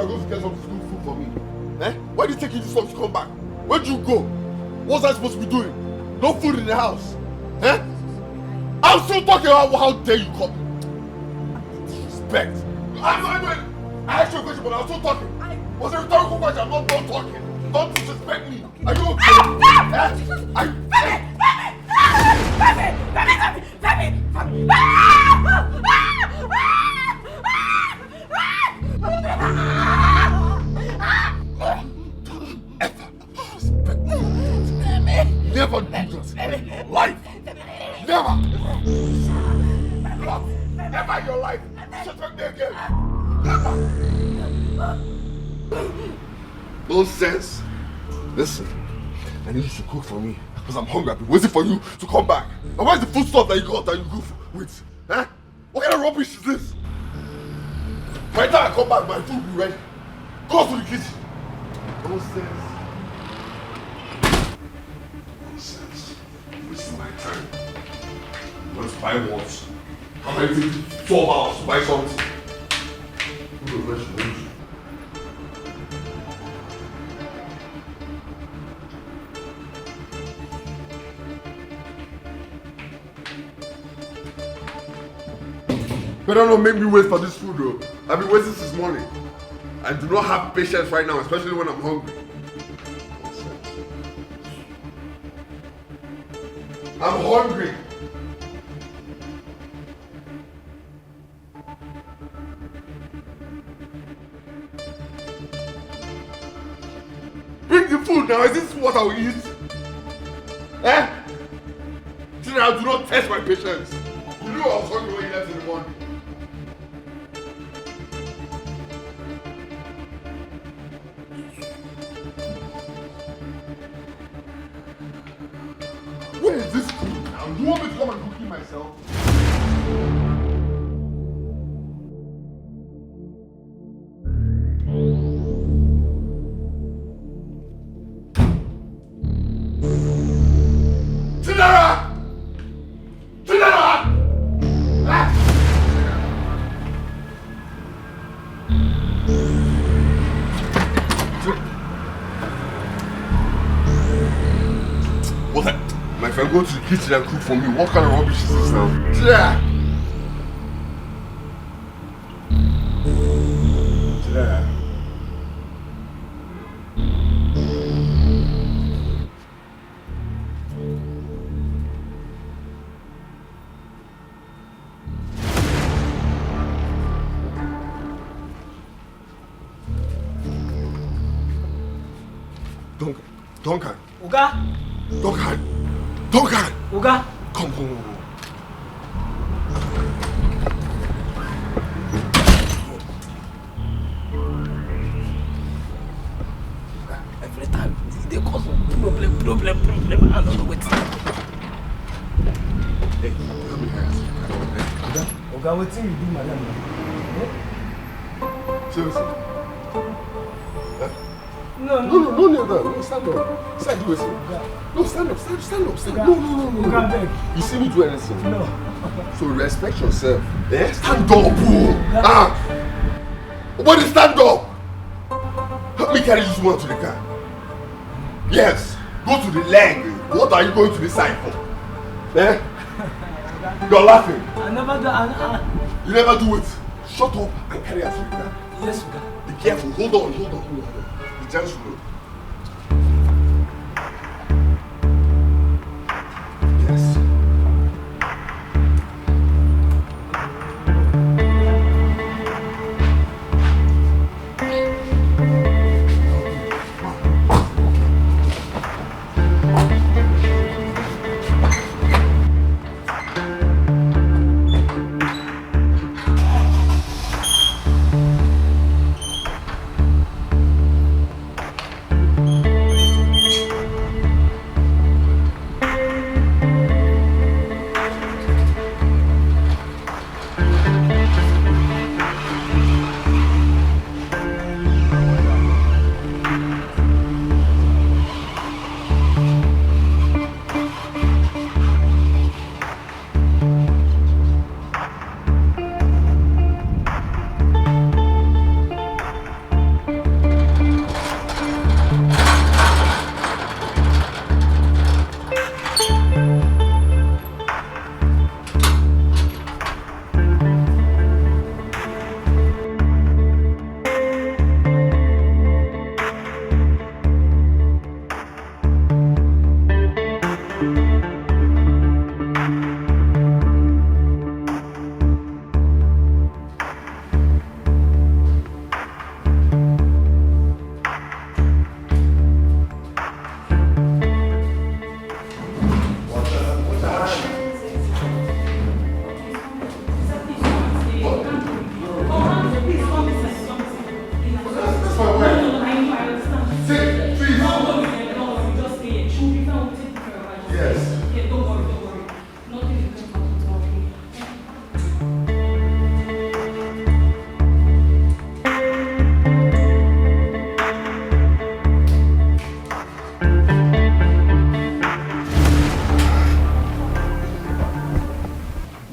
you were going to get some good food for me. Eh? Why did it take you this long to come back? Where'd you go? What was I supposed to be doing? No food in the house. Eh? I'm still talking about how dare you come. Disrespect. I'm not doing. I asked you a question, but I'm still talking. Was it a rhetorical question? I'm not done talking. Don't disrespect me. Are you okay? Never do this. Life. Never. Never in your life. Disrespect me again. Never. Nonsense. Listen, I need you to cook for me because I'm hungry. I've been waiting for you to come back. And where's the food stuff that you got that you go with? Huh? What kind of rubbish is this? By the time I come back, my food will be ready. Go to the kitchen. Nonsense. Nonsense. Wasting my time. Let's buy what? How many take 12 hours to buy something? Who knows where she went? Better not make me wait for this food though. I've been waiting since morning. I do not have patience right now, especially when I'm hungry. I'm hungry. Bring the food now. Is this what I will eat? Eh? Chidera, do not test my patience. You knew I was hungry when you left in the morning. Where is this food now? Do you want me to come and cook it myself? Chidera! Chidera! What? My friend, go to the kitchen and cook for me. What kind of rubbish is this now? Chidera! Chidera! Duncan. Uga? Duncan. Uga? Come. Every time they cause problem. I don't know what's up. Hey, come here. Uga, what thing you do, madam? Seriously? No, stand up. Stand up. No, stand up. No. You see me do anything? No. So respect yourself. Eh? Stand up, bro. Nobody stand up. Help me carry this woman to the car. Yes. Go to the leg. What are you going to the side for? Eh? You're laughing. I never do. You never do it. Shut up and carry her to the car. Yes, Uga. Be careful. Hold on. Just road. Yes.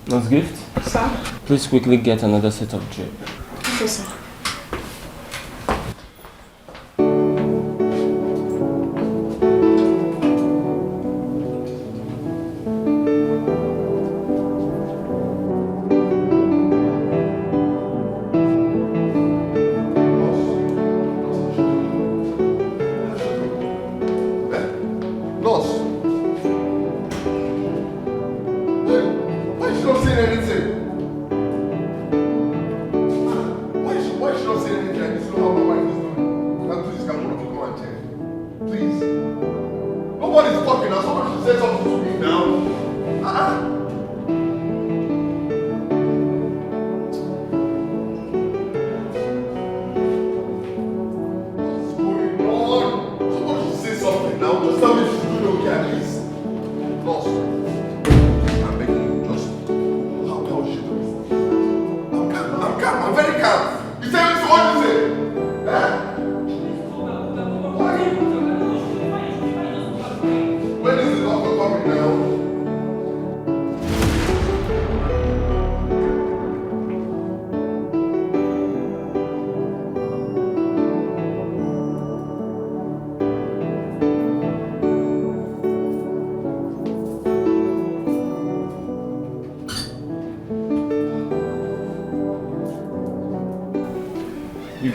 Nurse Gift? Sir? Please quickly get another set of drip. Okay, sir.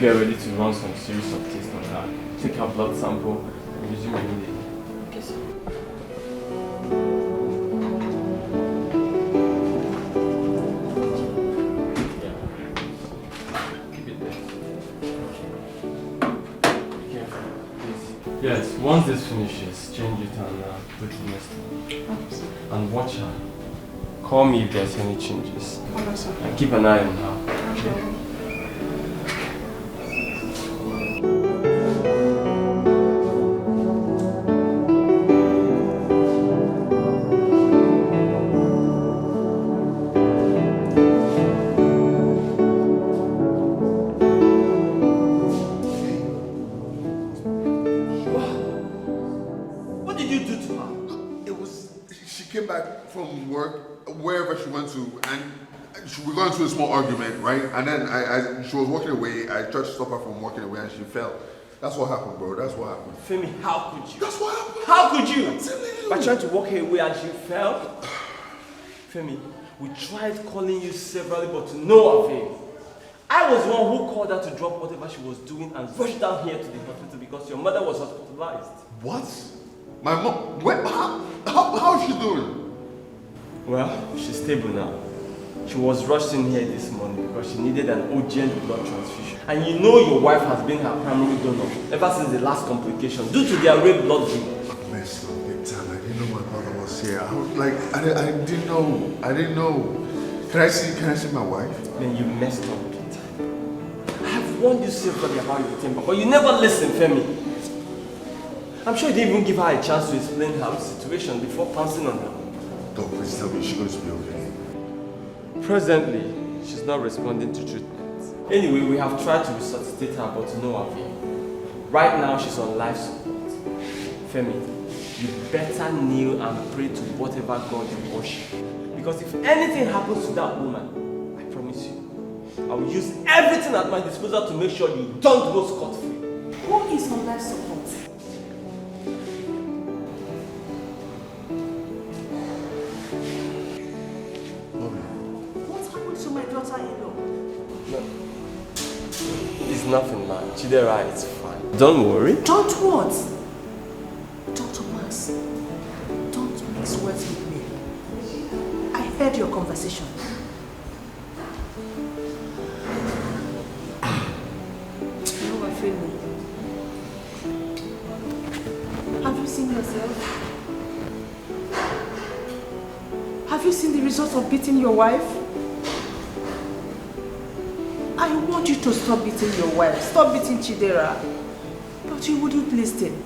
Get ready to run some series of tests on her. Take her blood sample and resume immediately. Okay, sir. Yeah. Keep it there. Be careful, please. Yes, once this finishes, change it and put the next one. Okay, sir. And watch her. Call me if there's any changes. Okay, sir. And keep an eye on her. Okay. We got into a small argument, right? And then she was walking away. I tried to stop her from walking away, and she fell. That's what happened, bro. That's what happened. Femi, how could you? That's what happened. How could you? I'm telling you. By trying to walk her away and she fell? Femi, we tried calling you severally, but to no avail. I was the one who called her to drop whatever she was doing and rushed down here to the hospital because your mother was hospitalized. What? My mom? How is she doing? Well, she's stable now. She was rushed in here this morning because she needed an urgent blood transfusion. And you know your wife has been her primary donor ever since the last complication due to their red blood group. I messed up big time. I didn't know my brother was here. I was like, I didn't know. I didn't know. Can I see my wife? Then you messed up big time. I have warned you severally about your temper, but you never listen, Femi. I'm sure you didn't even give her a chance to explain her situation before pouncing on her. Doc, please tell me she's going to be okay. Presently, she's not responding to treatment. Anyway, we have tried to resuscitate her, but to no avail. Right now, she's on life support. Femi, you better kneel and pray to whatever God you worship. Because if anything happens to that woman, I promise you, I will use everything at my disposal to make sure you don't go scot-free. Who is on life support? It's nothing, man. Chidera, it's fine. Don't worry. Don't what? Dr. Max, don't mix words with me. I heard your conversation. You know what, Femi? Have you seen yourself? Have you seen the results of beating your wife? I want you to stop beating your wife, stop beating Chidera, but you wouldn't listen.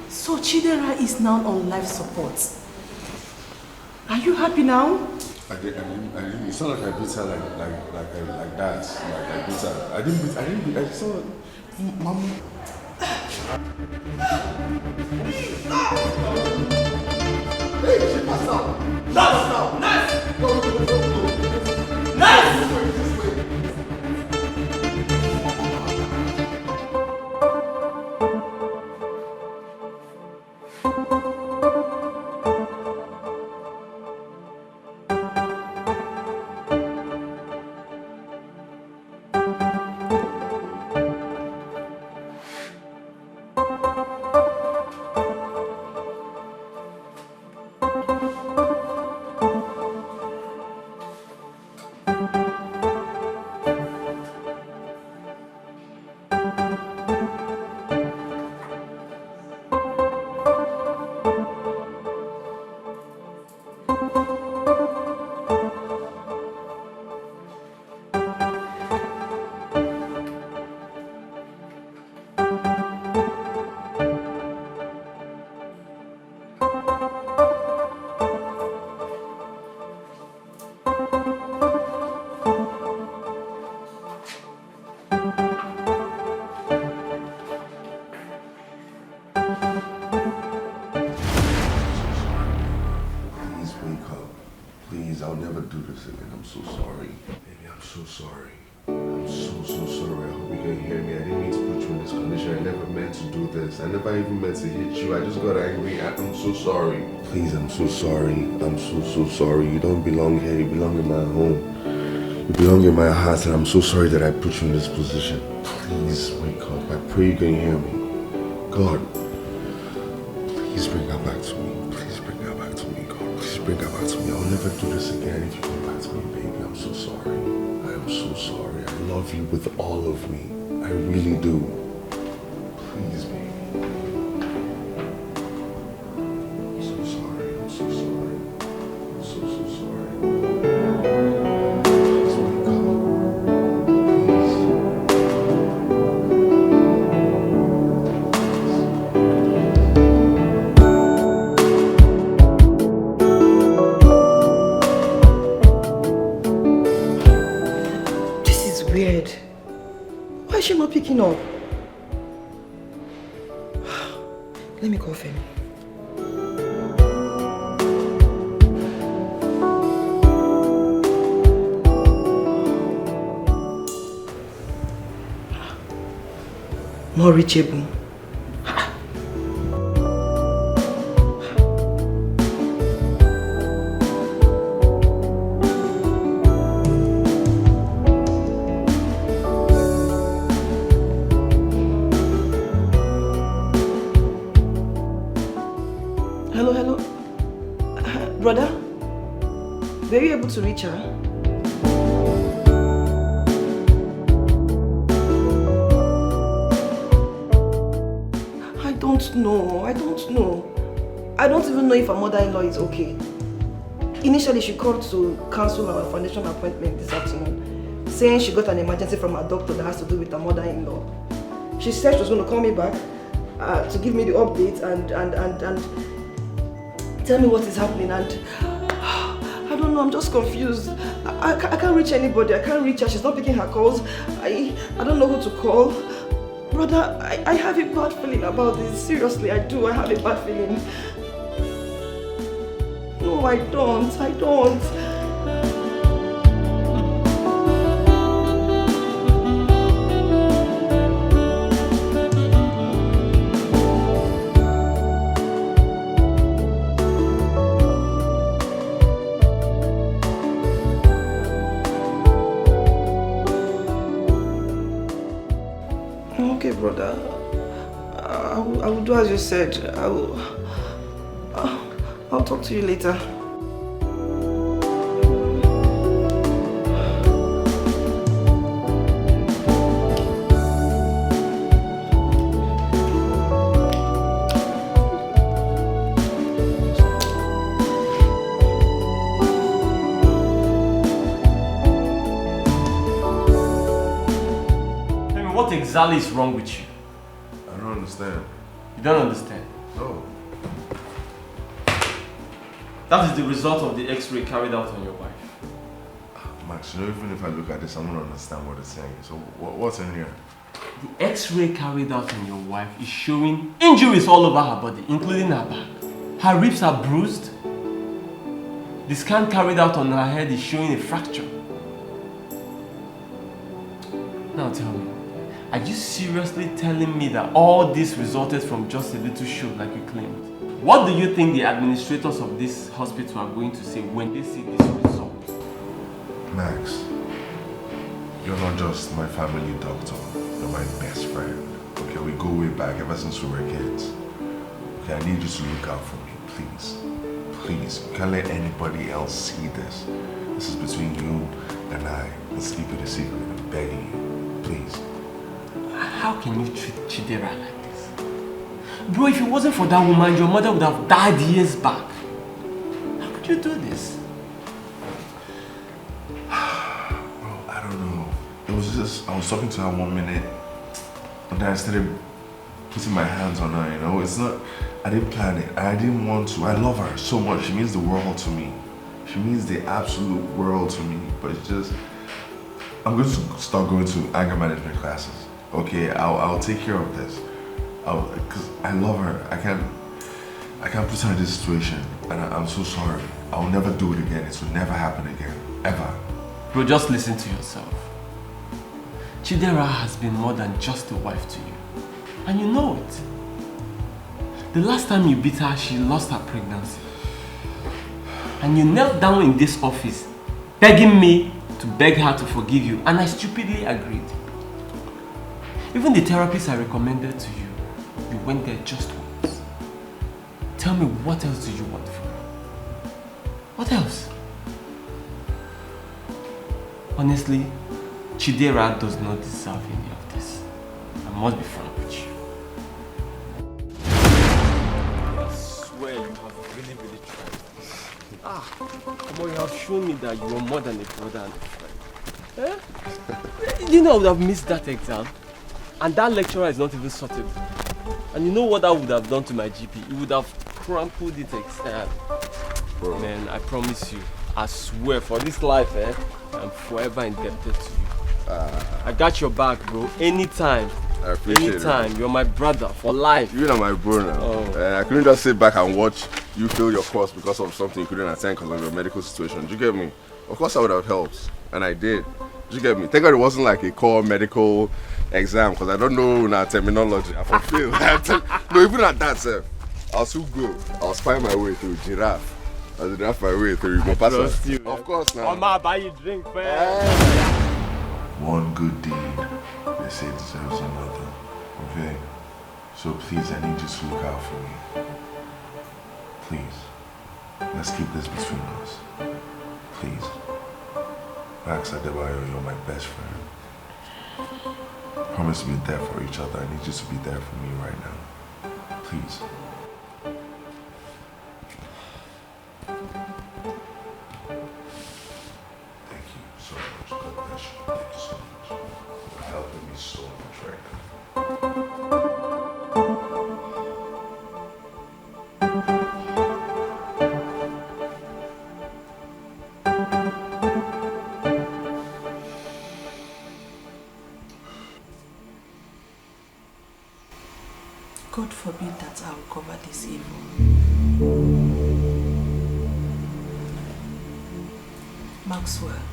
So Chidera is now on life support. Are you happy now? I didn't. It's not like I beat her like that. Like I beat her. I didn't beat. I saw, Mom. Hey, she passed out. Now. I never even meant to hit you. I just got angry. I'm so sorry. Please, I'm so sorry. I'm so sorry. You don't belong here. You belong in my home. You belong in my heart, and I'm so sorry that I put you in this position. Please wake up. I pray you can hear me. God, please bring her back to me. Please bring her back to me, God. Please bring her back to me. I'll never do this again if you come back to me, baby. I'm so sorry. I am so sorry. I love you with all of me. I really do. Please, baby. Up. Let me call Femi. More reachable. Brother, were you able to reach her? I don't know. I don't even know if her mother-in-law is okay. Initially, she called to cancel our foundation appointment this afternoon, saying she got an emergency from her doctor that has to do with her mother-in-law. She said she was going to call me back to give me the update and tell me what is happening, and I don't know, I'm just confused. I can't reach anybody, I can't reach her, she's not picking her calls. I don't know who to call. Brother, I have a bad feeling about this, seriously I do, I have a bad feeling. No, I don't. Okay, brother. I will do as you said. I'll talk to you later. What exactly is wrong with you? I don't understand. You don't understand? No. That is the result of the x-ray carried out on your wife. Max, you know, even if I look at this, I'm going to understand what it's saying. So, what's in here? The x-ray carried out on your wife is showing injuries all over her body, including her back. Her ribs are bruised. The scan carried out on her head is showing a fracture. Now tell me, are you seriously telling me that all this resulted from just a little shock like you claimed? What do you think the administrators of this hospital are going to say when they see this result? Max, you're not just my family doctor, you're my best friend. Okay, we go way back ever since we were kids. Okay, I need you to look out for me, please. Please, you can't let anybody else see this. This is between you and I. Let's keep it a secret, I'm begging you. Please. How can you treat Chidera like this? Bro, if it wasn't for that woman, your mother would have died years back. How could would you do this? Bro, I don't know. It was just, I was talking to her 1 minute, and then I started putting my hands on her, you know? It's not, I didn't plan it. I didn't want to. I love her so much. She means the world to me. She means the absolute world to me. But it's just, I'm going to start going to anger management classes. Okay, I'll take care of this. Because I love her. I can't put her in this situation. And I'm so sorry. I'll never do it again. It will never happen again. Ever. Bro, just listen to yourself. Chidera has been more than just a wife to you. And you know it. The last time you beat her, she lost her pregnancy. And you knelt down in this office, begging me to beg her to forgive you, and I stupidly agreed. Even the therapist I recommended to you, you went there just once. Tell me, what else do you want from her? What else? Honestly, Chidera does not deserve any of this. I must be frank with you. I swear you have really tried. Come on, you have shown me that you are more than a brother and a friend. Eh? You know I would have missed that exam. And that lecturer is not even sorted. And you know what that would have done to my GP? It would have crumpled it exam. Bro. Man, I promise you, I swear for this life, I'm forever indebted to you. I got your back, bro. Anytime. I appreciate Anytime. it. You're my brother for life. You're not my bro now. Oh. I couldn't just sit back and watch you fail your course because of something you couldn't attend because of your medical situation. Do you get me? Of course I would have helped. And I did. Do you get me? Thank God it wasn't like a core medical exam because I don't know now terminology. I fulfilled. No, even at that, sir. I was too good. I was finding my way through giraffe. I was giraffe my way through. I trust you. Of course now. I'll buy you a drink first. One good deed, they say, deserves another. Okay? So please, I need you to look out for me. Please. Let's keep this between us. Please. Max Adebayo, you're my best friend. Promise to be there for each other. I need you to be there for me right now. Please. Thank you so much. God bless you. Thank you so much. You're helping me so much right now. God forbid that I will cover this evil. Maxwell,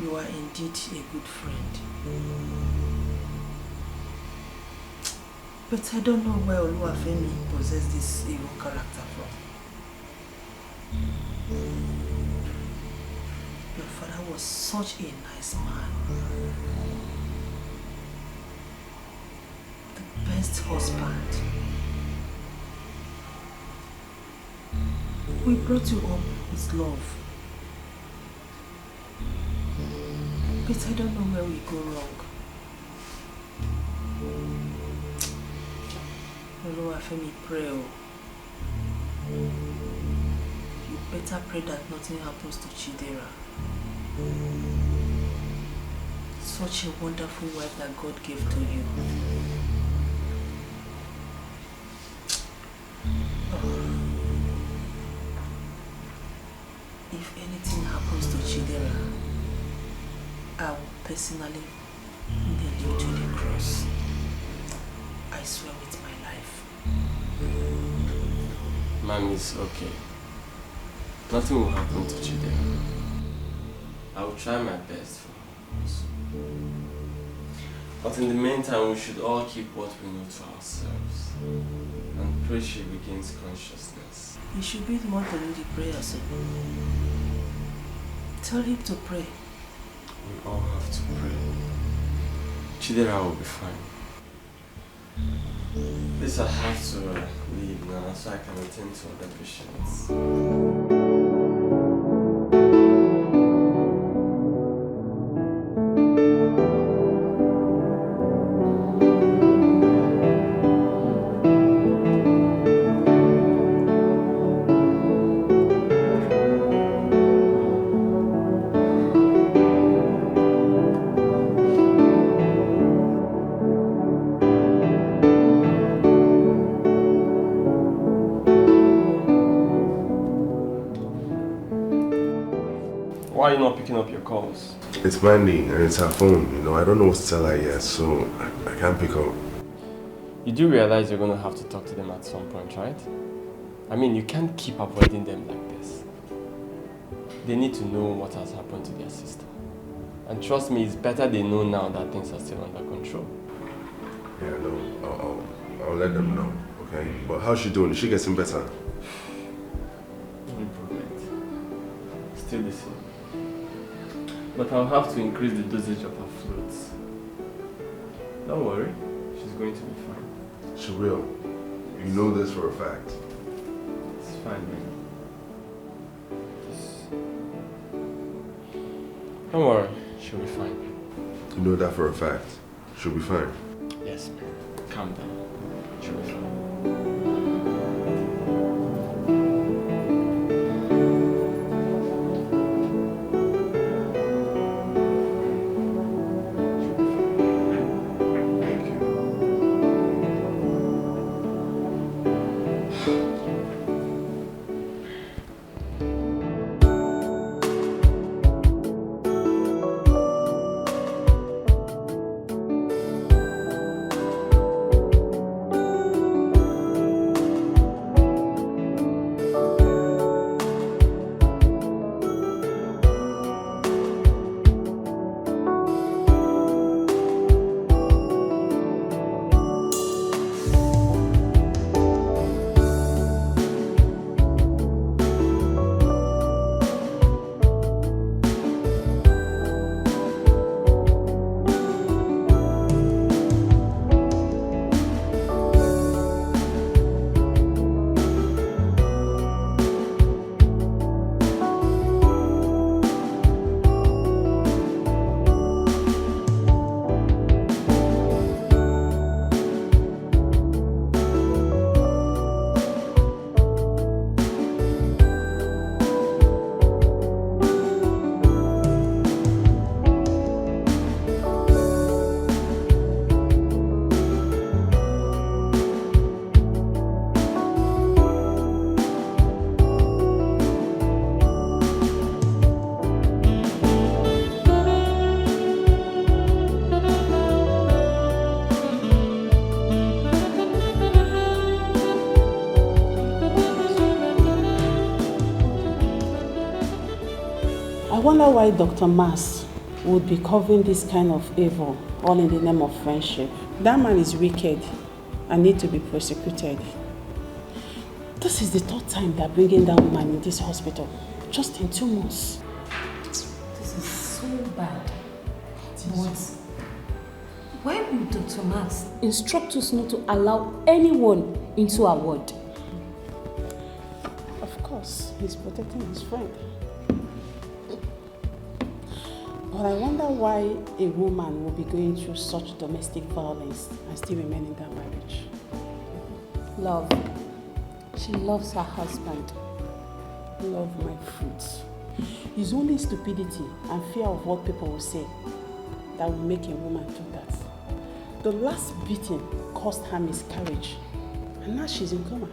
you are indeed a good friend. But I don't know where Oluwafemi possessed this evil character from. Your father was such a nice man. The best husband. We brought you up with love. But I don't know where we go wrong. Oluwafemi, pray. You better pray that nothing happens to Chidera. Such a wonderful wife that God gave to you. If anything happens to Chidera, I will personally nail you to the cross. I swear with my life. Mommy's okay. Nothing will happen to Chidera. I will try my best for her. But in the meantime, we should all keep what we know to ourselves and pray she regains consciousness. You should be the one to lead the prayer, sir. Tell him to pray. We all have to pray. Chidera will be fine. Please, I have to leave now so I can attend to other patients. Why are you not picking up your calls? It's Mandy and it's her phone, you know. I don't know what to tell her yet, so I can't pick up. You do realize you're going to have to talk to them at some point, right? I mean, you can't keep avoiding them like this. They need to know what has happened to their sister. And trust me, it's better they know now that things are still under control. Yeah, no, I'll let them know, okay? But how's she doing? Is she getting better? No improvement. Still the same. But I'll have to increase the dosage of her fluids. Don't worry, she's going to be fine. She will. You know this for a fact. It's fine, man. Don't worry, she'll be fine. You know that for a fact. She'll be fine. Yes, man. Calm down. She'll be fine. I wonder why Dr. Mas would be covering this kind of evil, all in the name of friendship. That man is wicked and need to be prosecuted. This is the third time they're bringing that woman in this hospital, just in 2 months. This is so bad. But why would Dr. Mas instruct us not to allow anyone into our ward? Of course, he's protecting his friend. But I wonder why a woman will be going through such domestic violence and still remain in that marriage. Love. She loves her husband. Love my fruits. It's only stupidity and fear of what people will say that will make a woman do that. The last beating caused her miscarriage, and now she's in coma.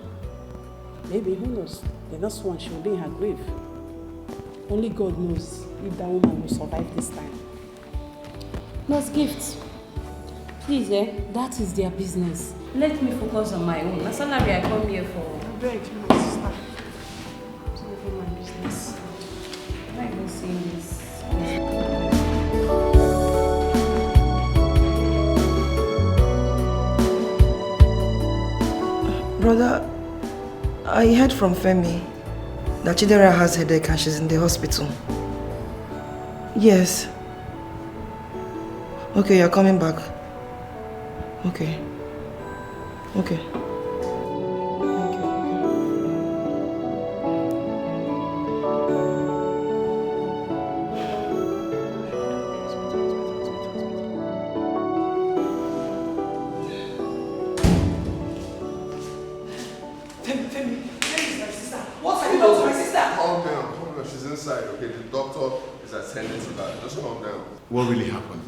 Maybe, who knows, the next one she will be in her grave. Only God knows if that woman will survive this time. Nurse Gift, please, that is their business. Let me focus on my own. That's salary I come here for. I beg you, my sister. It's not my business. I'm not even saying this. Brother, I heard from Femi that Chidera has headache and she's in the hospital. Yes. Okay, you're coming back. Okay. Okay. Thank you. Femi is my sister. What have you done to my sister? Calm down. She's inside, okay? The doctor is attending to that. Just calm down. What really happened?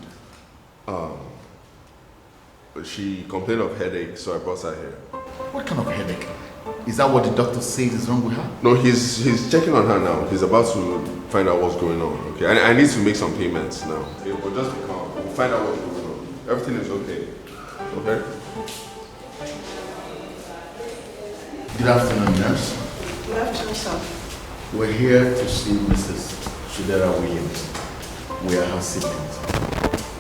She complained of headache, so I brought her here. What kind of headache? Is that what the doctor says is wrong with her? No, he's checking on her now. He's about to find out what's going on. Okay, I need to make some payments now. Okay, but just be calm. We'll find out what's going on. Everything is okay. Okay. Good afternoon, nurse. Good afternoon, sir. We're here to see Mrs. Chidera Williams. We are her siblings.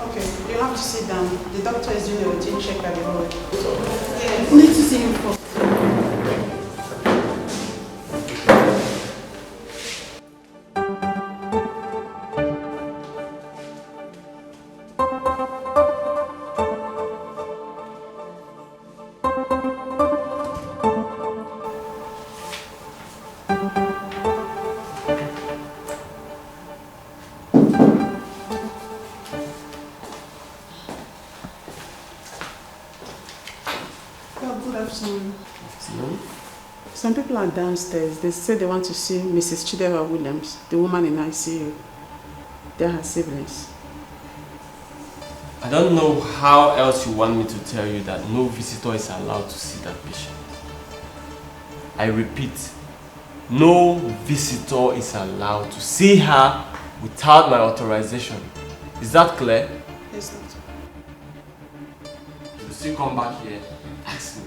Okay, you have to sit down. The doctor is doing a routine check at the ward. Yes. Need to see him first. Some people are downstairs. They say they want to see Mrs. Chidera Williams, the woman in ICU. They're her siblings. I don't know how else you want me to tell you that no visitor is allowed to see that patient. I repeat, no visitor is allowed to see her without my authorization. Is that clear? Yes, doctor. You still come back here, ask me.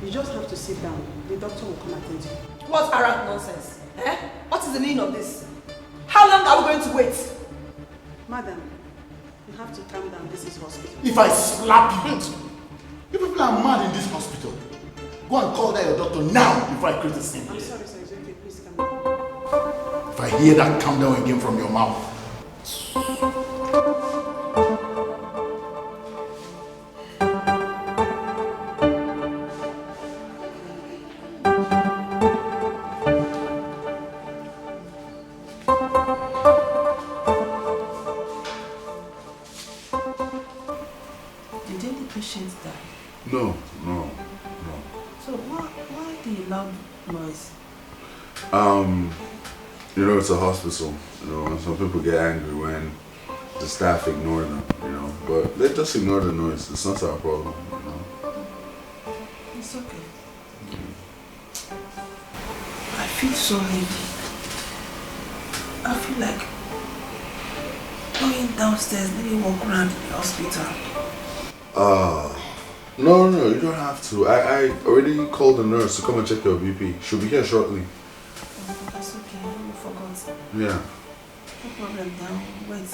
You just have to sit down. The doctor will come attend you. What arrant nonsense? Eh? What is the meaning of this? How long are we going to wait? Madam, you have to calm down. This is hospital. If I slap you, you people are mad in this hospital. Go and call that your doctor now before I create a scene. I'm sorry, sir. It's okay. Please calm down. If I hear that calm down again from your mouth. No. So why the loud noise? You know, it's a hospital, you know, and some people get angry when the staff ignore them, you know, but they just ignore the noise. It's not our problem, you know. It's okay. I feel so heavy. I feel like going downstairs, maybe walk around the hospital. No, you don't have to. I already called the nurse to come and check your BP. She'll be here shortly. Oh, that's okay. I forgot. Yeah. No problem now. Wait.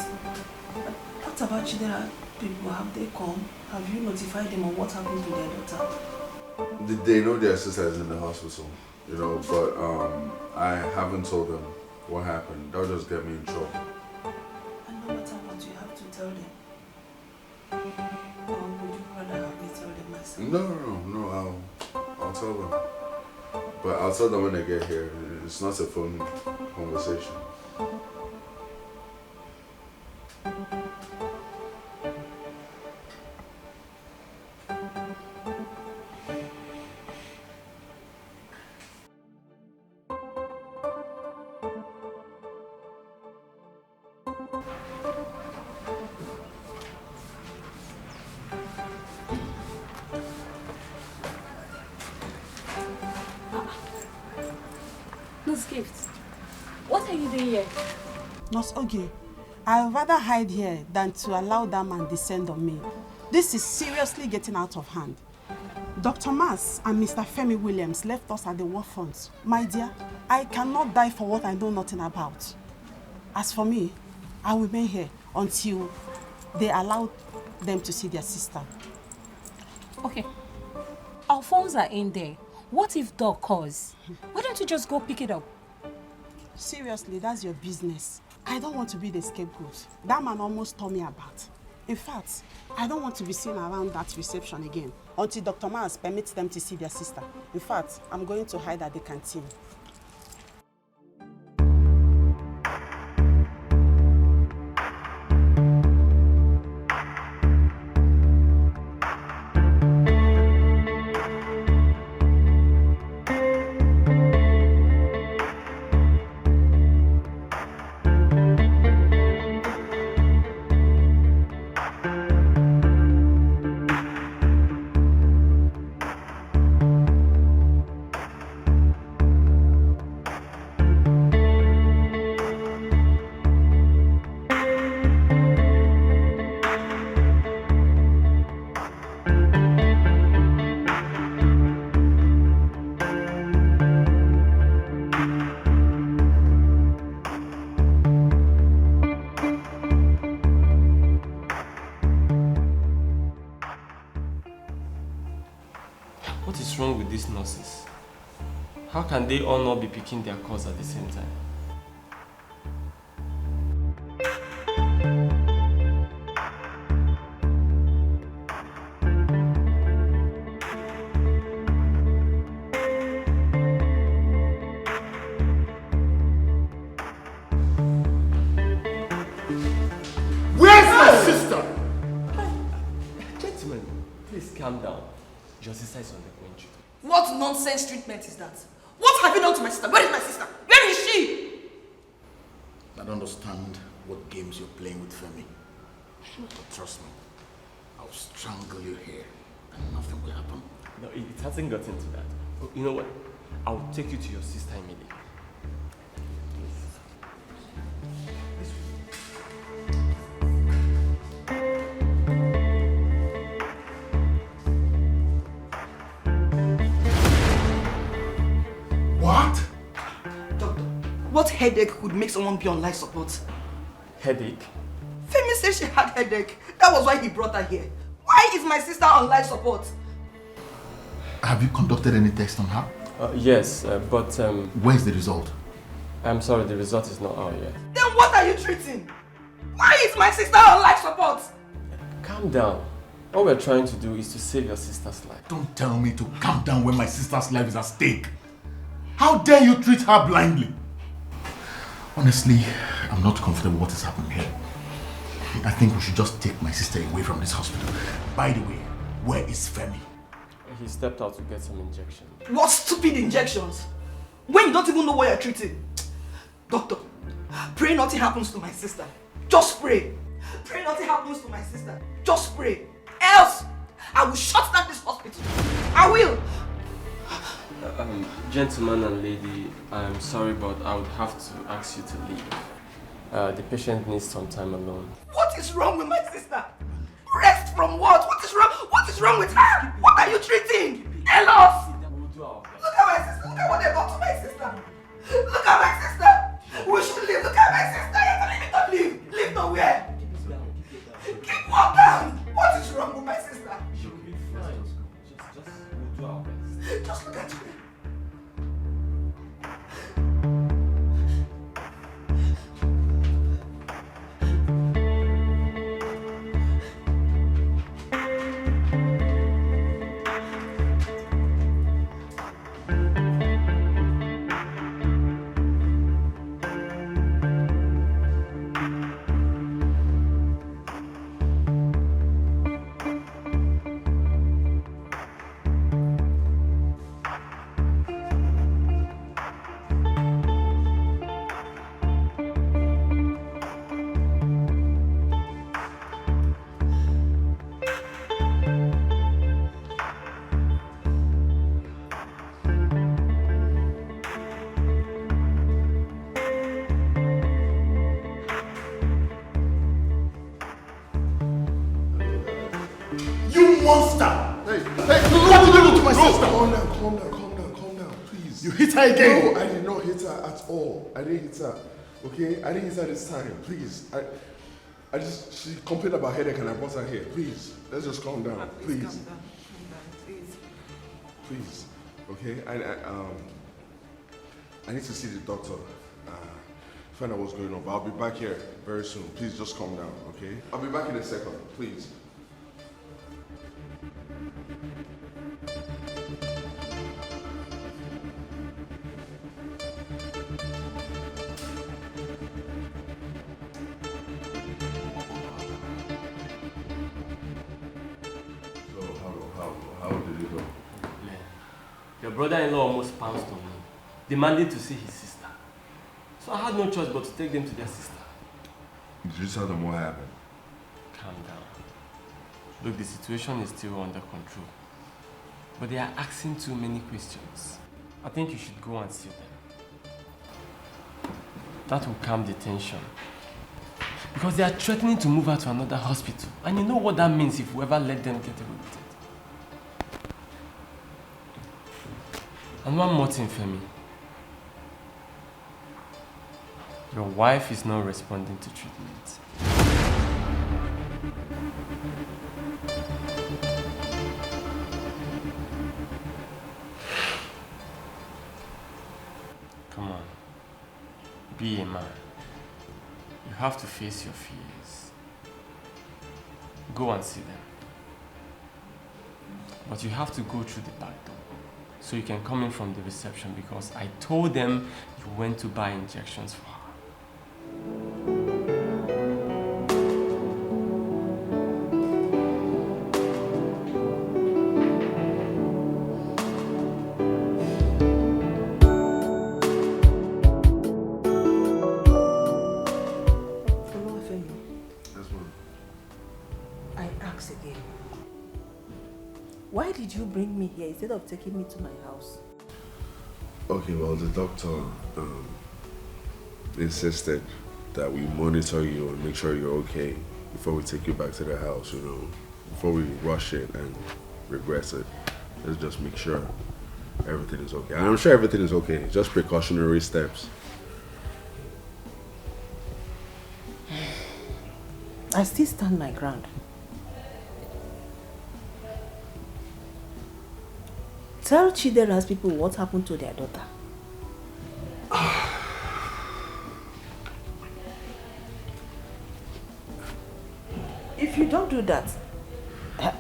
What about Chidera people? Have they come? Have you notified them on what happened to their daughter? They know their sister is in the hospital, you know, but I haven't told them what happened. That'll just get me in trouble. And no matter what, you have to tell them. Or would you rather have me tell them myself? No, I'll tell them. But I'll tell them when they get here. It's not a phone conversation. What are you doing here? Nurse Ogie, I'd rather hide here than to allow that man descend on me. This is seriously getting out of hand. Dr. Mas and Mr. Femi Williams left us at the war front. My dear, I cannot die for what I know nothing about. As for me, I will remain here until they allow them to see their sister. Okay. Our phones are in there. What if dog calls? Why don't you just go pick it up? Seriously, that's your business. I don't want to be the scapegoat. That man almost tore me apart. In fact, I don't want to be seen around that reception again until Dr. Miles permits them to see their sister. In fact, I'm going to hide at the canteen. What is wrong with these nurses? How can they all not be picking their calls at the same time? Where's my sister? Gentlemen, please calm down. Your sister is undergoing treatment. What nonsense treatment is that? What have you done to my sister? Where is my sister? Where is she? I don't understand what games you're playing with Femi. But trust me, I'll strangle you here and nothing will happen. No, it hasn't gotten to that. Oh, you know what? I'll take you to your sister immediately. What? Doctor, what headache could make someone be on life support? Headache? Femi said she had headache. That was why he brought her here. Why is my sister on life support? Have you conducted any tests on her? Yes, but Where's the result? I'm sorry, the result is not out yet. Then what are you treating? Why is my sister on life support? Calm down. All we're trying to do is to save your sister's life. Don't tell me to calm down when my sister's life is at stake. How dare you treat her blindly? Honestly, I'm not comfortable with what is happening here. I think we should just take my sister away from this hospital. By the way, where is Femi? He stepped out to get some injections. What stupid injections? When you don't even know what you're treating. Doctor, pray nothing happens to my sister. Just pray. Pray nothing happens to my sister. Just pray. Else, I will shut down this hospital. I will. Gentleman and lady, I'm sorry, but I would have to ask you to leave. The patient needs some time alone. What is wrong with my sister? Rest from what? What is wrong? What is wrong with her? What are you treating? Tell us. Look at my sister. Look at what they got to my sister. Look at my sister. We should leave. Look at my sister. You're telling me to leave. Leave nowhere. Keep walk down. What is wrong with my sister? She'll be fine. We'll do our best. Just look at you. Again. No, I did not hit her at all. I didn't hit her. Okay? I didn't hit her this time. Please. She complained about headache and I brought her here. Please. Let's just calm down. Please. Calm down, please. Please. Okay? I need to see the doctor. find out what's going on, but I'll be back here very soon. Please just calm down, okay? I'll be back in a second, please. How did it go? Man, your brother-in-law almost pounced on me, demanding to see his sister. So I had no choice but to take them to their sister. Did you tell them what happened? Calm down. Look, the situation is still under control. But they are asking too many questions. I think you should go and see them. That will calm the tension. Because they are threatening to move her to another hospital. And you know what that means if we ever let them get away with it. And one more thing, Femi. Your wife is not responding to treatment. Come on. Be a man. You have to face your fears. Go and see them. But you have to go through the back door. So you can come in from the reception because I told them you went to buy injections for her. Why did you bring me here instead of taking me to my house? Okay, well, the doctor insisted that we monitor you and make sure you're okay before we take you back to the house, you know, before we rush it and regress it. Let's just make sure everything is okay. And I'm sure everything is okay, just precautionary steps. I still stand my ground. Tell Chidera's people what happened to their daughter. If you don't do that,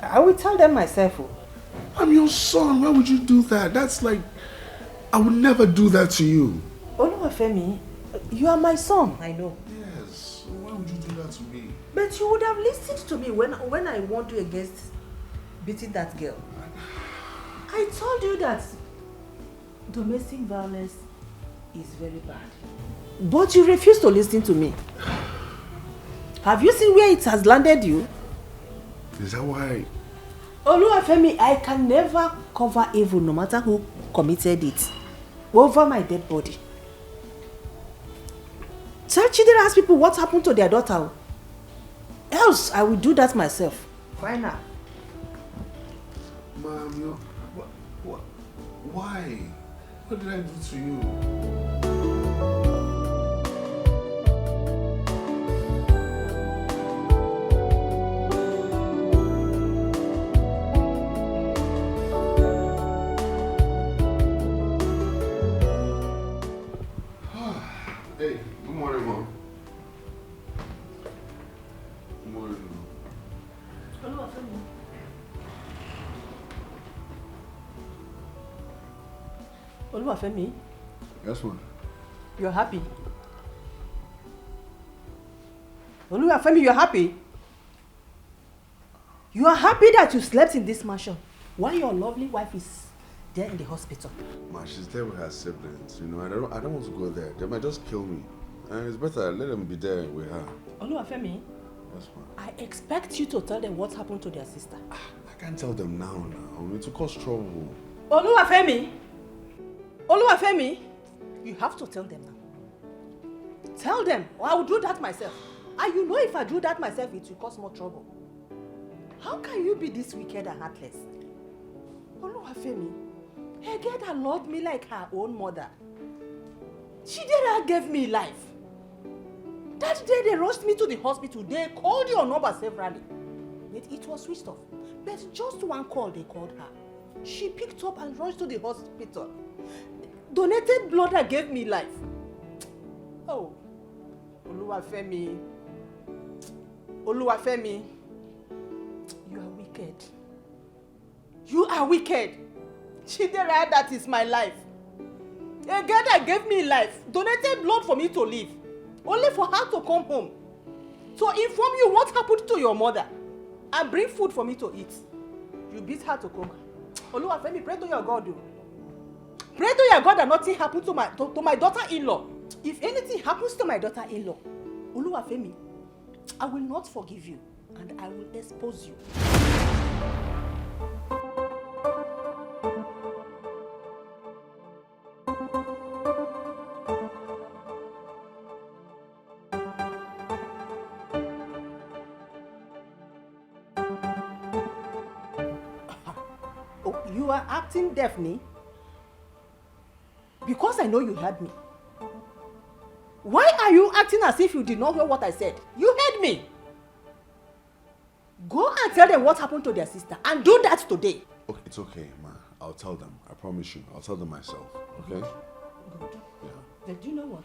I will tell them myself. I'm your son. Why would you do that? That's like, I would never do that to you. Oluwafemi, you are my son. I know. Yes. Why would you do that to me? But you would have listened to me when I warned you against beating that girl. I told you that domestic violence is very bad. But you refuse to listen to me. Have you seen where it has landed you? Is that why? Oluwafemi, I can never cover evil no matter who committed it over my dead body. Tell Chidera's people what happened to their daughter. Else, I will do that myself. Fine now. Mom, you... Why? What did I do to you? Hey, good morning, Mom. Good morning, Mom. Oluwafemi, Yes, Mom. you're happy. Oluwafemi, you're happy. You are happy that you slept in this mansion while your lovely wife is there in the hospital. Ma, she's there with her siblings. You know, I don't want to go there. They might just kill me. And it's better let them be there with her. Oluwafemi, Yes, Mom. I expect you to tell them what happened to their sister. I can't tell them now. It will cause trouble. Oluwafemi, you have to tell them now. Tell them, or I will do that myself. And you know if I do that myself, it will cause more trouble. How can you be this wicked and heartless? Oluwafemi, a girl that loved me like her own mother. Chidera gave me life. That day they rushed me to the hospital. They called your number severally. But it was switched off. But just one call they called her. She picked up and rushed to the hospital. Donated blood that gave me life. Oh, Oluwafemi. Oluwafemi. You are wicked. You are wicked. Chidera, that is my life. A girl that gave me life, donated blood for me to live, only for her to come home to inform you what happened to your mother and bring food for me to eat. You beat her to coma. Oluwafemi, pray to your God. Pray to your God that nothing happened to my daughter-in-law. If anything happens to my daughter-in-law, Oluwafemi, I will not forgive you and I will expose you. You are acting deafly because I know you heard me. Why are you acting as if you did not hear what I said? You heard me. Go and tell them what happened to their sister and do that today. Okay, it's okay, ma. I'll tell them. I promise you. I'll tell them myself. Okay? Good. Yeah. But do you know what?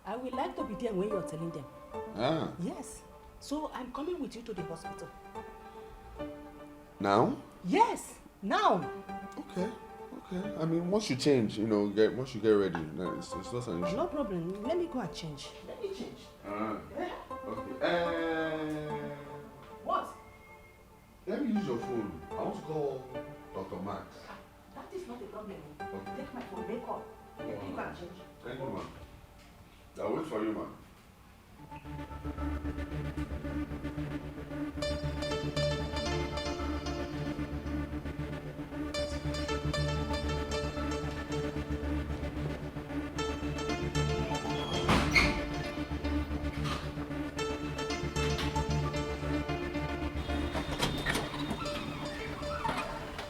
I would like to be there when you're telling them. Ah. Yes. So I'm coming with you to the hospital. Now? Yes. Now. Okay. Okay. I mean, once you change, once you get ready, it's not an issue. No problem. Let me go and change. Let me change. Yeah. Okay. What? Let me use your phone. I want to call Dr. Max. That is not a problem. Okay. Take my phone. Make call. Let me go and change. Thank you, man. I'll wait for you, man.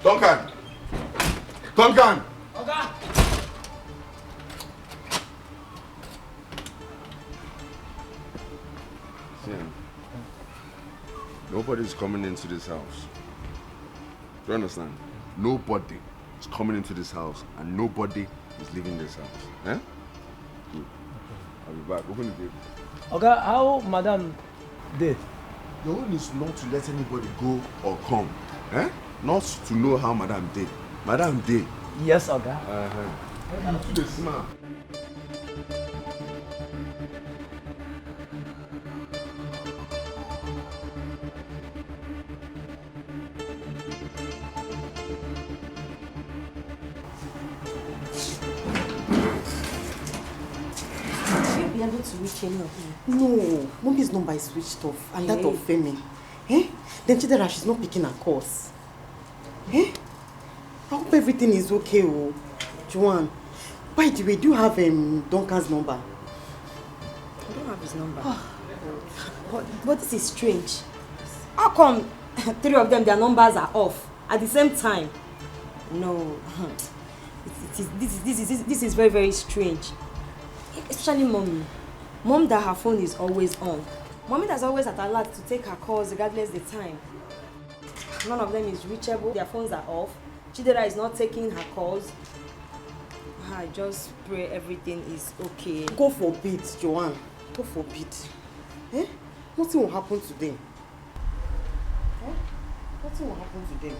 Duncan! Duncan! Okay. Nobody's coming into this house. Do you understand? Nobody is coming into this house and nobody is leaving this house. Eh? Good. I'll be back. Open the gate. Okay, how madam did? Your own is not to let anybody go or come. Eh? Not to know how Madam did. Madam did. Yes, okay. You the smart. Will you be able to reach any of them? No, mommy's number is switched off, and that of Femi. Eh? Then Chidera, she's not picking her calls. Eh? I hope everything is okay, oh. Joanne, by the way, do you have Duncan's number? I don't have his number. But this is strange. How come 3 of them, their numbers are off at the same time? No, this is very, very strange. Especially mommy. Mom that her phone is always on. Mommy that's always at alert to take her calls regardless the time. None of them is reachable. Their phones are off. Chidera is not taking her calls. I just pray everything is okay. God forbid, Joanne. God forbid. Eh? Nothing will happen to them. Eh? Nothing will happen to them.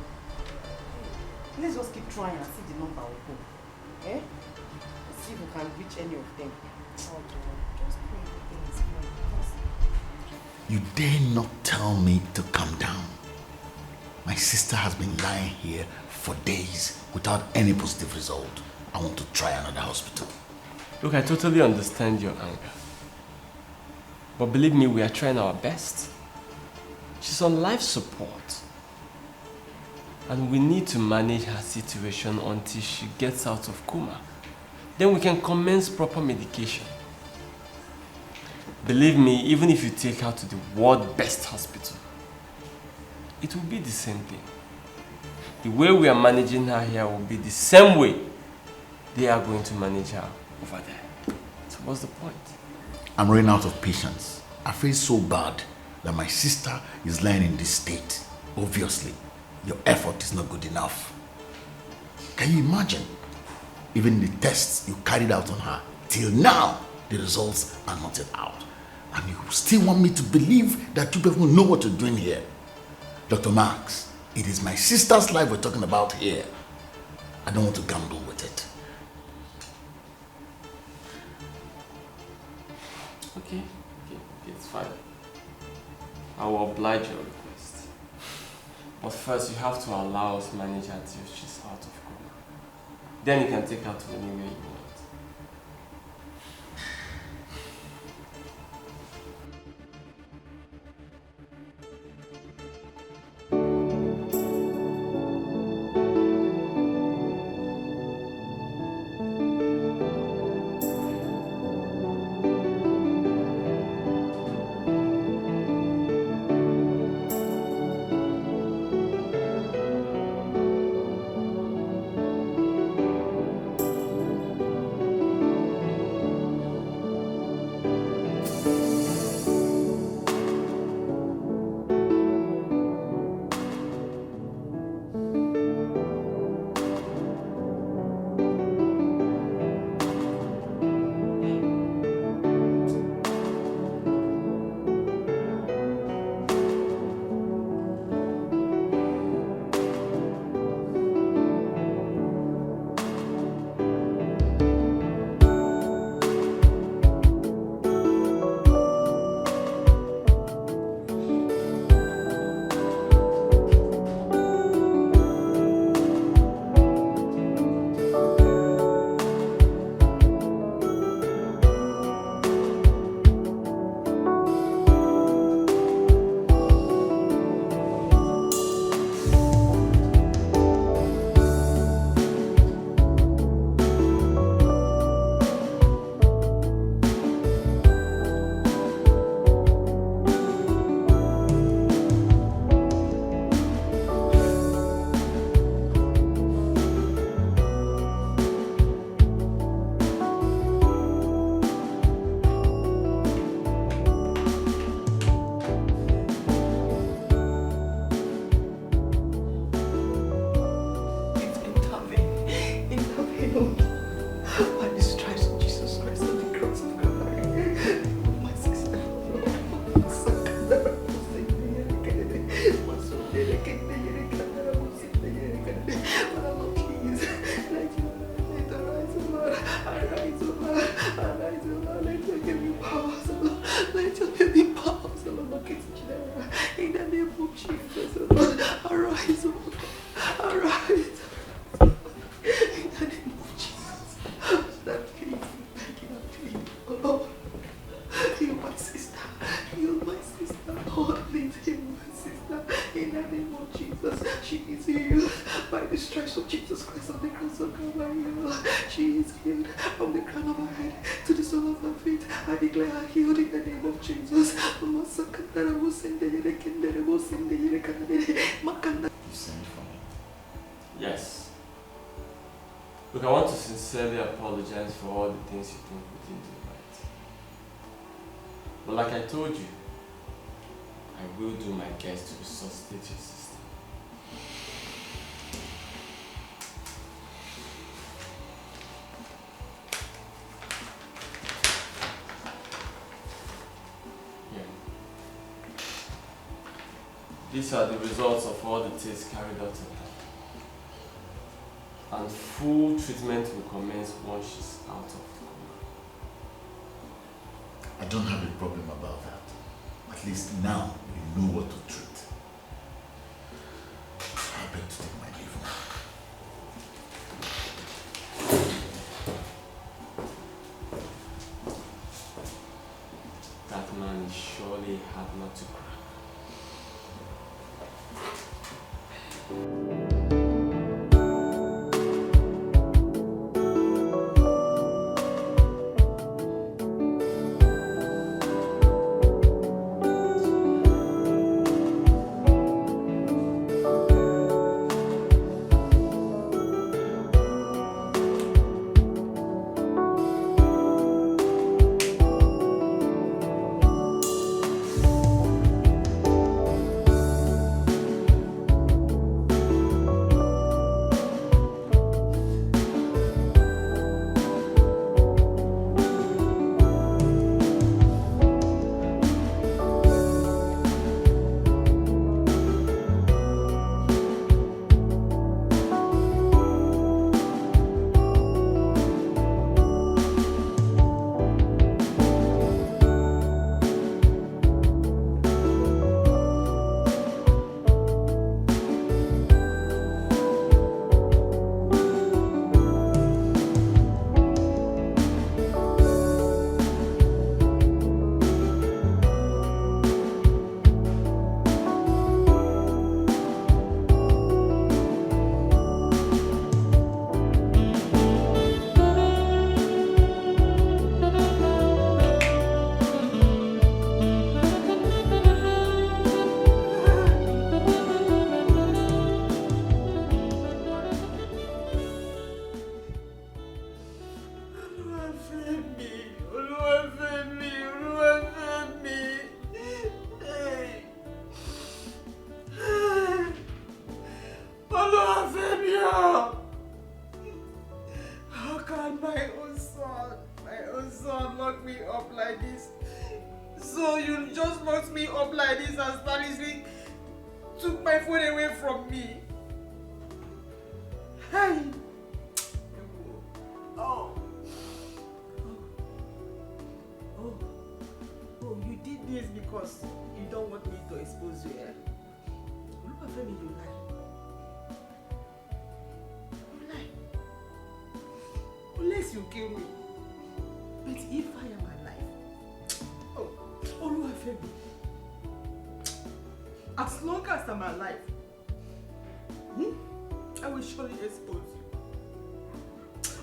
Let's just keep trying and see the number will go. Eh? Let's see if we can reach any of them. Oh God, just pray everything is fine. You dare not tell me to calm down. My sister has been lying here for days without any positive result. I want to try another hospital. Look, I totally understand your anger. But believe me, we are trying our best. She's on life support. And we need to manage her situation until she gets out of coma. Then we can commence proper medication. Believe me, even if you take her to the world best hospital, it will be the same thing. The way we are managing her here will be the same way they are going to manage her over there. So what's the point? I'm running out of patience. I feel so bad that my sister is lying in this state. Obviously, your effort is not good enough. Can you imagine? Even the tests you carried out on her, till now, the results are not yet out. And you still want me to believe that you people know what you're doing here. Dr. Marks, it is my sister's life we're talking about here. I don't want to gamble with it. Okay, it's fine. I will oblige your request. But first, you have to allow us manage her till she's out of coma. Then you can take her to anywhere you want. Yes. Look, I want to sincerely apologize for all the things you think we didn't do right. But like I told you, I will do my best to resuscitate your sister. Here. These are the results of all the tests carried out on her. And full treatment will commence once she's out of the coma. I don't have a problem about that. At least now you know what to treat. I beg to take my leave now. That man is surely a hard nut to crack. My own son locked me up like this. So you just locked me up like this and stylishly took my phone away from me. Hey. Oh, you did this because you don't want me to expose you, eh? Look at me, you lie. You lie. Unless you kill me. But if I am alive, Oluwafemi, as long as I'm alive, I will surely expose you.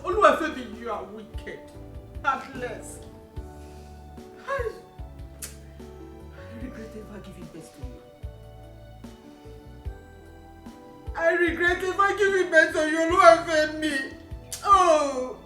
Oluwafemi, you are wicked, heartless. I regret ever giving birth to you. I regret ever giving birth to you, Oluwafemi. Oh.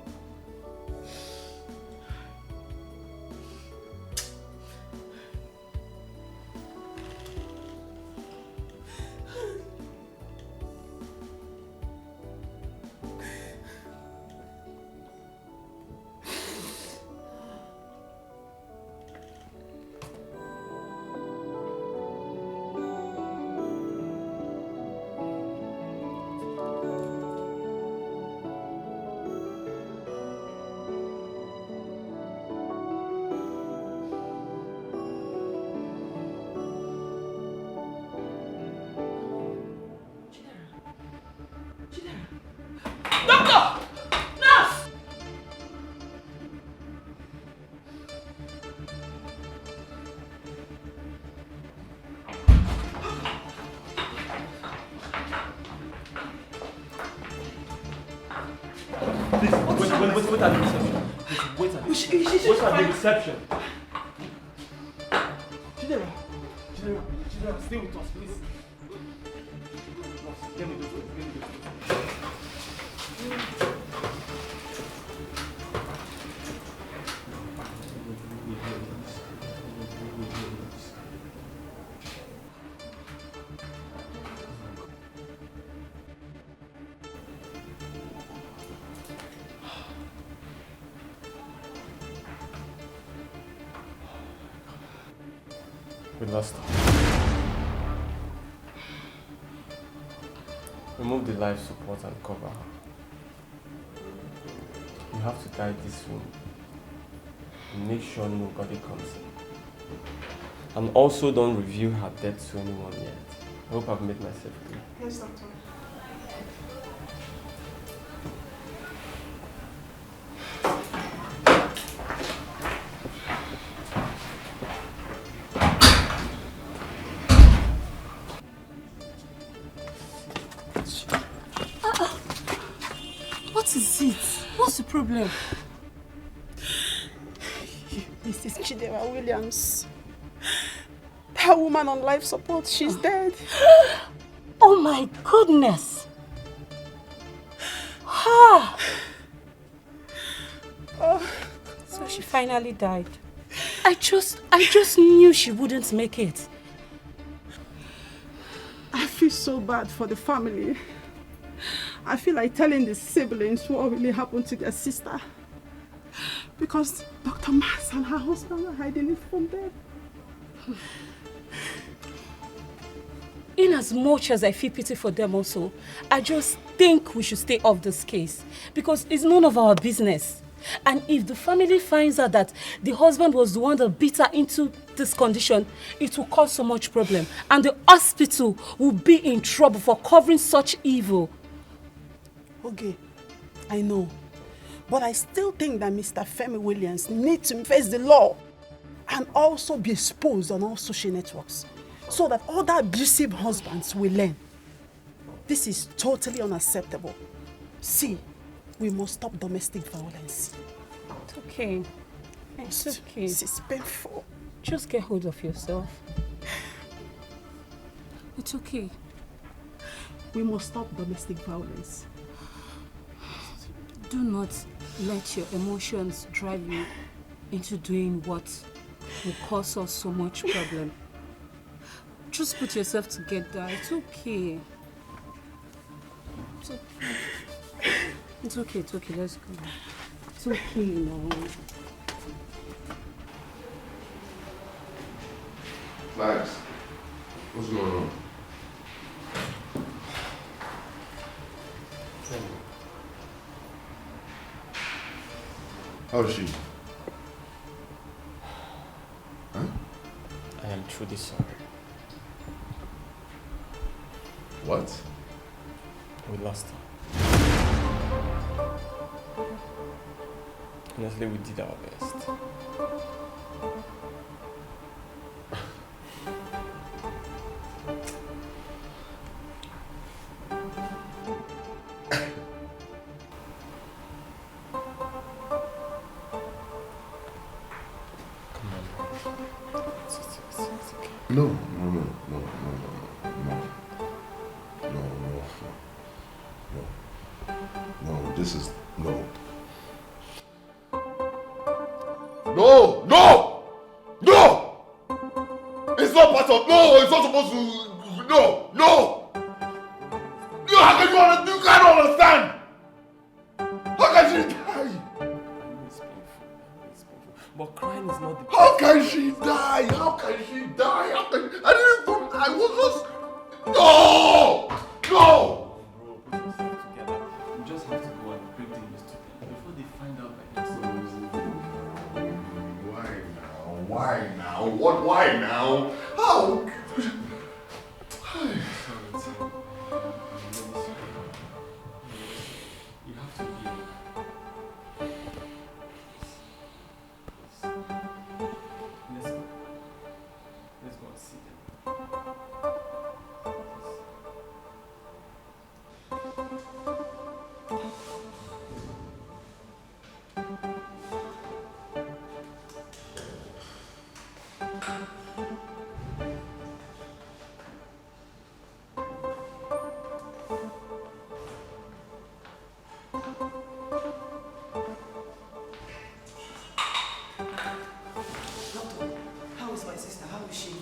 Wait at the reception. Wait at the reception. Chidera, stay with us, please. Get me those things. We lost her. Remove the life support and cover her. You have to guide this room and make sure nobody comes in. And also don't reveal her death to anyone yet. I hope I've made myself clear. Yes, doctor. What's the problem? Mrs. Chidera Williams. That woman on life support, she's dead. Oh my goodness! Ha! So she finally died. I just knew she wouldn't make it. I feel so bad for the family. I feel like telling the siblings what really happened to their sister. Because Dr. Max and her husband are hiding it from them. In as much as I feel pity for them also, I just think we should stay off this case. Because it's none of our business. And if the family finds out that the husband was the one that beat her into this condition, it will cause so much problem. And the hospital will be in trouble for covering such evil. Okay, I know. But I still think that Mr. Femi Williams needs to face the law and also be exposed on all social networks so that other abusive husbands will learn. This is totally unacceptable. See, we must stop domestic violence. It's okay. It's okay. This is painful. Just get hold of yourself. It's okay. We must stop domestic violence. Do not let your emotions drive you into doing what will cause us so much problem. Just put yourself together. It's okay. It's okay. It's okay. Let's go. It's okay now. Max, what's going on? How is she? Huh? I am truly sorry. What? We lost her. Honestly, we did our best. No. This is no. No! It's not part of. No, it's not supposed to. No! You can't understand! How can she die? It's painful. But crying is not the How can she die? I didn't think. I was just. No! Bro, put yourself together. You just have to go and break the news to them before they find out by themselves. Why now? Why now? How? You have to be. Let's go and see them. How is my sister? How is she?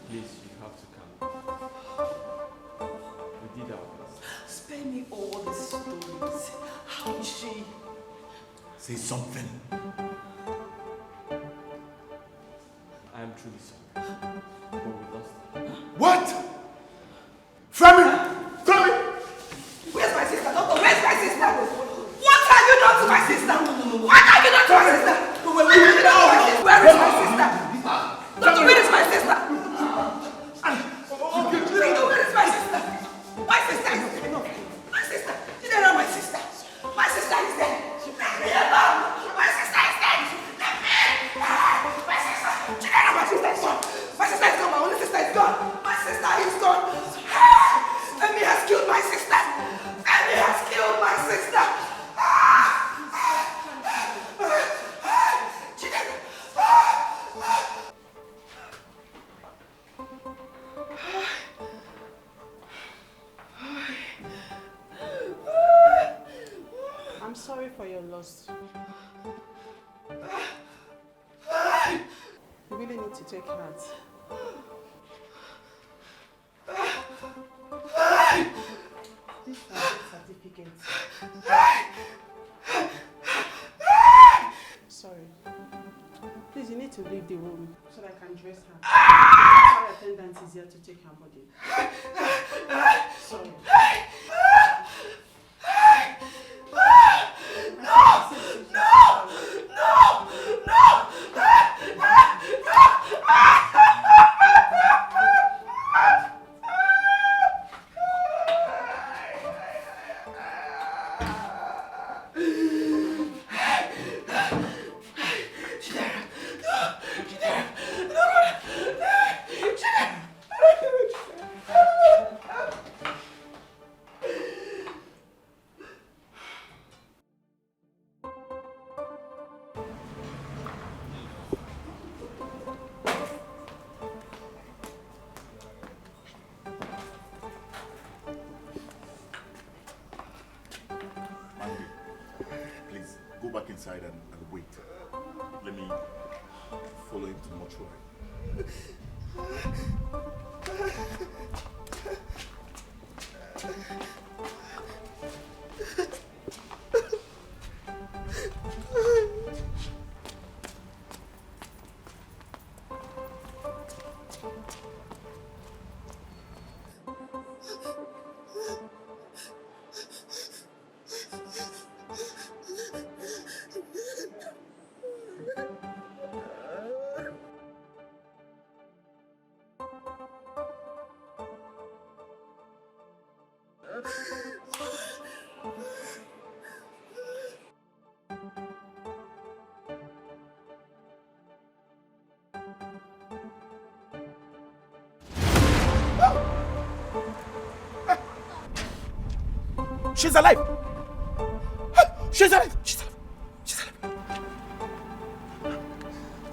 Please, you have to calm down. We did our best. Spare me all the stories. How is she? Say something. I am truly sorry. But we lost her. What? Femi! Where's my sister? Doctor, where's my sister? What have you done to my sister? What have you done to my sister? Where is my sister? Doctor, where is my sister? Where is my sister? My sister is dead. My sister. Chidera, my sister. My sister is dead. Let me alone. My sister is dead. Let me. My sister. Chidera, my sister is gone. My sister is gone. My only sister is gone. My sister is gone. Femi has killed my sister. Femi has killed my sister. Chidera. I'm sorry for your loss. You really need to take heart. These are the certificates. Sorry. Please, you need to leave the room so that I can dress her. Our attendant is here to take her body. Sorry. back inside and wait. Let me follow him to the mortuary. She's alive! She's alive! She's alive! She's alive!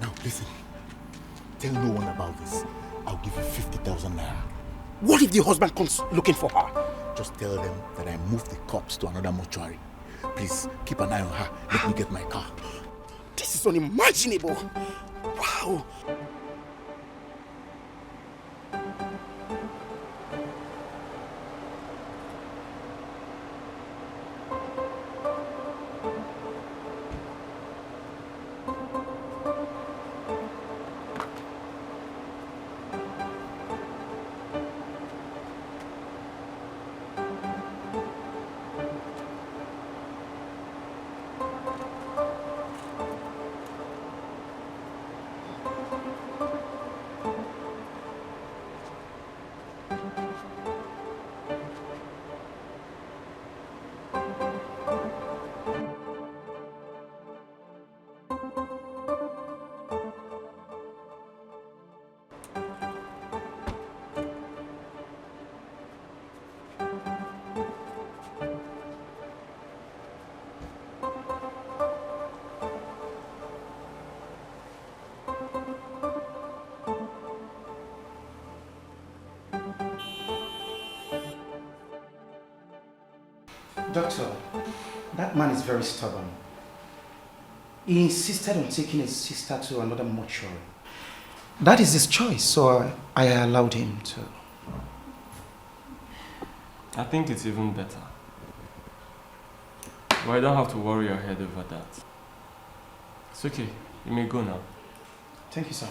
Now listen, tell no one about this. I'll give you 50,000 naira. What if the husband comes looking for her? Just tell them that I moved the corpse to another mortuary. Please keep an eye on her. Let me get my car. This is unimaginable. Wow. Doctor, that man is very stubborn. He insisted on taking his sister to another mortuary. That is his choice, so I allowed him to. I think it's even better. But I don't have to worry your head over that. It's okay. You may go now. Thank you, sir.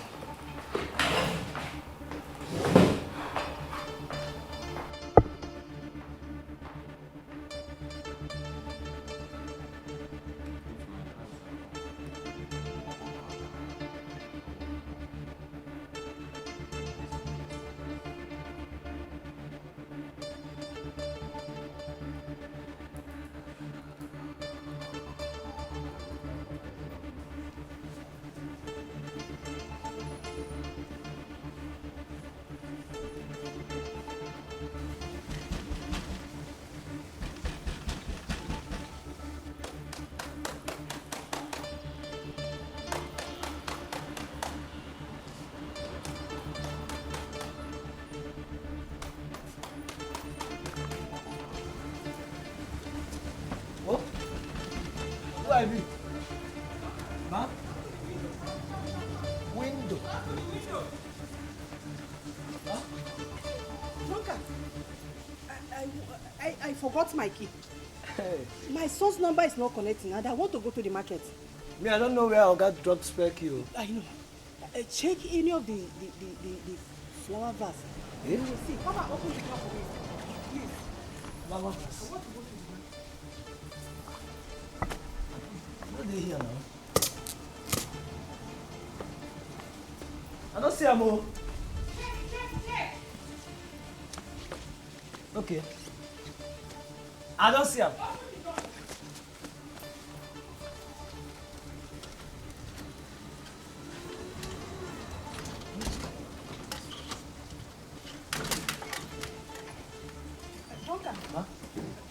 I forgot my key. Hey. My son's number is not connecting and I want to go to the market. Me, I don't know where I got drug spare you. I know. Check any of the flower vase. Eh? You will see. Come on, open the door for me. Please. Flower vase. I want to go to the market. What are they here now? I don't see them all. Check. Okay. I don't see them. Huh?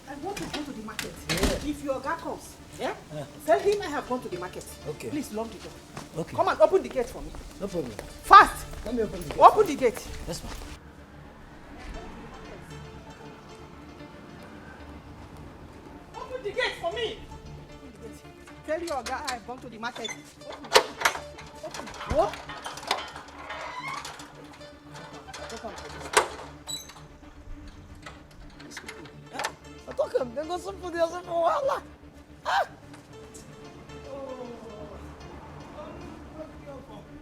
I want to go to the market. Yeah. If your guy comes, tell him I have gone to the market. Okay. Please lock the door. Okay. Come and open the gate for me. No problem. Fast! Let me open the gate. Open the gate. Yes, ma'am. Open the gate for me. Tell your guy I have gone to the market. Open. What? I told him, then go some food there, some for Allah.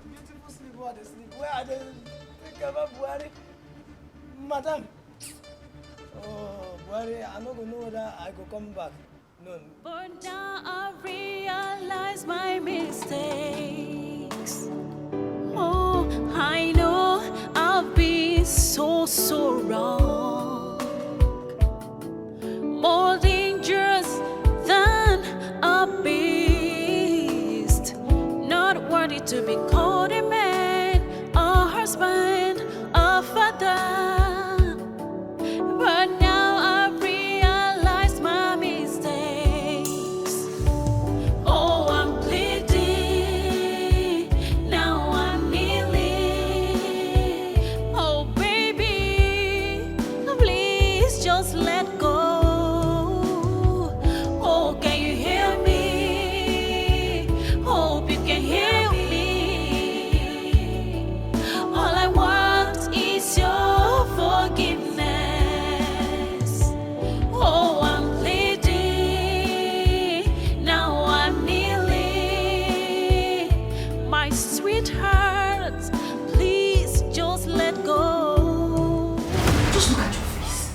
Beautiful sleep, where they sleep? Where are they? Think about Buhari. Madam. Oh, Buhari, I don't know whether I go come back. No. But now I realize my mistakes. Oh, I know I've been so wrong. more dangerous than a beast. Not worthy to be called a man, a husband, a father. But now I realize my mistakes. Oh, I'm pleading, now I'm kneeling. Oh, baby, please just let go. Oh, can you hear me? Hope you can hear me. All I want is your forgiveness. Oh, I'm pleading, now I'm kneeling. My sweetheart, please just let go. Just look at your face.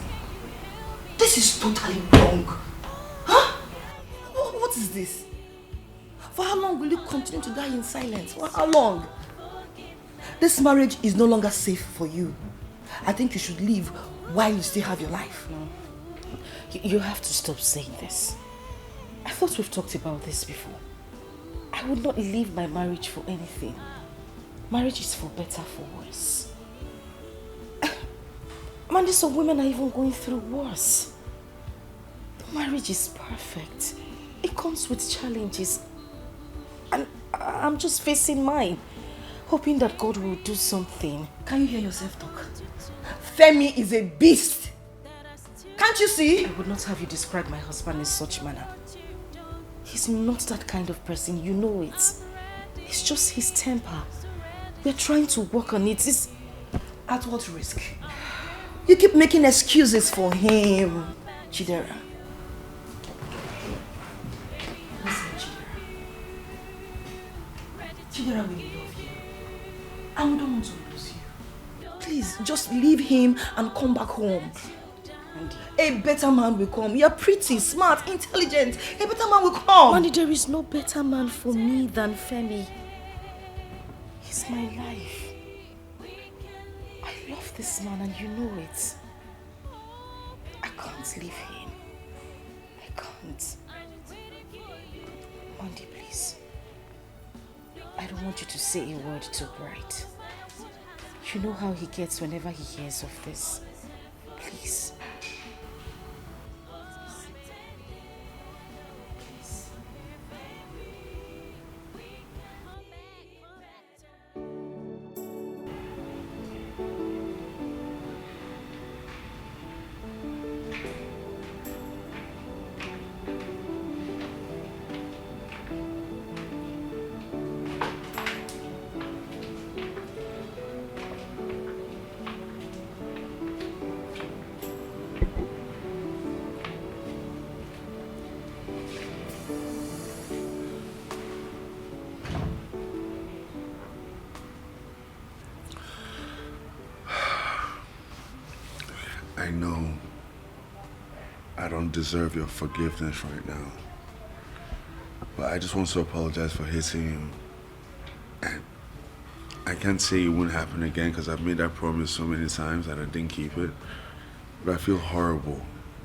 This is totally wrong. Huh? What is this? For how long will you continue to die in silence? For how long? This marriage is no longer safe for you. I think you should leave while you still have your life. You have to stop saying this. I thought we've talked about this before. I would not leave my marriage for anything. Marriage is for better, for worse. Man, some women are even going through worse. Marriage is perfect. It comes with challenges. And I'm just facing mine, hoping that God will do something. Can you hear yourself talk? Femi is a beast. Can't you see? I would not have you describe my husband in such manner. He's not that kind of person, you know it. It's just his temper. We're trying to work on it. It's at what risk? You keep making excuses for him, Chidera. Listen, Chidera. Chidera, we love you. And we don't want to lose you. Please, just leave him and come back home. A better man will come. You're pretty, smart, intelligent. A better man will come. Mandy, there is no better man for me than Femi. He's my life. I love this man and you know it. I can't leave him. I can't. Mandy, please. I don't want you to say a word to Bright. You know how he gets whenever he hears of this. Please. I know I don't deserve your forgiveness right now, but I just want to apologize for hitting you. And I can't say it won't happen again because I've made that promise so many times and I didn't keep it. But I feel horrible.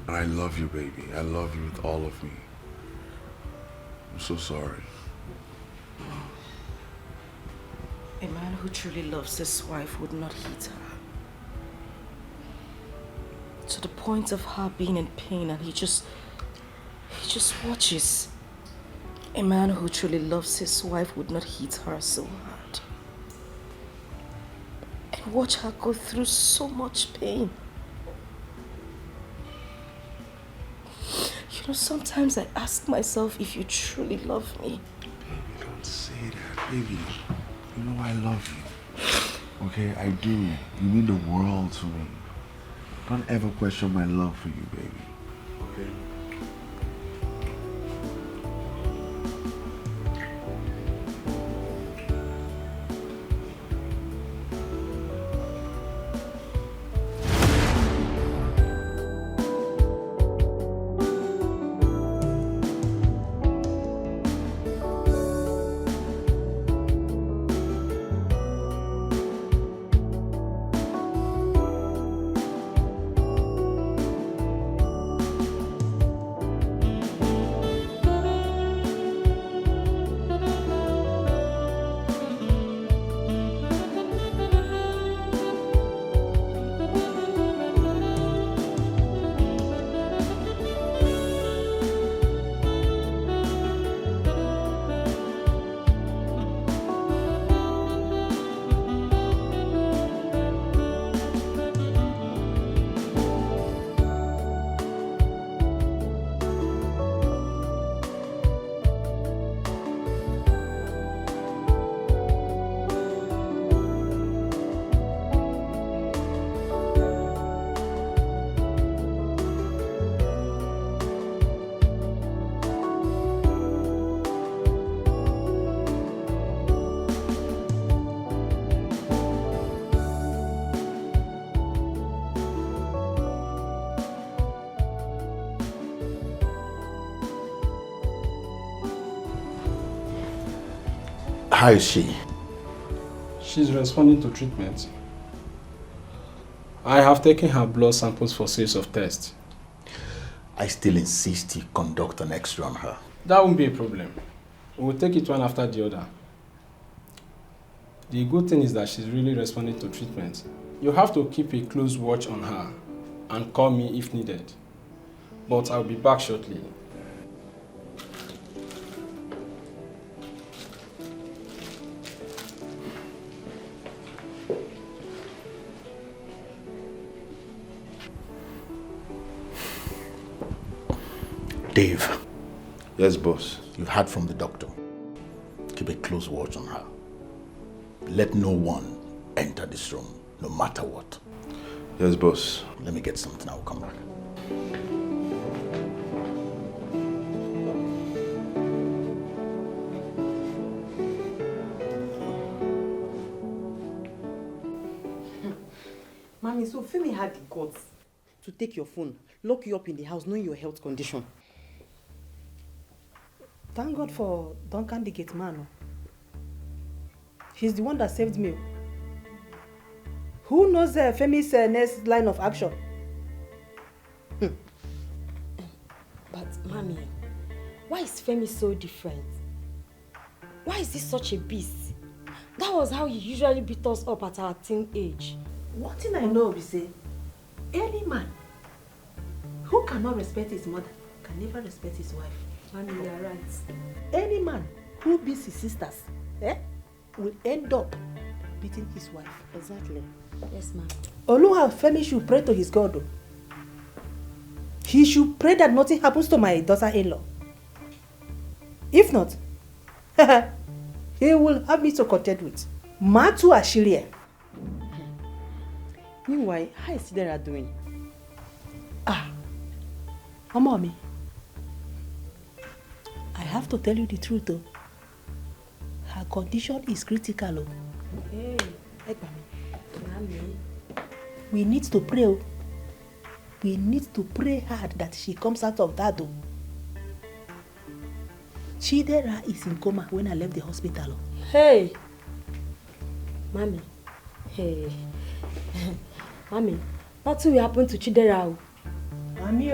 And I love you, baby. I love you with all of me. I'm so sorry. A man who truly loves his wife would not hit her. To the point of her being in pain and he just watches. A man who truly loves his wife would not hit her so hard. And watch her go through so much pain. You know, sometimes I ask myself if you truly love me. Baby, don't say that, baby. You know I love you. Okay, I do. You mean the world to me. Don't ever question my love for you, baby. Okay? How is she? She's responding to treatment. I have taken her blood samples for series of tests. I still insist you conduct an X-ray on her. That won't be a problem. We'll take it one after the other. The good thing is that she's really responding to treatment. You have to keep a close watch on her and call me if needed. But I'll be back shortly. Dave. Yes, boss. You've heard from the doctor. Keep a close watch on her. Let no one enter this room, no matter what. Yes, boss. Let me get something, I'll come back. Mommy, so Femi had the guts to take your phone, lock you up in the house knowing your health condition. Thank God for Duncan the gate man. He's the one that saved me. Who knows Femi's next line of action? But mommy, why is Femi so different? Why is he such a beast? That was how he usually beat us up at our teen age. One thing I know is say, any man who cannot respect his mother can never respect his wife. Mommy, you are right. Any man who beats his sisters will end up beating his wife. Exactly. Yes, ma'am. Oluwa Femi should pray to his God. He should pray that nothing happens to my daughter-in-law. If not, he will have me to contend with. Matu Ashiria. Meanwhile, how is Chidera doing? Mommy, I have to tell you the truth though. Her condition is critical. Hey, mommy. We need to pray. We need to pray hard that she comes out of that though. Chidera is in coma when I left the hospital. Hey, mommy. Hey, mommy. Nothing will happen to Chidera. Mommy,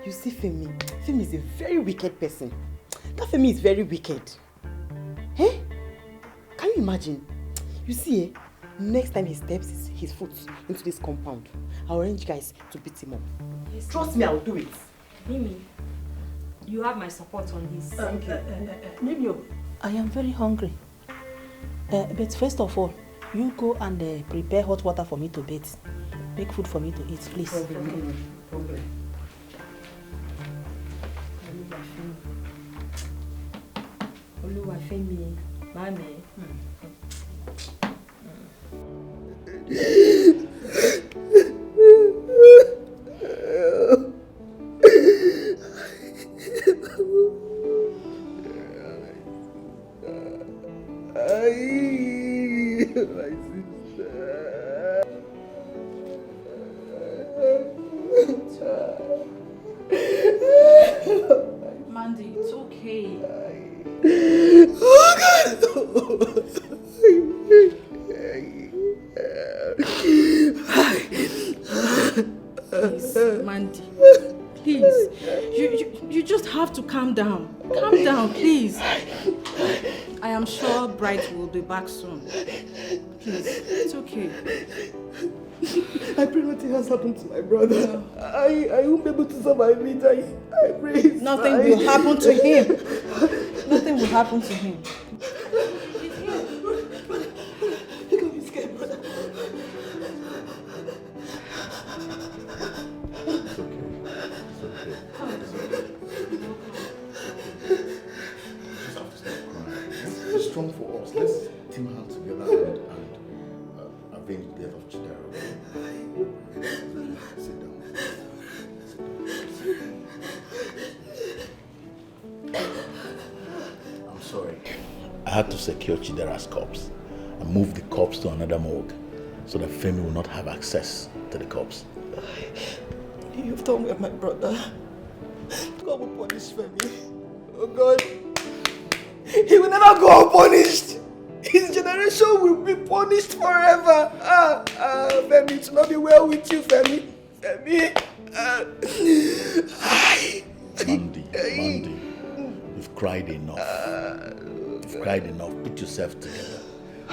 You see Femi. Femi is a very wicked person. That Femi is very wicked. Hey? Can you imagine? You see, next time he steps his foot into this compound, I'll arrange guys to beat him up. Yes, trust me, I'll do it. Mimi, you have my support on this. Thank you. Mimi, I am very hungry. But first of all, you go and prepare hot water for me to bathe. Make food for me to eat, please. Problem. Oluwa Femi, mommy. Mandy, it's okay. Please, Mandy. Please. You just have to calm down. Calm down, please. I am sure Bright will be back soon. Please, it's okay. I pray nothing has happened to my brother. No. I won't be able to survive it. I pray it's Nothing fine. will happen to him. Nothing will happen to him. Look at me scared, brother. It's okay. It's okay. You just have to stop crying. It's strong for us. Let's team hands together and avenge the death of Chidera. Sit down. I'm sorry. I had to secure Chidera's corpse and move the corpse to another morgue so that Femi will not have access to the corpse. You've done with my brother. God will punish Femi. Oh God. He will never go unpunished. His generation will be punished forever. Femi, it will not be well with you, Femi. Femi. Mandy, you've cried enough. You've cried enough. Put yourself together.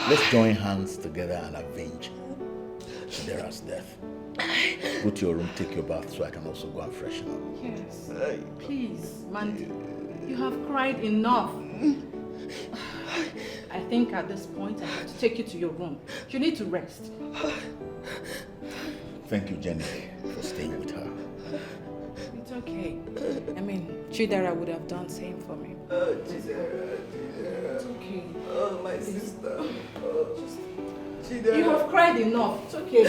Let's join hands together and avenge Chidera's death. Go to your room, take your bath so I can also go and freshen up. Yes. Please, Mandy. You have cried enough. I think at this point I have to take you to your room. You need to rest. Thank you, Jenny, for staying with her. It's okay. I mean, Chidera would have done the same for me. Chidera. It's okay. Oh, my sister. Oh, Chidera. You have cried enough. It's okay.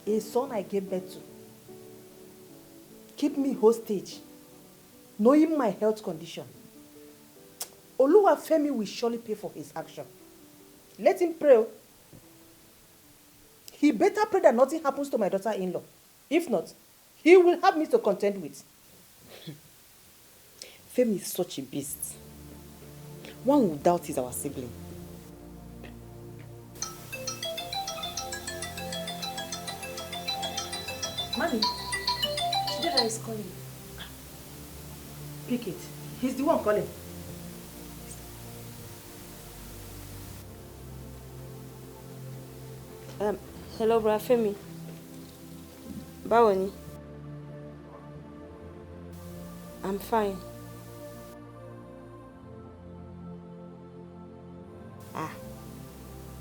A son I gave birth to, keep me hostage, knowing my health condition. Oluwafemi will surely pay for his action. Let him pray. He better pray that nothing happens to my daughter-in-law. If not, he will have me to contend with. Femi is such a beast. One would doubt he's our sibling. Mommy, Chidera is calling. Pick it. He's the one calling. Hello, Bra Femi. Báwo ni? I'm fine.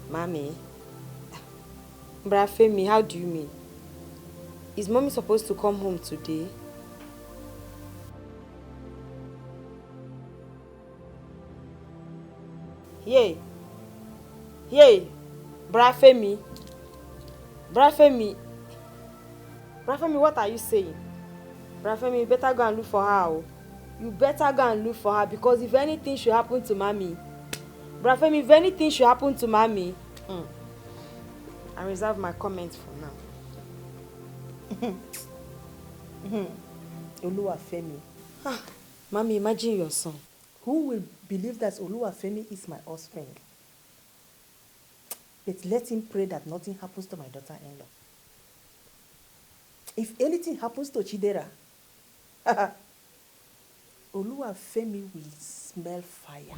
Mommy. Bra Femi, how do you mean? Is mommy supposed to come home today? Yay. Bra Femi. Bra Femi, what are you saying? Bra Femi, you better go and look for her. Oh. You better go and look for her, because if anything should happen to mommy, Bra Femi, if anything should happen to mommy, I reserve my comments for now. Oluwafemi. Mommy, imagine your son. Who will believe that Oluwafemi is my offspring? But let him pray that nothing happens to my daughter-in-law. If anything happens to Chidera, Oluwafemi will smell fire.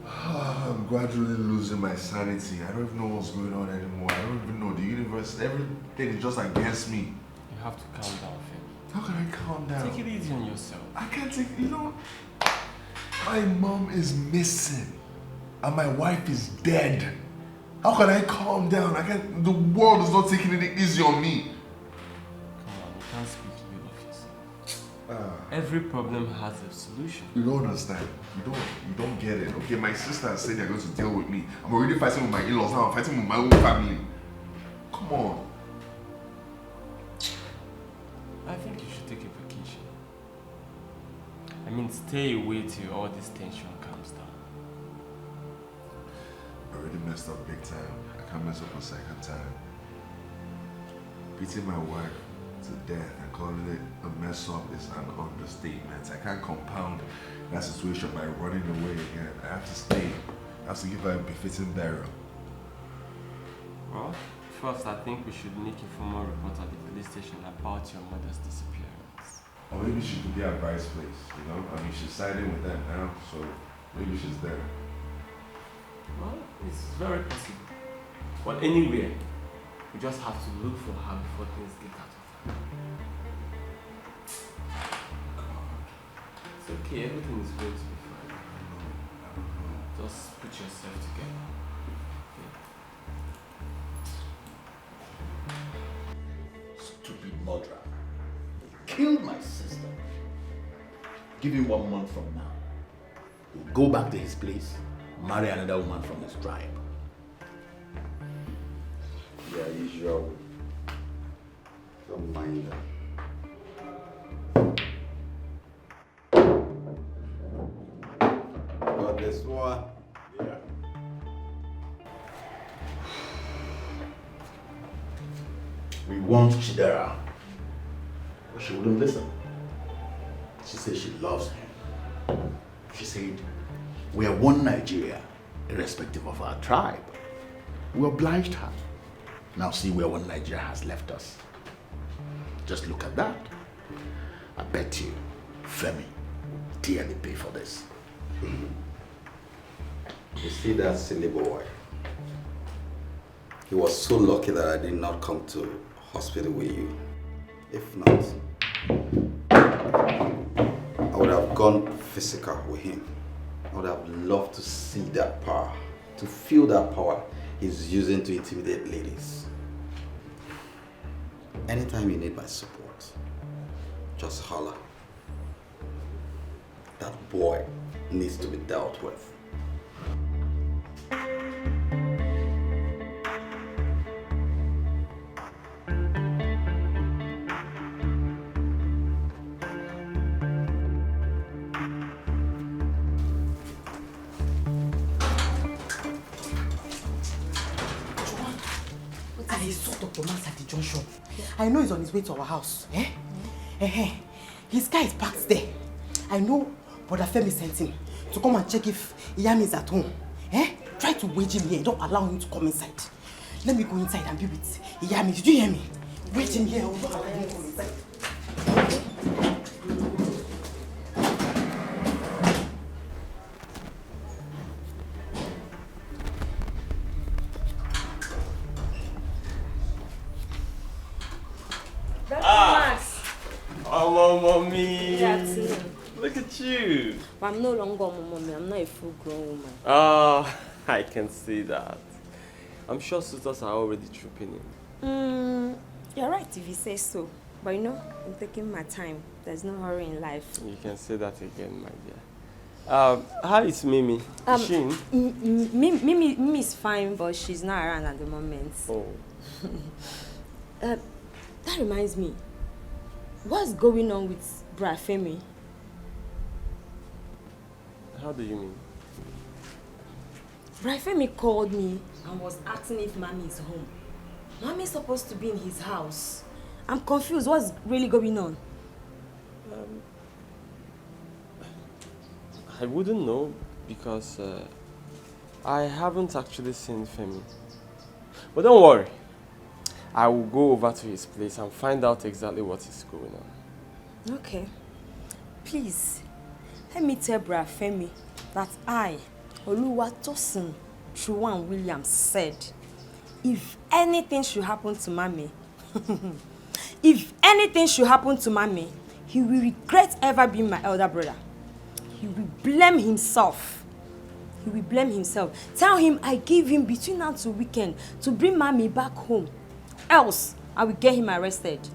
I'm gradually losing my sanity. I don't even know what's going on anymore. I don't even know. The universe, everything is just against me. You have to calm down, Femi. How can I calm down? Take it easy on yourself. I can't take, my mom is missing and my wife is dead. How can I calm down? The world is not taking it easy on me. Come on, you can't speak ill of yourself. Every problem has a solution. You don't understand. You don't get it. Okay, my sister said they're going to deal with me. I'm already fighting with my in-laws now. I'm fighting with my own family. Come on. I think you should take a vacation. I mean, stay away till all this tension calms down. I already messed up big time. I can't mess up a second time. Beating my wife to death and calling it a mess up is an understatement. I can't compound that situation by running away again. I have to stay. I have to give her a befitting burial. Well, first I think we should make a formal report at the police station about your mother's disappearance. Or maybe she could be at Bryce's place, you know? I mean, she's siding with them now, so maybe she's there. Well, it's very possible. But anyway, we just have to look for her before things get out of hand. It's okay, everything is going to be fine. Just put yourself together. Stupid murderer. He killed my sister. Give him 1 month from now. He'll go back to his place, marry another woman from his tribe. Yeah, usual. Don't mind them. Got this one. Yeah. We warned Chidera, but she wouldn't listen. She said she loves him. She said, we are one Nigeria, irrespective of our tribe. We obliged her. Now see where one Nigeria has left us. Just look at that. I bet you, Femi, dearly pay for this. You see that silly boy? He was so lucky that I did not come to hospital with you. If not, I would have gone physical with him. I would have loved to see that power, to feel that power he's using to intimidate ladies. Anytime you need my support, just holler. That boy needs to be dealt with. I saw Dr. Mans at the junction. I know he's on his way to our house. His car is parked there. I know Brother Femi sent him to come and check if Iyami is at home. Try to wage him here. Don't allow him to come inside. Let me go inside and be with Iyami. Did you hear me? Wage him here. Don't allow him to come inside. Oh, mommy. That's it. Look at you. But I'm no longer a mommy. I'm not a full-grown woman. Oh, I can see that. I'm sure sisters are already trooping in. You're right if you say so. But you know, I'm taking my time. There's no hurry in life. You can say that again, my dear. How is Mimi? Is she in? Mimi is fine, but she's not around at the moment. Oh. That reminds me. What's going on with Bra Femi? How do you mean? Bra Femi called me and was asking if Mommy is home. Mommy's supposed to be in his house. I'm confused. What's really going on? I wouldn't know because I haven't actually seen Femi. But don't worry. I will go over to his place and find out exactly what is going on. Okay. Please, let me tell Bra Femi that I, Oluwatosin Truwan Williams, said, if anything should happen to Mommy, if anything should happen to Mommy, he will regret ever being my elder brother. He will blame himself. He will blame himself. Tell him I give him between now to weekend to bring Mommy back home. Else, I will get him arrested.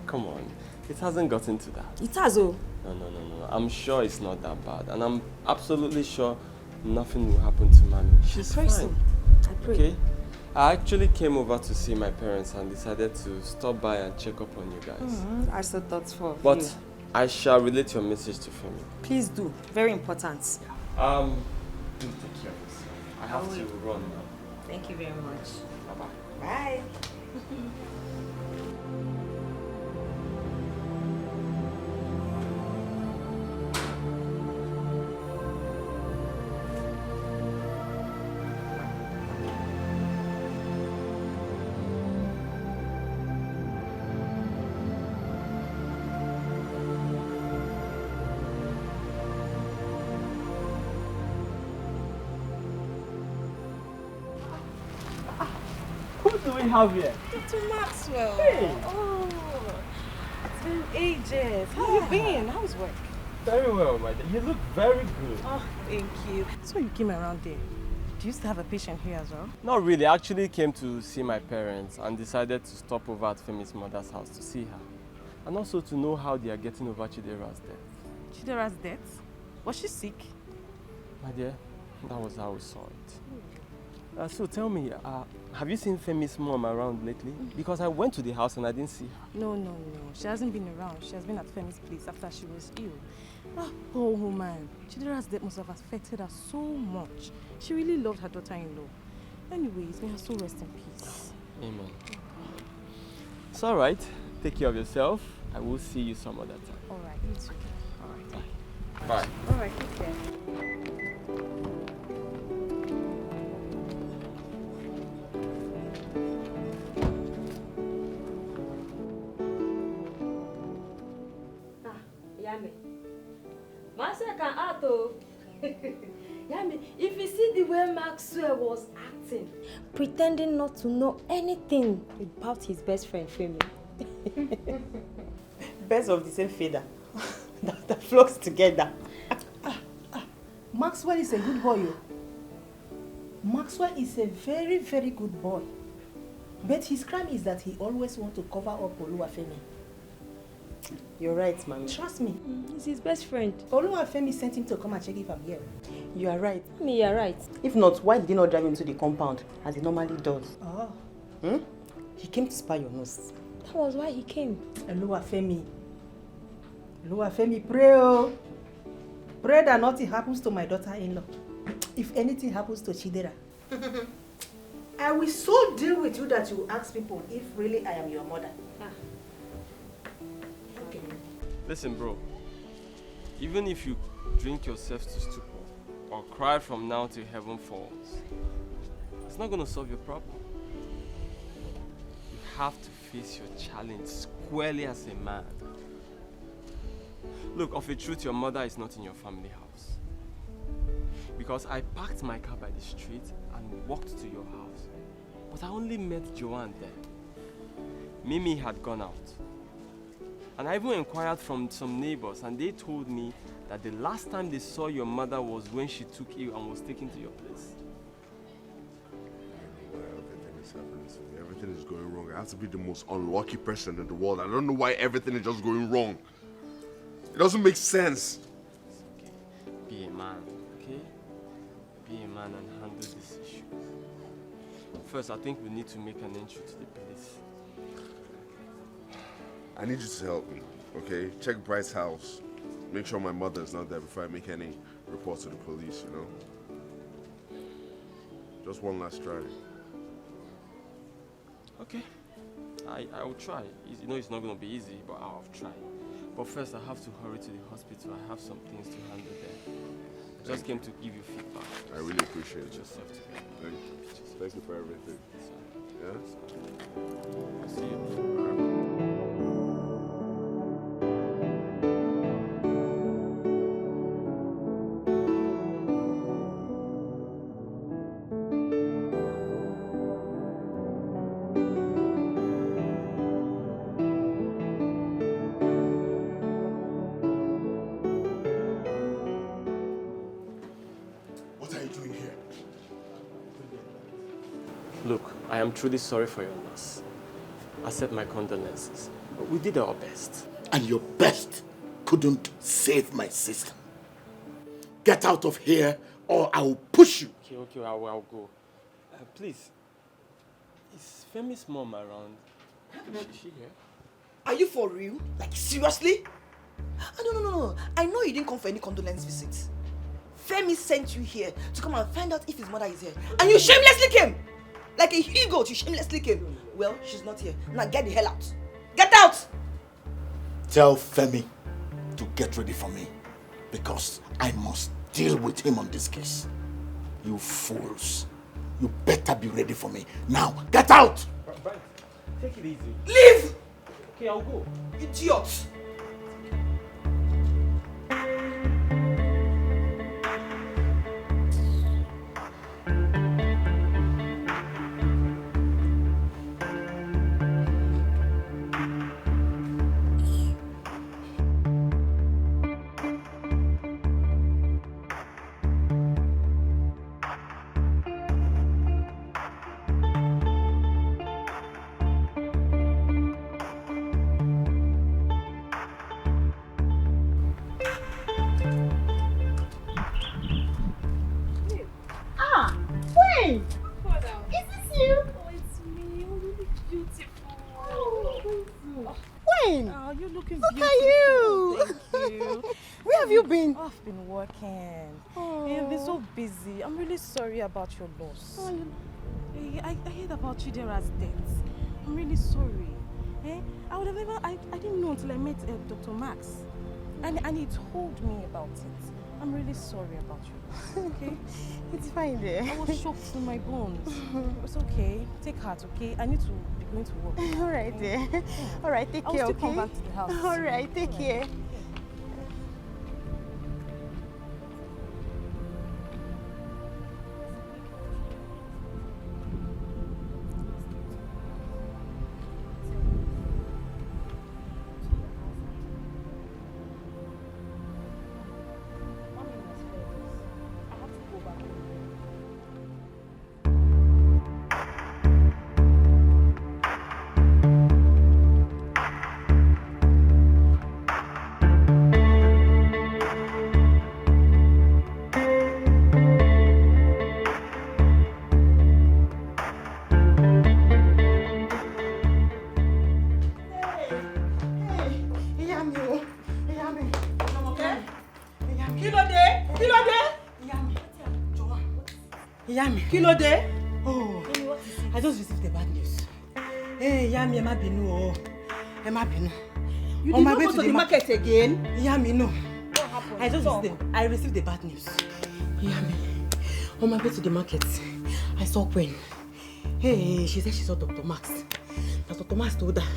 Come on. It hasn't gotten to that. It has, oh. No. I'm sure it's not that bad. And I'm absolutely sure nothing will happen to Mommy. She's fine. So. I pray. Okay? I actually came over to see my parents and decided to stop by and check up on you guys. I so thoughtful of But you. I shall relate your message to Femi. Please do. Very important. Do take care of yourself. I have to run now. Thank you very much. Bye-bye. Bye. Who do we have here? Dr. Maxwell. Hey. Oh, it's been ages. How have you been? How's work? Very well, my dear. You look very good. Oh, thank you. So you came around there. Do you still have a patient here as well? Not really. I actually came to see my parents and decided to stop over at Femi's mother's house to see her. And also to know how they are getting over Chidera's death. Chidera's death? Was she sick? My dear, that was how we saw it. So tell me, have you seen Femi's mom around lately? Because I went to the house and I didn't see her. No. She hasn't been around. She has been at Femi's place after she was ill. Ah, poor woman. Chidera's death must have affected her so much. She really loved her daughter-in-law. Anyways, may her soul rest in peace. Amen. It's all right. Take care of yourself. I will see you some other time. All right, you too. All right. Bye. All right, take care. Yami. Maxwell can act though. Yami, if you see the way Maxwell was acting, Pretending not to know anything about his best friend, Femi. Birds of the same feather that flocks together. Maxwell is a good boy. Maxwell is a very, very good boy. But his crime is that he always wants to cover up Oluwafemi. You're right, Mami. Trust me. He's his best friend. Oluwafemi sent him to come and check if I'm here. You are right. Me, you're right. If not, why did he not drive into the compound as he normally does? Oh. He came to spy your nose. That was why he came. Oluwafemi, pray oh. Pray that nothing happens to my daughter-in-law. If anything happens to Chidera, I will so deal with you that you will ask people if really I am your mother. Okay. Listen, bro. Even if you drink yourself to stupor or cry from now till heaven falls, it's not going to solve your problem. You have to face your challenge squarely as a man. Look, of a truth, your mother is not in your family house. Because I parked my car by the street and walked to your house. But I only met Joanne there. Mimi had gone out. And I even inquired from some neighbors and they told me that the last time they saw your mother was when she took ill and was taken to your place. I don't know why everything is happening to me. Everything is going wrong. I have to be the most unlucky person in the world. I don't know why everything is just going wrong. It doesn't make sense. It's okay. Be a man, okay? Be a man and handle this issue. First, I think we need to make an entry to the police. I need you to help me, okay? Check Bright's house. Make sure my mother is not there before I make any report to the police, you know? Just one last try. Okay. I will try. You know it's not going to be easy, but I'll try. But first, I have to hurry to the hospital. I have some things to handle there. I just came to give you feedback. I really appreciate it. Yourself together. Thank you. Thank you for everything. Yeah? I'll see you. Look, I am truly sorry for your loss. Accept my condolences. We did our best. And your best couldn't save my sister. Get out of here or I will push you. Okay, I'll go. Please, is Femi's mom around? Is she here? Are you for real? Like, seriously? No. I know you didn't come for any condolence visit. Femi sent you here to come and find out if his mother is here. And you shamelessly came! Like a he-goat you shamelessly came. Well, she's not here. Now get the hell out. Get out! Tell Femi to get ready for me, because I must deal with him on this case. You fools. You better be ready for me. Now, get out! Bright, take it easy. Leave! Okay, I'll go. Idiot! I've been working. I've been so busy. I'm really sorry about your loss. I heard about Chidera's death. I'm really sorry. I would have never. I didn't know until I met Dr. Max, and he told me about it. I'm really sorry about you. Okay, it's fine there. I was shocked to my bones. It's okay. Take heart, okay? I need to be going to work. All right, dear. All right, take care. I'll still okay? come back to the house. All right, take care. Kílódé? Oh, I just received the bad news. Hey, Yami, Emma Binu, oh, Emma Binu. You did not go to the market again? Yami, no. What happened? I received the bad news. Yami, on my way to the market, I saw Gwen. Hey, she said she saw Dr. Max. That Dr. Max told her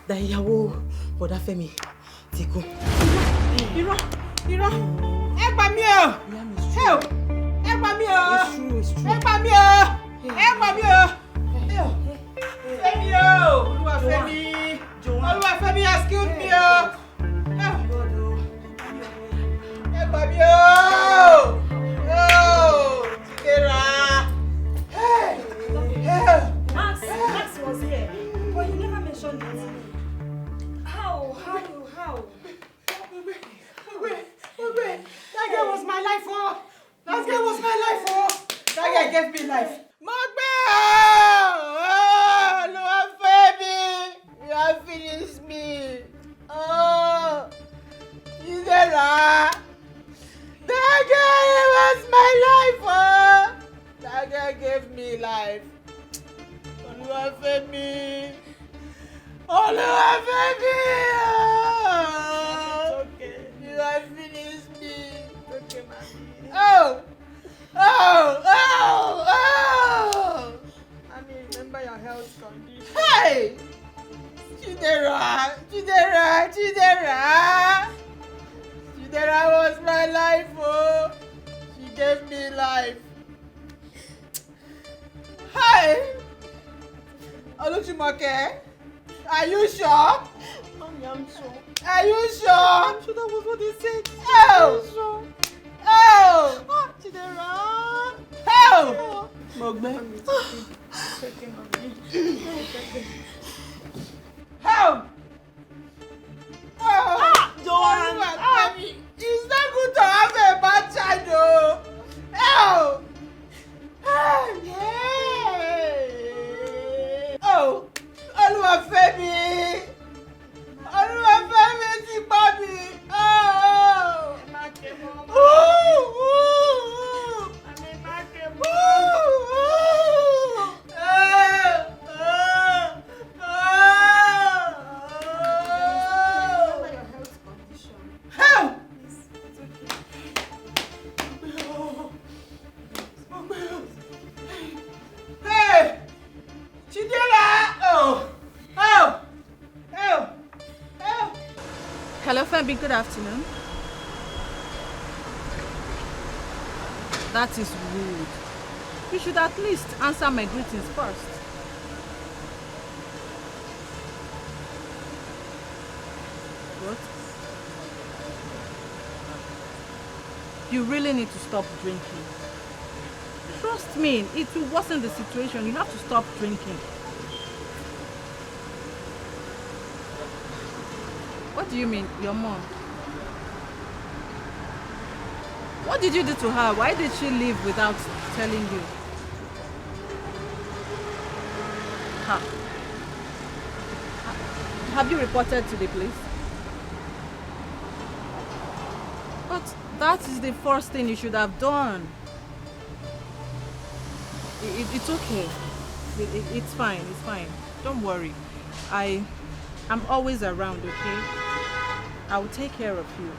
that Yawo, Boda Femi, Tiku. Ira. Egba mi o. Help. Egba mi o. It's true. Egba mi o. Egba mi o. Femi o. Oluwafemi has killed me o. Egba mi o. Oh, Chidera. Max was here, but you never mentioned it. How? Wait. That girl was my life, oh. That girl was my life, oh. That girl gave me life. Mogbe! Oh, Oluwafemi, you have finished me. Oh, Chidera. That girl was my life, oh. That girl gave me life. Oluwafemi. Oluwafemi. Oh, it's okay. You have finished me. It's okay, mommy. Oh! Mommy, remember your health condition. Hey! Chidera. Chidera was my life, oh. She gave me life. Hi! Oluchimoke, are you sure? Mommy, I'm sure. Are you sure? I'm sure that was what they said. Oh! I'm sure. Oh! Chidera! Oh! Mogbe. Help! Oh! Joanne! It's not good to have a bad child, oh! Help! Oh! Oluwafemi! Oluwafemi ti pa mi! Oh! Femi, good afternoon. That is rude. You should at least answer my greetings first. What? You really need to stop drinking. Trust me, it will worsen the situation. You have to stop drinking. What do you mean, your mom? What did you do to her? Why did she leave without telling you? Have you reported to the police? But that is the first thing you should have done. It's okay. It's fine. It's fine. Don't worry. I'm always around, okay? I will take care of you.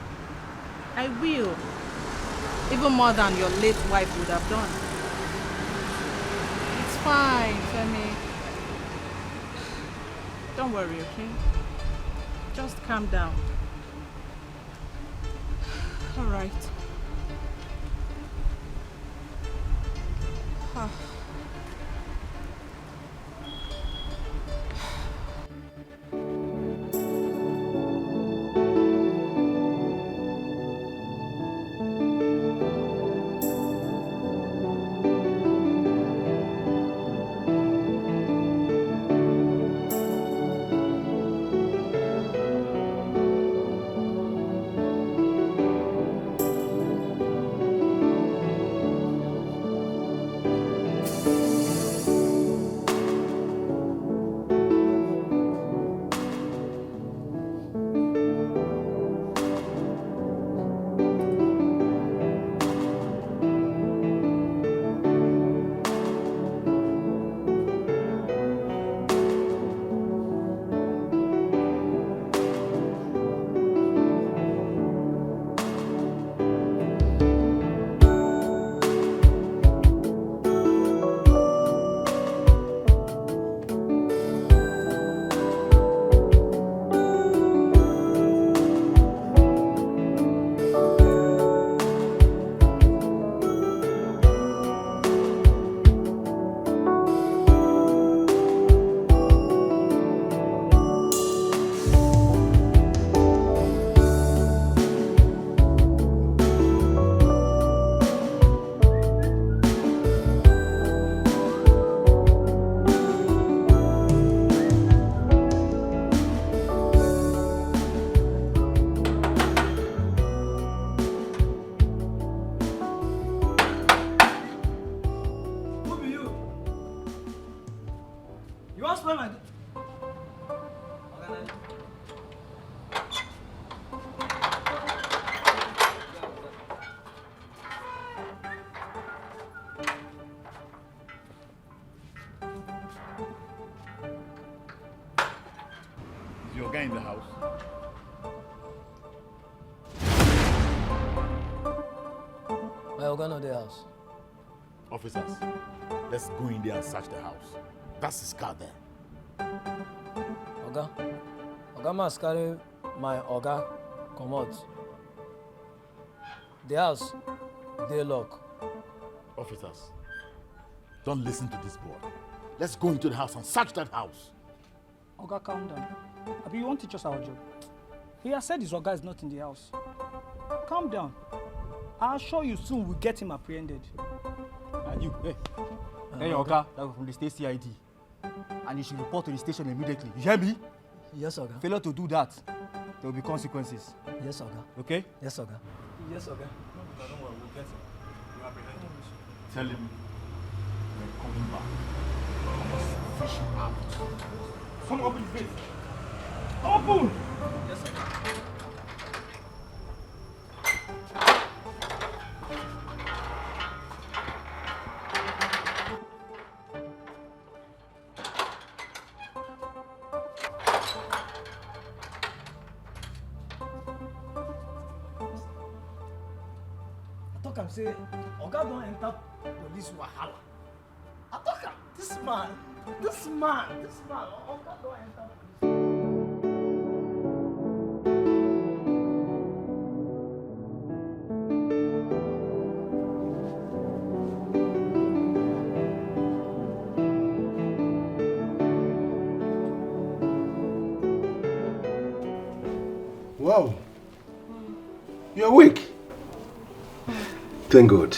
I will. Even more than your late wife would have done. It's fine, Femi. Don't worry, okay? Just calm down. All right. Is your guy in the house? My Oga not the house. Officers, let's go in there and search the house. That's his car there. Oga must carry my Oga come out. The house, they lock. Officers, don't listen to this boy. Let's go into the house and search that house. Oga, calm down. Abi, you won't teach us our job. He has said his Oga is not in the house. Calm down. I assure you soon we'll get him apprehended. And you, hey, your Oga, that was from the state CID. And you should report to the station immediately. You hear me? Yes, Oga. Failure to do that, there will be consequences. Yes, Oga. Okay? Yes, Oga. Yes, Oga. No, don't worry, we'll get him. We'll apprehend him. Tell him we're coming back. I must fish him out. Someone open his gate. Open! Yes, sir. I talk am say Oga don enter police wahala. I talk am this man, Oga don enter police. Wow. You're awake. Thank God.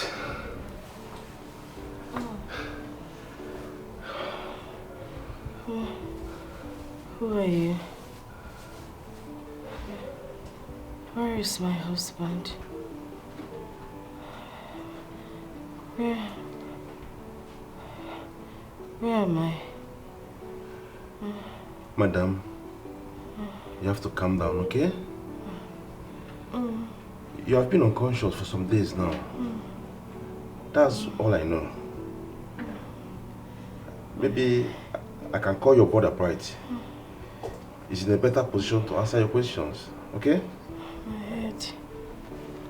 Who are you? Where is my husband? Where am I? Madam, you have to calm down, okay? You have been unconscious for some days now. That's all I know. Maybe I can call your brother Bright. He's in a better position to answer your questions, okay? My head.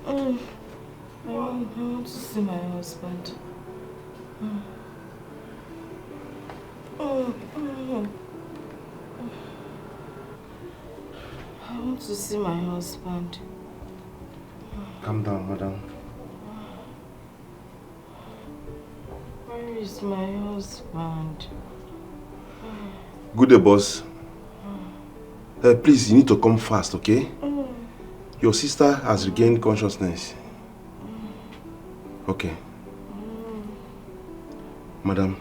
I want to see my husband. I want to see my husband. Calm down, madam. Where is my husband? Good day, boss. Please, you need to come fast, okay? Your sister has regained consciousness. Okay. Madam,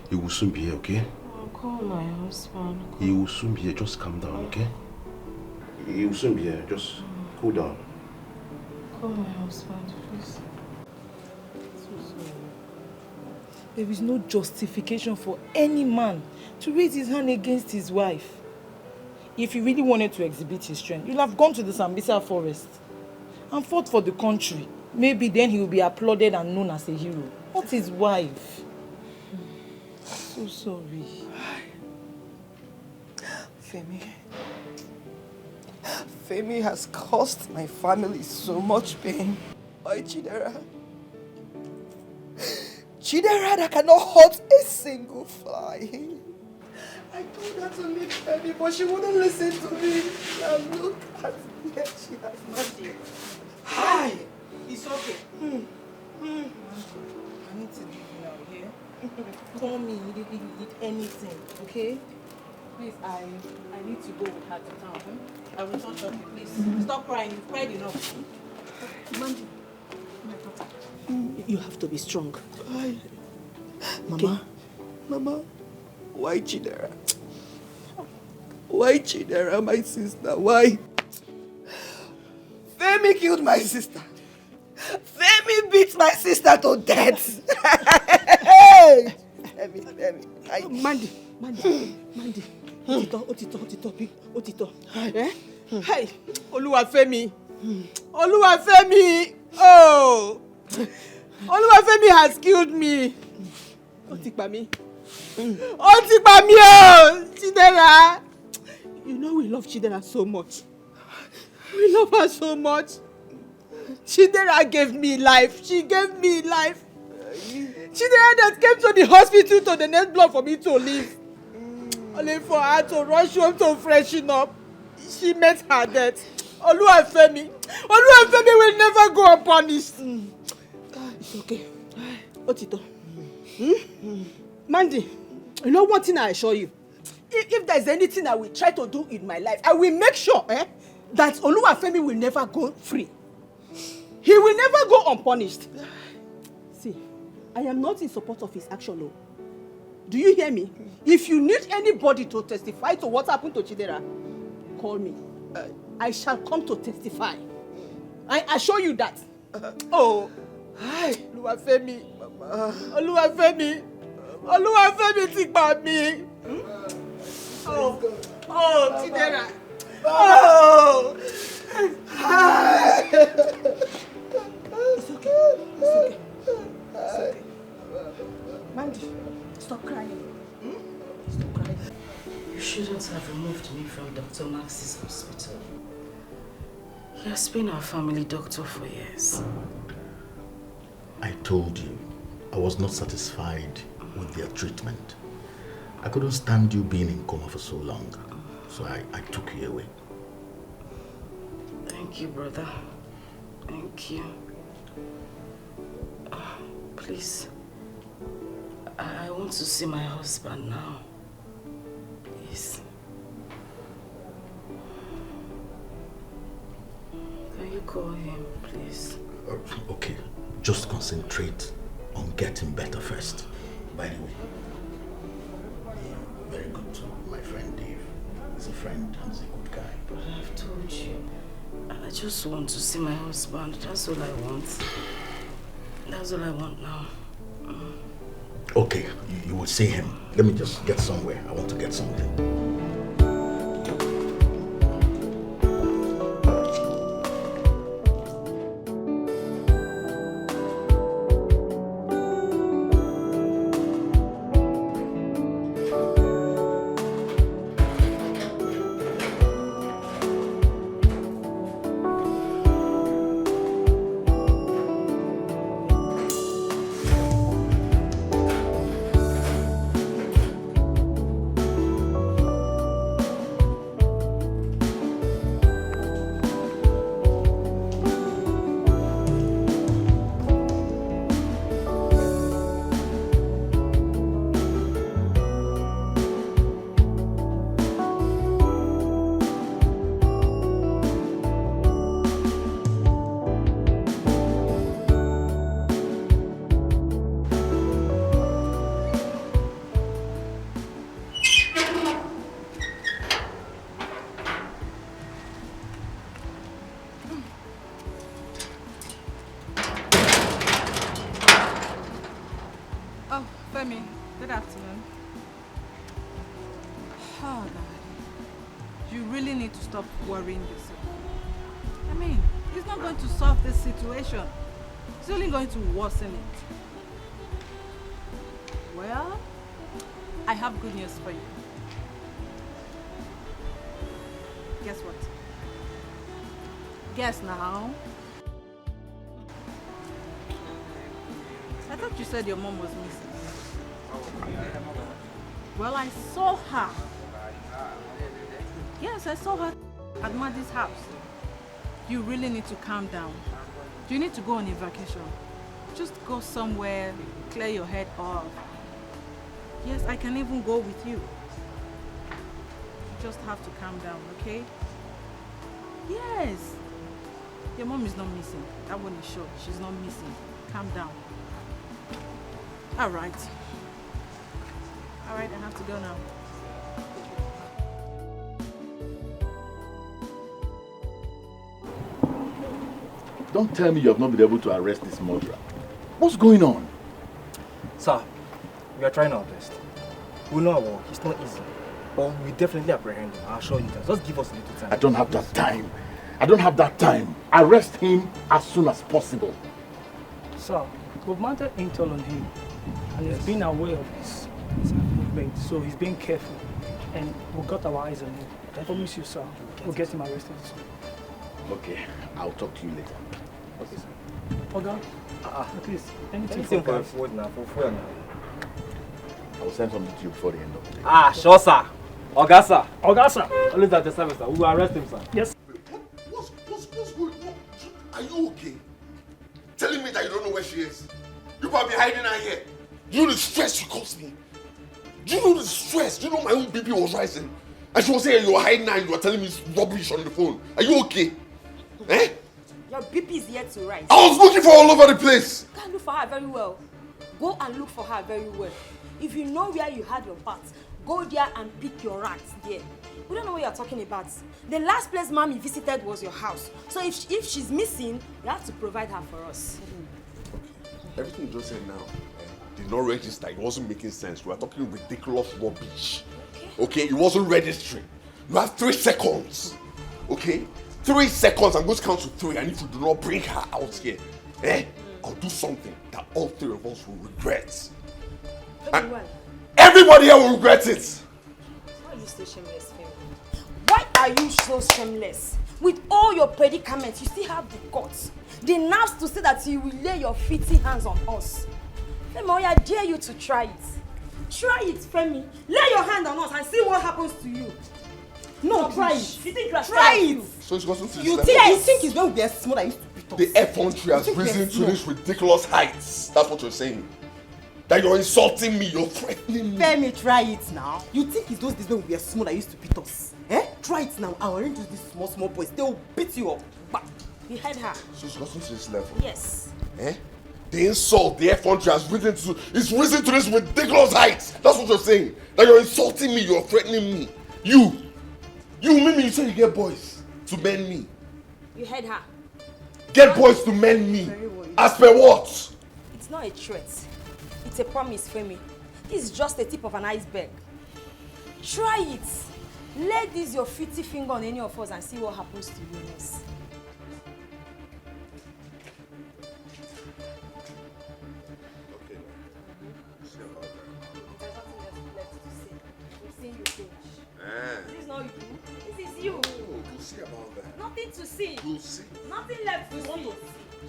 he will soon be here, okay? I'll call my husband. He will soon be here. Just calm down, okay? He will soon be here. Just cool down. Call my husband, please. There is no justification for any man to raise his hand against his wife. If he really wanted to exhibit his strength, you'll have gone to the Sambisa forest and fought for the country. Maybe then he will be applauded and known as a hero. Not his wife. So sorry. Femi has caused my family so much pain. Why, Chidera? Chidera that cannot hurt a single fly. I told her to leave Femi, but she wouldn't listen to me. Now look at where she has nothing. Hi! It's okay. I need to leave now, yeah? Call me immediately you need anything, okay? Please, I need to go with her to town. I will not help you, please. Stop crying. You've cried enough. Mandy, my daughter, you have to be strong. Why? Mama. Okay. Mama, why Chidera? Why Chidera, my sister? Why? Femi killed my sister. Femi beat my sister to death. Femi. Mandy. Otito. Eh? Hey, Oluwafemi. Oh! Oluwafemi has killed me. Otikpami. Oh! Chidera. You know we love Chidera so much. We love her so much. Chidera gave me life. She gave me life. Chidera that came to the hospital to the next block for me to live. Only for her to rush home to freshen up. She met her death. Oluwafemi will never go unpunished. It's okay. Otito. Mandy, you know one thing I assure you. If there's anything I will try to do in my life, I will make sure that Oluwafemi will never go free. He will never go unpunished. See, I am not in support of his action, no. Do you hear me? If you need anybody to testify to what happened to Chidera, call me. I shall come to testify. I assure you that. Oh, hi, Oluwafemi. Oluwafemi, think about me. Oh, Chidera. Oh. It's okay. Mandy, stop crying. Stop crying. You shouldn't have removed me from Dr. Max's hospital. He has been our family doctor for years. I told you I was not satisfied with their treatment. I couldn't stand you being in coma for so long, so I took you away. Thank you, brother. Thank you. Please, I want to see my husband now. Please. call him, please. Okay, just concentrate on getting better first. By the way, very good to my friend Dave. He's a friend and he's a good guy. But I've told you, I just want to see my husband. That's all I want. That's all I want now. Okay, you will see him. Let me just get somewhere. I want to get something. Good afternoon. Oh, God. You really need to stop worrying yourself. I mean, it's not going to solve this situation. It's only going to worsen it. Well, I have good news for you. Guess what? Guess now. I thought you said your mom was missing. Well, I saw her. Yes, I saw her at Madi's house. You really need to calm down. You need to go on a vacation. Just go somewhere, clear your head off. Yes, I can even go with you. You just have to calm down, okay? Yes. Your mom is not missing. That one is sure. She's not missing. Calm down. All right. All right, I have to go now. Don't tell me you have not been able to arrest this murderer. What's going on? Sir, we are trying our best. We know our work. It's not easy. But we definitely apprehend him. I assure you that. Just give us a little time. I don't have that time. I don't have that time. Arrest him as soon as possible. Sir, we've mounted intel on him. And he's been aware of his movement, so he's being careful. And we've got our eyes on him. I promise you, sir, we'll get him arrested soon. Okay, I'll talk to you later. Okay, sir. Oga, at least anything for for food now, for fuel now. I will send something to you before the end of the day. Ah, sure, sir. Oga, sir. Oga, sir. Always at the service, sir. We will arrest him, sir. Yes. What's going on? Are you okay? Telling me that you don't know where she is? You probably hiding her here. Do you know the stress she caused me? Do you know the stress? Do you know my own BP was rising? And she was saying you were hiding her and you were telling me rubbish on the phone. Are you okay? Eh? Your BP is yet to rise. I was looking for all over the place. You can look for her very well. Go and look for her very well. If you know where you had your bath, go there and pick your rats there. We don't know what you're talking about. The last place mommy visited was your house. So if she's missing, you have to provide her for us. Everything you just said now did not register. It wasn't making sense. We are talking ridiculous rubbish. Okay? It wasn't registering. You have 3 seconds. Okay? 3 seconds. I'm going to count to 3. And if you do not bring her out here, I'll do something that all 3 of us will regret. And everybody here will regret it. Why are you so shameless, Femi? Why are you so shameless? With all your predicaments, you still have the guts, the nerves to say that you will lay your filthy hands on us. Femi, I dare you to try it. Try it, Femi. Lay your hand on us and see what happens to you. No, try it. You think you are Try it. So it's gotten to You this think level. it's when we are small that used to beat us. The effrontery has You think we are risen to small? this ridiculous heights. That's what you're saying. That you're insulting me, you're threatening me. Femi, try it now. You think it's those days when we were small that used to beat us? Eh? Try it now. I'll arrange you these small boys. They will beat you up. Bah. Behead her. So it's gotten to this level? Yes. Eh? The insult the effrontery has risen to this ridiculous height. That's what you're saying. That you're insulting me, you're threatening me. You, Mimi, you said you get boys to mend me. You heard her. Get boys to mend me. As per what? It's not a threat. It's a promise, Femi. This is just the tip of an iceberg. Try it. Lay this your filthy finger on any of us and see what happens to you next. This is not you. This is you. We'll see about that. Nothing to see. We'll see. Nothing left to see.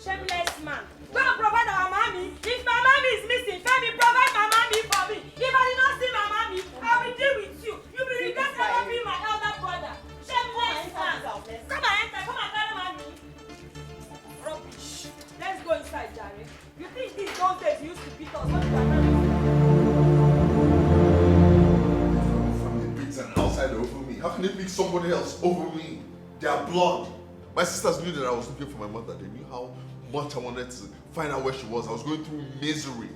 Shameless man. Go and provide our mommy. If my mommy is missing, Femi, provide my mommy for me. If I did not see my mommy, I will deal with you. You will regret ever being my elder brother. Shameless man. Come and enter. Come and carry mommy. Rubbish. Let's go inside, Jare. You think these those days used to beat us? What did I tell you? An outsider over me. How can they pick somebody else over me? They are blood. My sisters knew that I was looking for my mother. They knew how much I wanted to find out where she was. I was going through misery.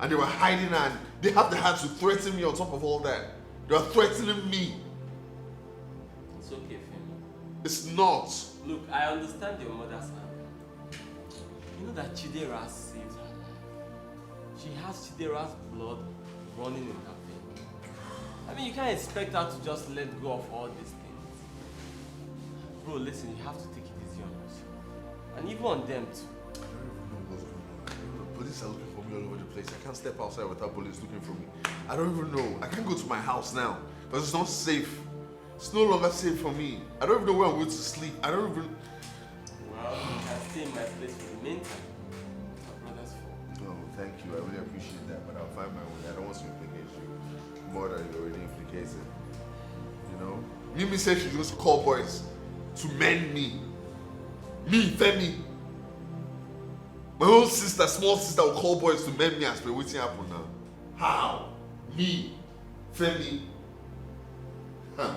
And they were hiding her, and they had the heart to threaten me on top of all that. They were threatening me. It's okay, Femi. It's not. Look, I understand your mother's anger. You know that Chidera saved her. She has Chidera's blood running in her veins. I mean, you can't expect her to just let go of all these things. Bro, listen, you have to take it easy on us. And even on them too. I don't even know what's going on. The police are looking for me all over the place. I can't step outside without police looking for me. I don't even know. I can't go to my house now because it's not safe. It's no longer safe for me. I don't even know where I'm going to sleep. I don't even... Well, you can stay in my place for the meantime. My brother's fault. No, thank you. I really appreciate that, but I'll find my way. I don't want to implicate you more than you already implicated. You know? Mimi said she's going to call boys to mend me. Me, Femi. My own sister, small sister, will call boys to mend me as per waiting happen now. How? Me, Femi. Huh?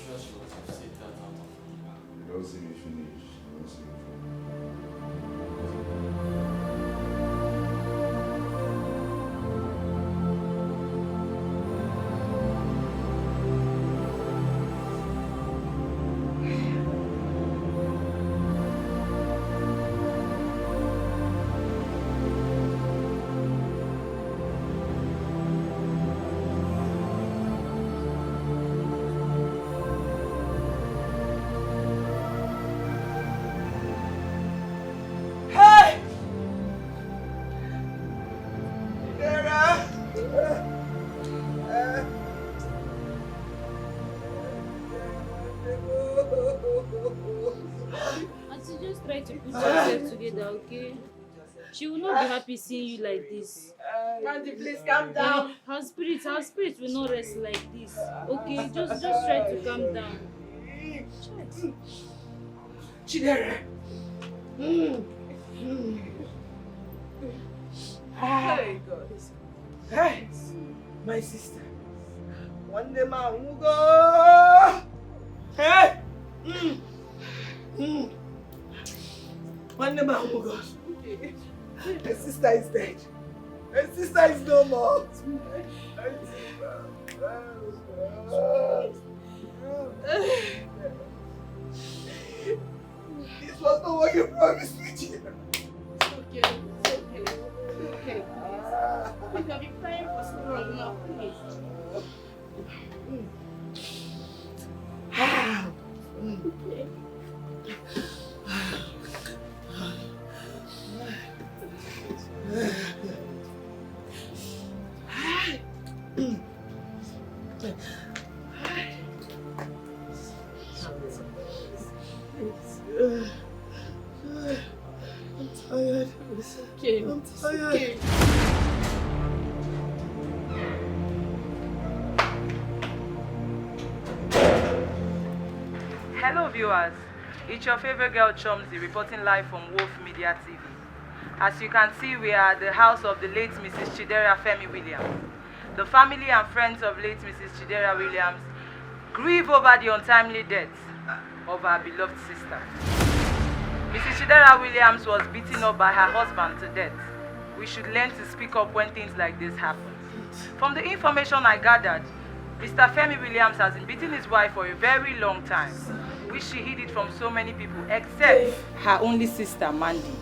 Sure, she must have said that out of me. You don't see me finish. You don't see me finish. Okay? She will not be happy seeing you like this. Auntie, please calm down. Her spirit will not rest like this. Okay? Just try to calm down. Chidera. Hey, God. Hey, my sister. One day, man, we'll go. Hey. One day, man, we'll go. My sister is dead. My sister is no more. This was not what you promised me, Chidera. It's okay. You can be crying for so long now, please. I'm tired. It's okay. I'm tired. It's okay. Hello viewers, it's your favorite girl Chomsy reporting live from Wolf Media TV. As you can see, we are at the house of the late Mrs. Chidera Femi Williams. The family and friends of late Mrs. Chidera Williams grieve over the untimely death of our beloved sister. Mrs. Chidera Williams was beaten up by her husband to death. We should learn to speak up when things like this happen. From the information I gathered, Mr. Femi Williams has been beating his wife for a very long time, which she hid it from so many people except her only sister, Mandy.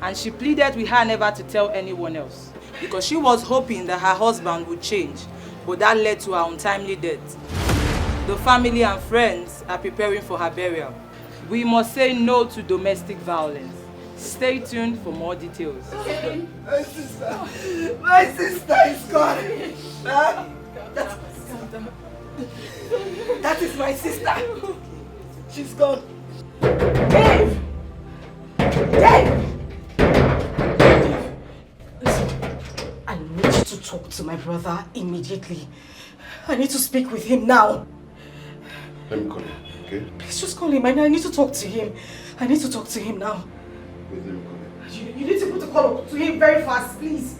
And she pleaded with her never to tell anyone else because she was hoping that her husband would change, but that led to her untimely death. The family and friends are preparing for her burial. We must say no to domestic violence. Stay tuned for more details. My sister is gone. That is my sister. She's gone. Dave! Dave! Listen, I need you to talk to my brother immediately. I need to speak with him now. Let me call him, okay? Please just call him. I need to talk to him. I need to talk to him now. Wait, let me call him. You need to put a call to him very fast, please.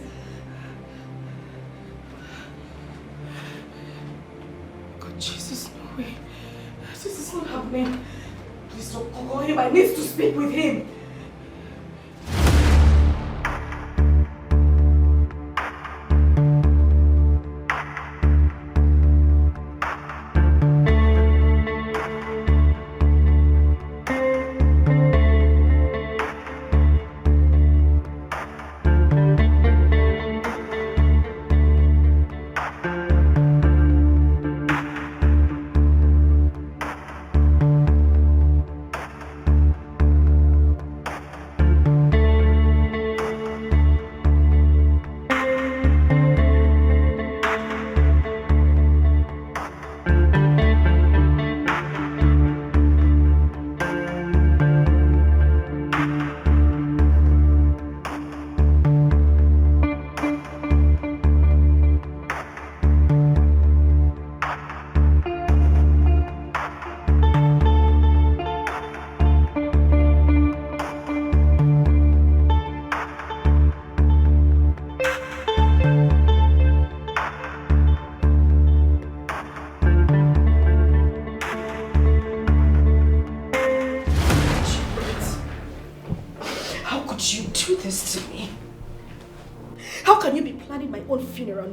God, Jesus, no way. This is not happening. Please don't call him. I need to speak with him.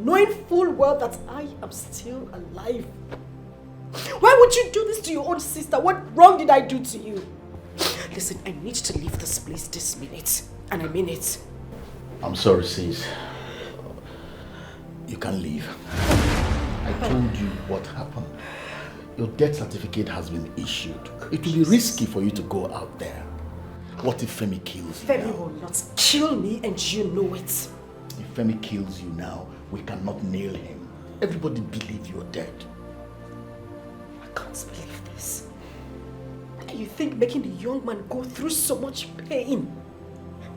Knowing full well that I am still alive. Why would you do this to your own sister? What wrong did I do to you? Listen, I need to leave this place this minute. And I mean it. I'm sorry, sis. You can leave. I told you what happened. Your death certificate has been issued. It will be risky for you to go out there. What if Femi kills you? Femi will not kill me and you know it. If Femi kills you now, we cannot nail him. Everybody believes you're dead. I can't believe this. You think making the young man go through so much pain,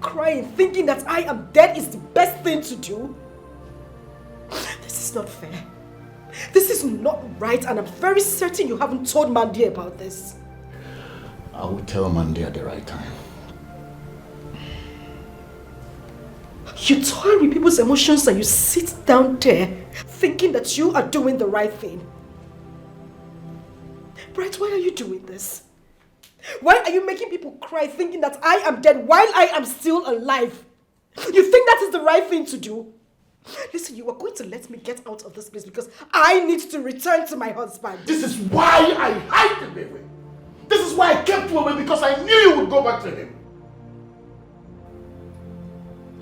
crying, thinking that I am dead is the best thing to do? This is not fair. This is not right, and I'm very certain you haven't told Mandy about this. I will tell Mandy at the right time. You toy with people's emotions and you sit down there thinking that you are doing the right thing. Bright, why are you doing this? Why are you making people cry thinking that I am dead while I am still alive? You think that is the right thing to do? Listen, you are going to let me get out of this place because I need to return to my husband. This is why I hid the baby. This is why I kept you away, because I knew you would go back to him.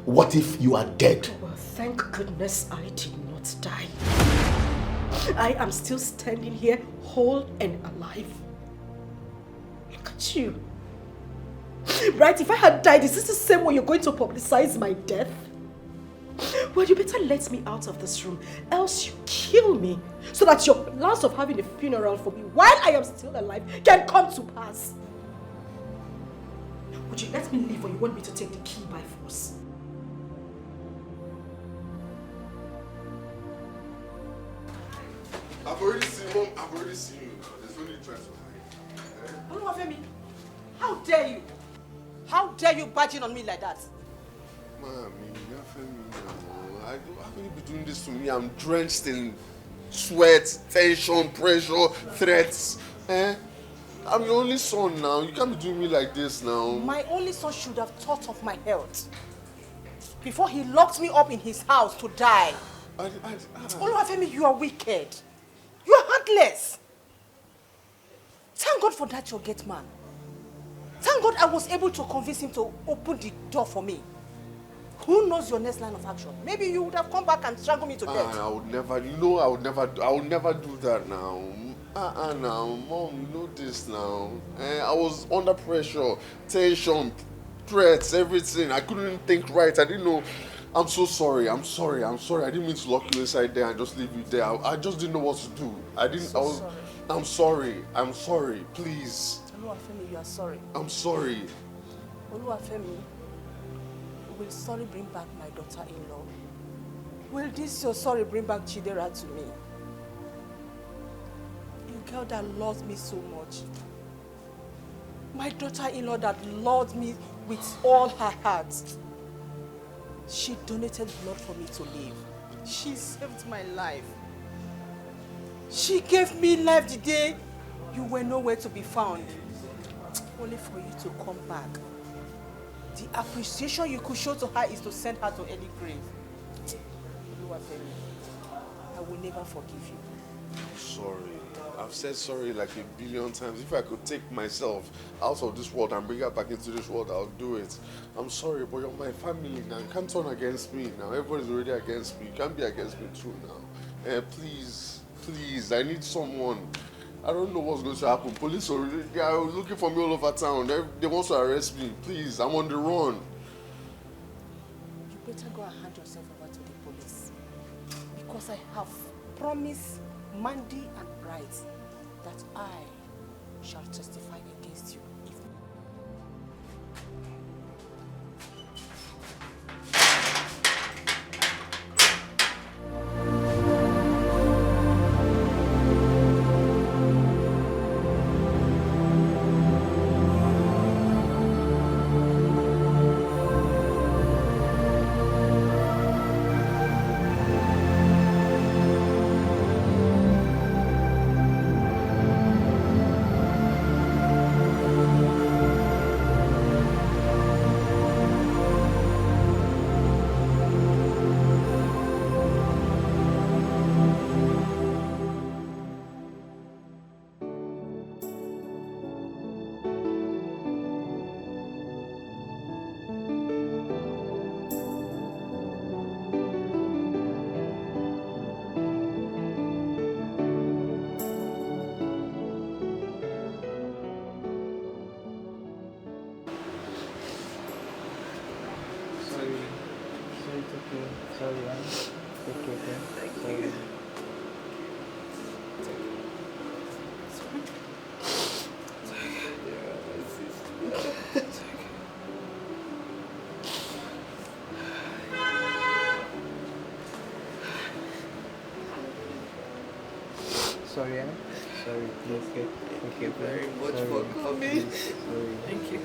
What if you are dead? Well, thank goodness I did not die. I am still standing here whole and alive. Look at you. Right, if I had died, is this the same way you're going to publicize my death? Well, you better let me out of this room, else you kill me, so that your plans of having a funeral for me while I am still alive can come to pass. Would you let me leave, or you want me to take the key by force? I've already seen Mom. I've already seen you now. There's no need trying to hide. Oluwafemi, how dare you? How dare you barging on me like that? Mommy, how can you be doing this to me? I'm drenched in sweat, tension, pressure, threats. I'm your only son now. You can't be doing me like this now. My only son should have thought of my health before he locked me up in his house to die. Oluwafemi, you are wicked. You are heartless. Thank God for that your gate man. Thank God I was able to convince him to open the door for me. Who knows your next line of action? Maybe you would have come back and strangled me to death. I would never, I would never do that now. Now, Mom, you know this now. I was under pressure, tension, threats, everything. I couldn't think right. I didn't know. I'm so sorry. I'm sorry. I didn't mean to lock you inside there and just leave you there. I just didn't know what to do. I'm sorry. I'm sorry. Please. Oluwafemi, you are sorry. I'm sorry. Oluwafemi, will sorry bring back my daughter-in-law? Will this your sorry bring back Chidera to me? You girl that loves me so much. My daughter-in-law that loved me with all her heart. She donated blood for me to live. She saved my life. She gave me life the day you were nowhere to be found. Only for you to come back. The appreciation you could show to her is to send her to any grave. I will never forgive you. I'm sorry. I've said sorry like 1 billion times. If I could take myself out of this world and bring her back into this world, I'll do it. I'm sorry, but you're my family now. You can't turn against me now. Everybody's already against me. You can't be against me too now. Please, I need someone. I don't know what's going to happen. Police they are looking for me all over town. They want to arrest me. Please, I'm on the run. You better go and hand yourself over to the police. Because I have promised Mandy and Bright that I shall testify against you. Sorry, Anna. Sorry, please. Okay. Thank you very much for coming. Sorry. Thank you.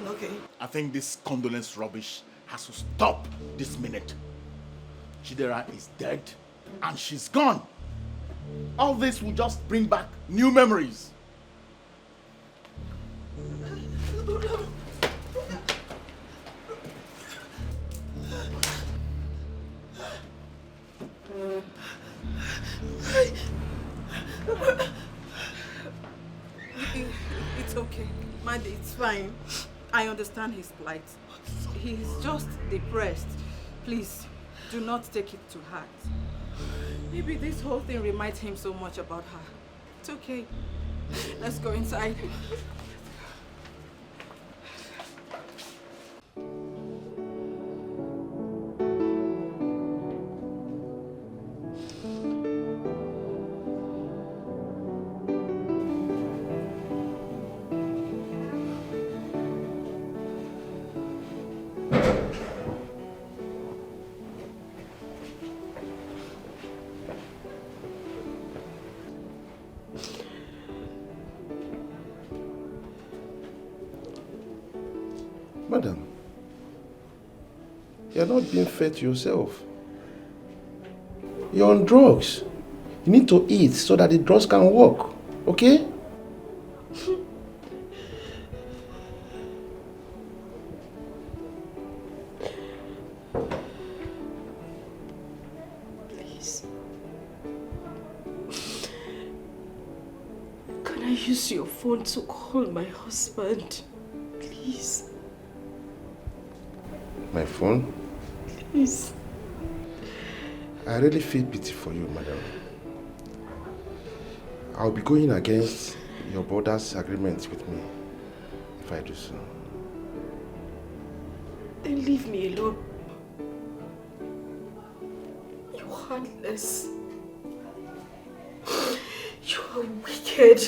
Okay. I think this condolence rubbish has to stop this minute. Chidera is dead and she's gone. All this will just bring back new memories. It's okay. Mandy, it's fine. I understand his plight. He's just depressed. Please, do not take it to heart. Maybe this whole thing reminds him so much about her. It's okay. Let's go inside. Madam, you're not being fair to yourself. You're on drugs. You need to eat so that the drugs can work, okay? Please. Can I use your phone to call my husband? Please. My phone? Please. I really feel pity for you, madam. I'll be going against your brother's agreement with me if I do so. Then leave me alone. You're heartless. You are wicked.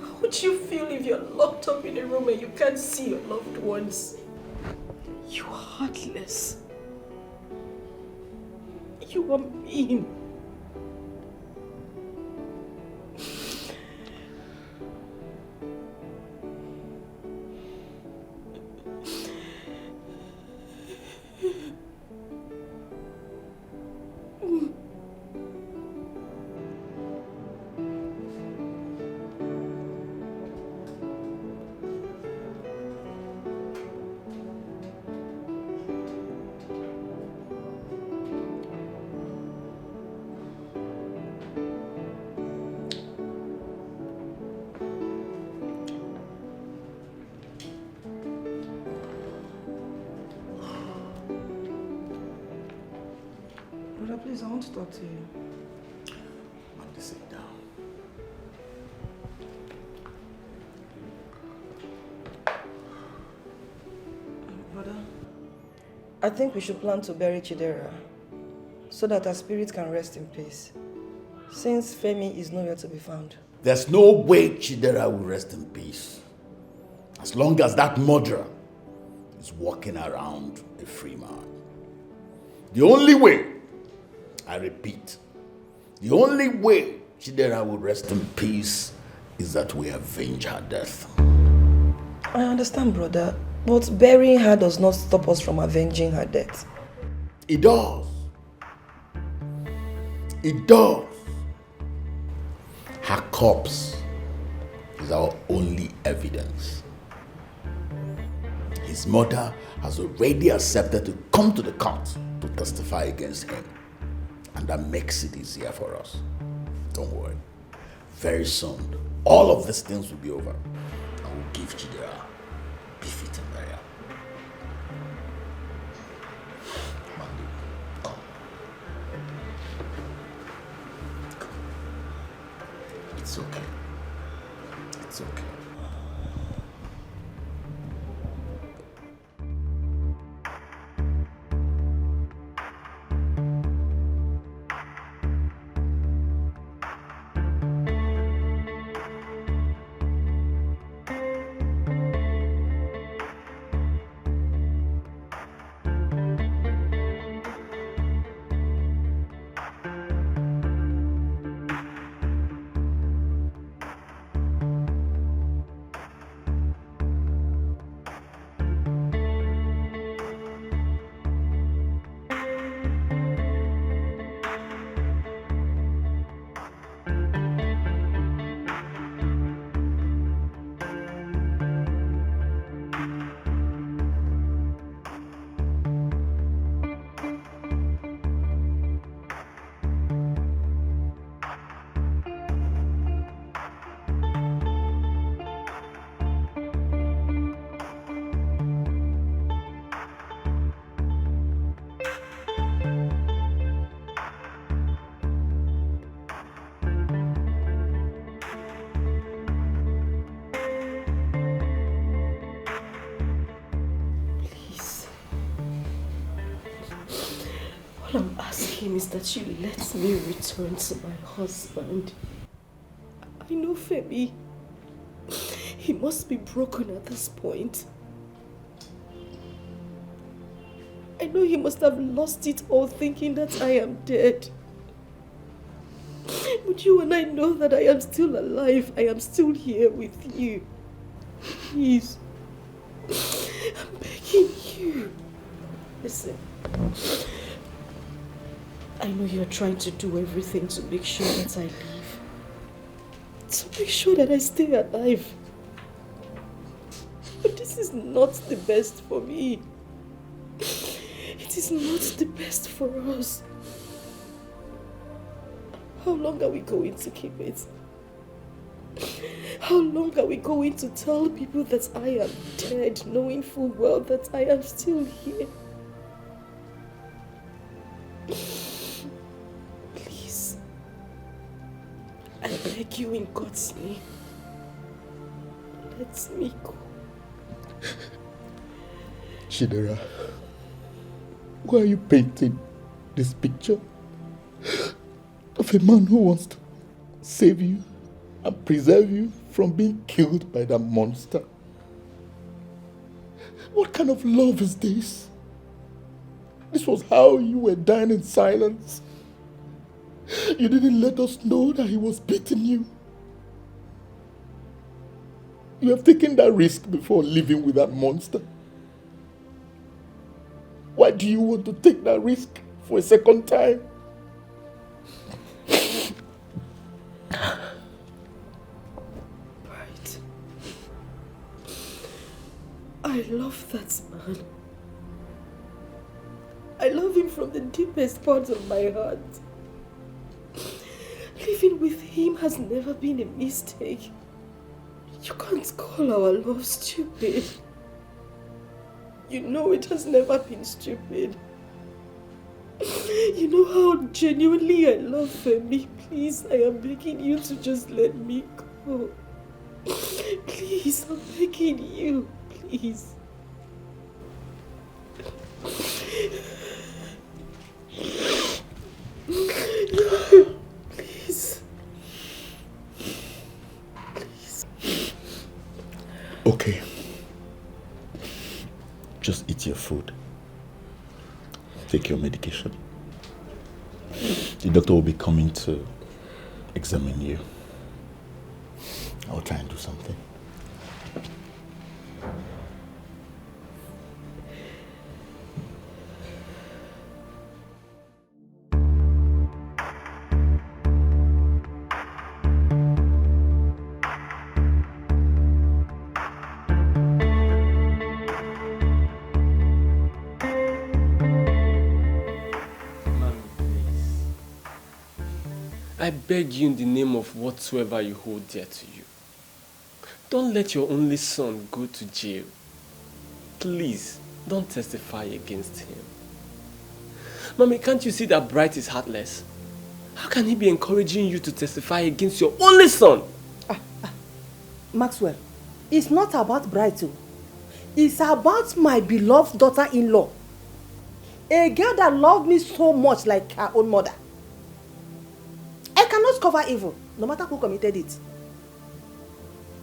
How would you feel if you're locked up in a room and you can't see your loved ones? You are heartless. You are mean. Brother, please, I want to talk to you. Want to sit down? Brother, I think we should plan to bury Chidera so that her spirit can rest in peace, since Femi is nowhere to be found. There's no way Chidera will rest in peace as long as that murderer is walking around a free man. The only way, I repeat, the only way Chidera will rest in peace is that we avenge her death. I understand, brother, but burying her does not stop us from avenging her death. It does. It does. Her corpse is our only evidence. His mother has already accepted to come to the court to testify against him. And that makes it easier for us. Don't worry. Very soon, all of these things will be over. I will give Chidera befitting burial. Mandy, come. It's okay. It's okay. All I'm asking is that you let me return to my husband. I know Femi. He must be broken at this point. I know he must have lost it all thinking that I am dead. But you and I know that I am still alive. I am still here with you. Please. I'm begging you. Listen. I know you're trying to do everything to make sure that I live. To make sure that I stay alive. But this is not the best for me. It is not the best for us. How long are we going to keep it? How long are we going to tell people that I am dead, knowing full well that I am still here? Please. I beg you in God's name. Let me go. Chidera, why are you painting this picture of a man who wants to save you and preserve you from being killed by that monster? What kind of love is this? This was how you were dying in silence. You didn't let us know that he was beating you. You have taken that risk before living with that monster. Why do you want to take that risk for a second time? Right. I love that man. I love him from the deepest part of my heart. Living with him has never been a mistake. You can't call our love stupid. You know it has never been stupid. You know how genuinely I love Femi. Please, I am begging you to just let me go. Please, I'm begging you. Please. Please. Please. Okay. Just eat your food. Take your medication. The doctor will be coming to examine you. I'll try and do something. I beg you in the name of whatsoever you hold dear to you. Don't let your only son go to jail. Please, don't testify against him. Mommy, can't you see that Bright is heartless? How can he be encouraging you to testify against your only son? Maxwell, it's not about Bright. It's about my beloved daughter-in-law. A girl that loved me so much like her own mother. I cannot cover evil, no matter who committed it.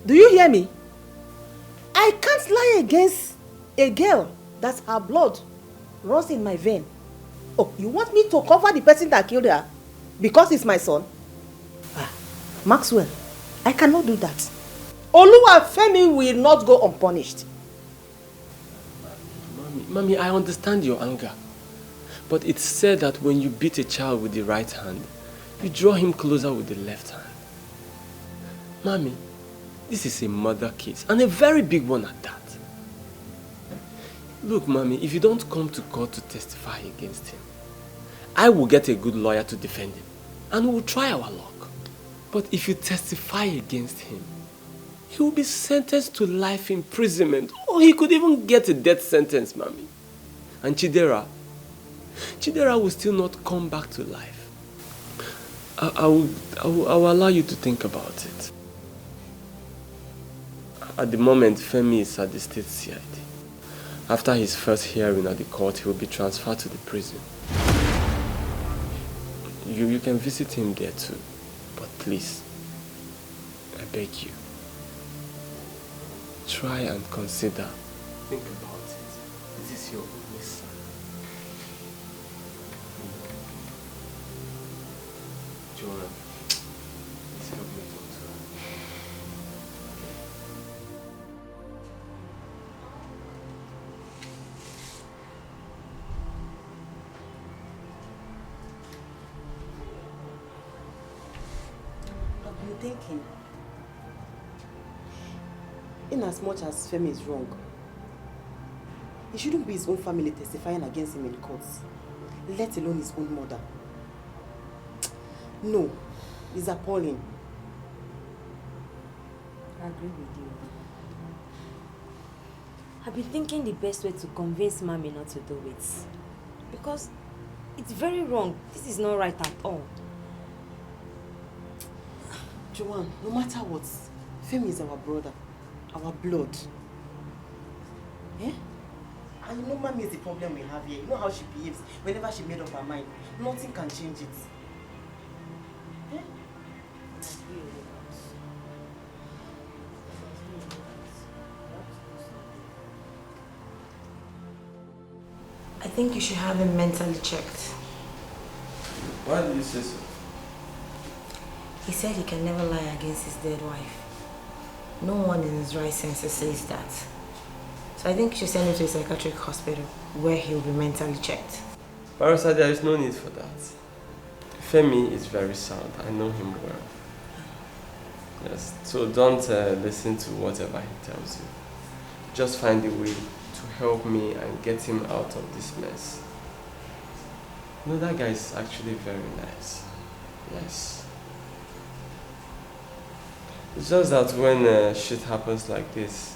Do you hear me? I can't lie against a girl that her blood runs in my vein. Oh, you want me to cover the person that killed her because it's my son? Maxwell, I cannot do that. Oluwafemi will not go unpunished. Mommy, I understand your anger. But it's said that when you beat a child with the right hand, you draw him closer with the left hand. Mommy, this is a murder case, and a very big one at that. Look, Mommy, if you don't come to court to testify against him, I will get a good lawyer to defend him, and we will try our luck. But if you testify against him, he will be sentenced to life imprisonment, or he could even get a death sentence, Mommy. And Chidera will still not come back to life. I will allow you to think about it. At the moment, Femi is at the state CID. After his first hearing at the court, he will be transferred to the prison. You can visit him there too. But please, I beg you, try and consider. Think about it. This is your only son. Joanne, please help me talk to her. I've been thinking, in as much as Femi is wrong, it shouldn't be his own family testifying against him in courts, let alone his own mother. No, it's appalling. I agree with you. I've been thinking the best way to convince Mommy not to do it. Because it's very wrong. This is not right at all. Joanne, no matter what, Femi is our brother, our blood. Eh? And you know Mommy is the problem we have here. You know how she behaves whenever she made up her mind. Nothing can change it. Eh? I think you should have him mentally checked. Why did you say so? He said he can never lie against his dead wife. No one in his right senses says that. So I think you should send him to a psychiatric hospital where he'll be mentally checked. Barrister, there is no need for that. Femi is very sound. I know him well. Yes, so don't listen to whatever he tells you. Just find a way to help me and get him out of this mess. You know, that guy is actually very nice. Yes. It's just that when shit happens like this,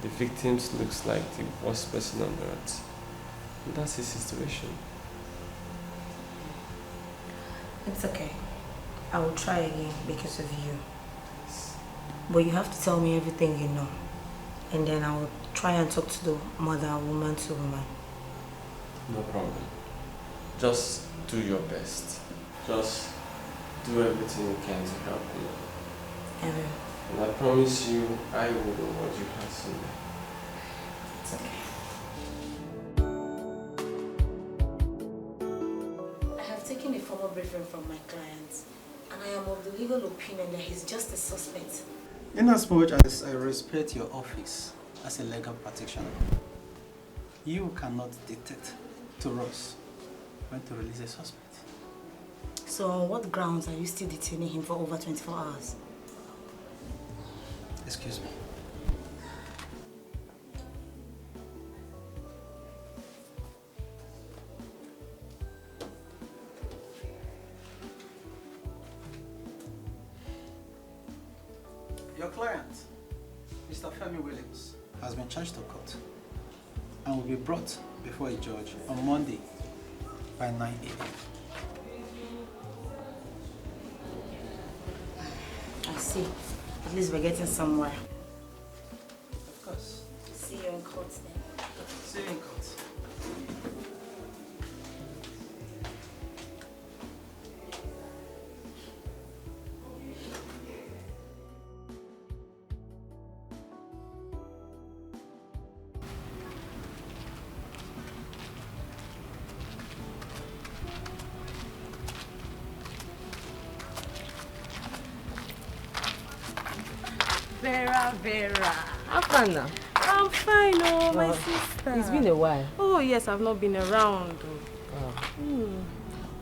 the victims looks like the worst person on earth. And that's his situation. It's okay. I will try again because of you. But you have to tell me everything you know. And then I will try and talk to the mother, woman to woman. No problem. Just do your best. Just do everything you can to help me. And I promise you, I will reward you handsomely. It's okay. I have taken a formal briefing from my client, and I am of the legal opinion that he's just a suspect. Inasmuch as I respect your office as a legal practitioner, you cannot dictate to us when to release a suspect. So on what grounds are you still detaining him for over 24 hours? Excuse me. Your client, Mr. Femi Williams, has been charged to court and will be brought before a judge on Monday by 9 a.m. I see. At least we're getting somewhere. Of course. See you in court then. See you in court. Vera. How far now? I'm fine, oh, my Well, sister. it's been a while. Oh, yes, I've not been around.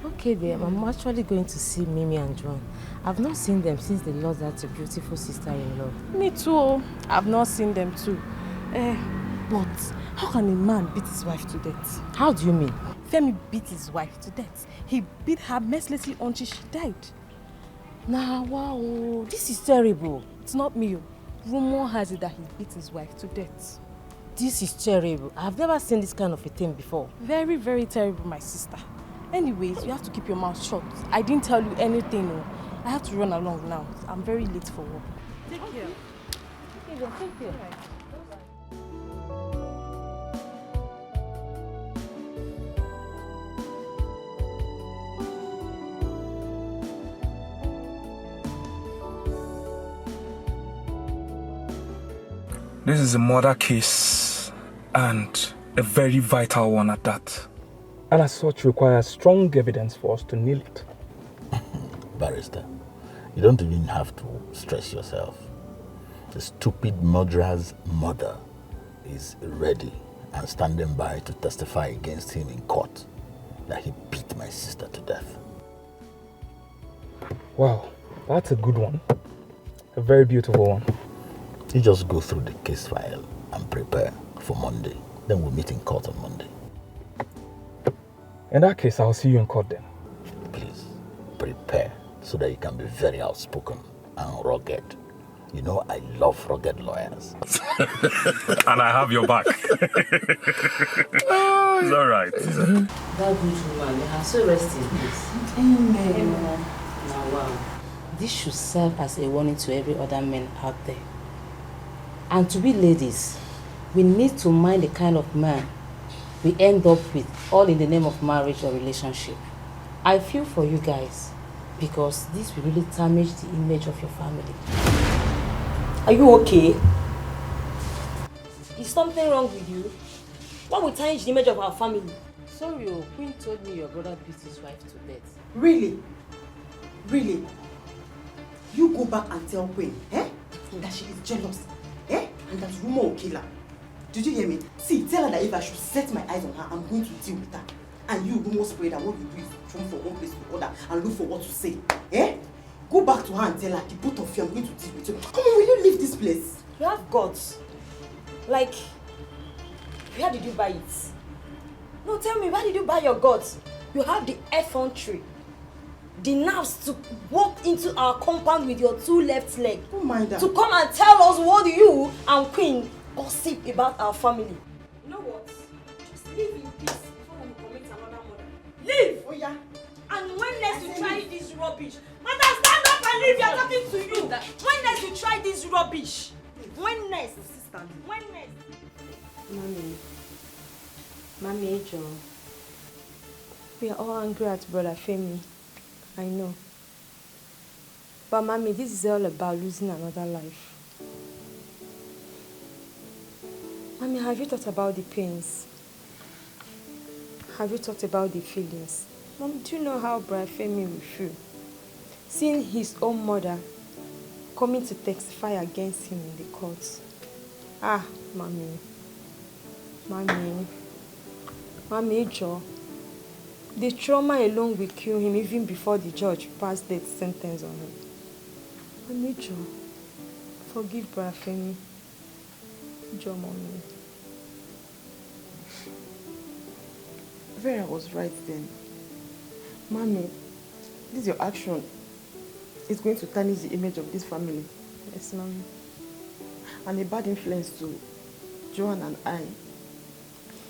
Okay then, I'm actually going to see Mimi and John. I've not seen them since they lost that beautiful sister-in-law. Me too. I've not seen them too. But how can a man beat his wife to death? How do you mean? Femi beat his wife to death. He beat her mercilessly until she died. Nah, wow, this is terrible. It's not me. Rumor has it that he beat his wife to death. This is terrible. I've never seen this kind of a thing before. Very, very terrible, my sister. Anyways, you have to keep your mouth shut. I didn't tell you anything. No. I have to run along now. I'm very late for work. Take care. Okay, then, take care. This is a murder case, and a very vital one at that. And as such requires strong evidence for us to nail it. Barrister, you don't even have to stress yourself. The stupid murderer's mother is ready and standing by to testify against him in court that he beat my sister to death. Wow, that's a good one. A very beautiful one. You just go through the case file and prepare for Monday. Then we'll meet in court on Monday. In that case, I'll see you in court then. Please, prepare so that you can be very outspoken and rugged. You know, I love rugged lawyers. And I have your back. Oh, it's all right. That good woman, may her soul rest in peace. Amen. Now, wow. This should serve as a warning to every other man out there. And to we ladies, we need to mind the kind of man we end up with, all in the name of marriage or relationship. I feel for you guys, because this will really damage the image of your family. Are you okay? Is something wrong with you? What will tarnish the image of our family? Sorry, Queen told me your brother beat his wife to death. Really? Really? You go back and tell Queen, that she is jealous, and that rumor will kill her. Did you hear me? See, tell her that if I should set my eyes on her, I'm going to deal with her. And you, rumor spreader, what you do is jump from one place to the other and look for what to say. Go back to her and tell her, the both of you, I'm going to deal with you. Come on, will you leave this place? You have guts. Like, where did you buy it? No, tell me, where did you buy your guts? You have the effrontery, the nerves to walk into our compound with your two left legs. Don't mind that. To come and tell us what you and Queen gossip about our family. You know what? Just leave in peace before we commit another murder. Leave! Oh yeah. And when next you try this rubbish, madam, stand up and leave. We are talking to you. When next you try this rubbish? When next? When next? Mommy, Joe. We are all angry at Brother Femi. I know. But Mommy, this is all about losing another life. Mommy, have you thought about the pains? Have you thought about the feelings? Mom, do you know how Brother Femi will feel? Seeing his own mother coming to testify against him in the courts. Ah, Mommy. Mommy, Joe. The trauma alone will kill him even before the judge passed death sentence on him. Mommy, Joe. Forgive Brother Femi. Joe, Mommy. Vera was right then. Mommy, this your action is going to tarnish the image of this family. Yes, Mommy. And a bad influence to Joan and I.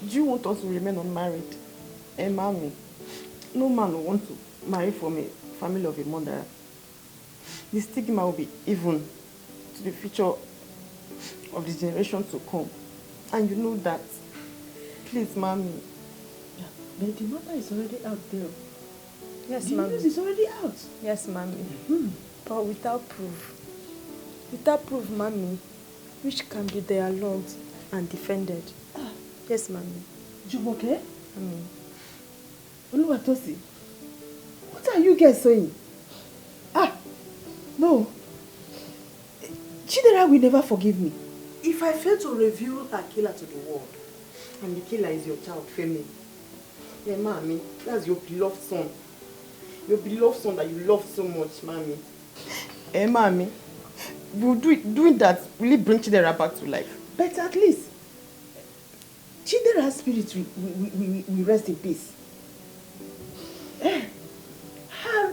Do you want us to remain unmarried? Mommy, no man will want to marry from a family of a murderer. The stigma will be even to the future of the generation to come. And you know that. Please, Mommy. But the matter is already out there. Yes, the Mommy. news is already out. Yes, Mommy. But without proof. Without proof, Mommy, which can be dialogued and defended. Yes, Mommy. Jumoke? Mommy. Oluwatosi, what are you guys saying? No. Chidera will never forgive me. If I fail to reveal her killer to the world, and the killer is your child, Femi. Yeah, Mommy, that's your beloved son. Your beloved son that you love so much, Mommy. Mommy, doing that really bring Chidera back to life. But at least, Chidera's spirit will rest in peace.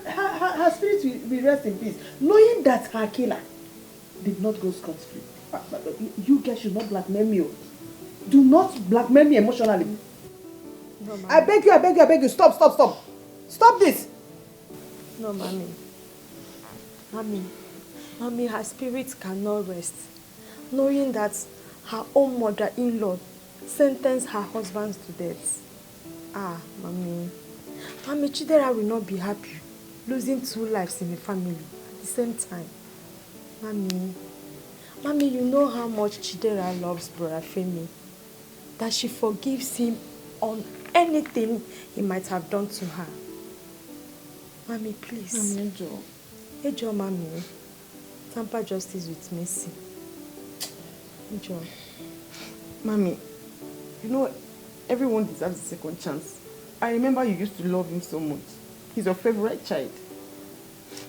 Her spirit will rest in peace, knowing that her killer did not go scot-free. You guys should not blackmail me. Do not blackmail me emotionally. No, Mommy. I beg you. Stop. Stop this. No, Mommy. Mommy, her spirit cannot rest, knowing that her own mother-in-law sentenced her husband to death. Mommy, Chidera will not be happy losing two lives in the family at the same time. Mommy, Mommy, you know how much Chidera loves Brother Femi. That she forgives him on anything he might have done to her. Mommy, please. Mommy, Ejo. Ejo, Mommy. Tamper justice with mercy. Ejo. Mommy, you know, everyone deserves a second chance. I remember you used to love him so much. He's your favorite child.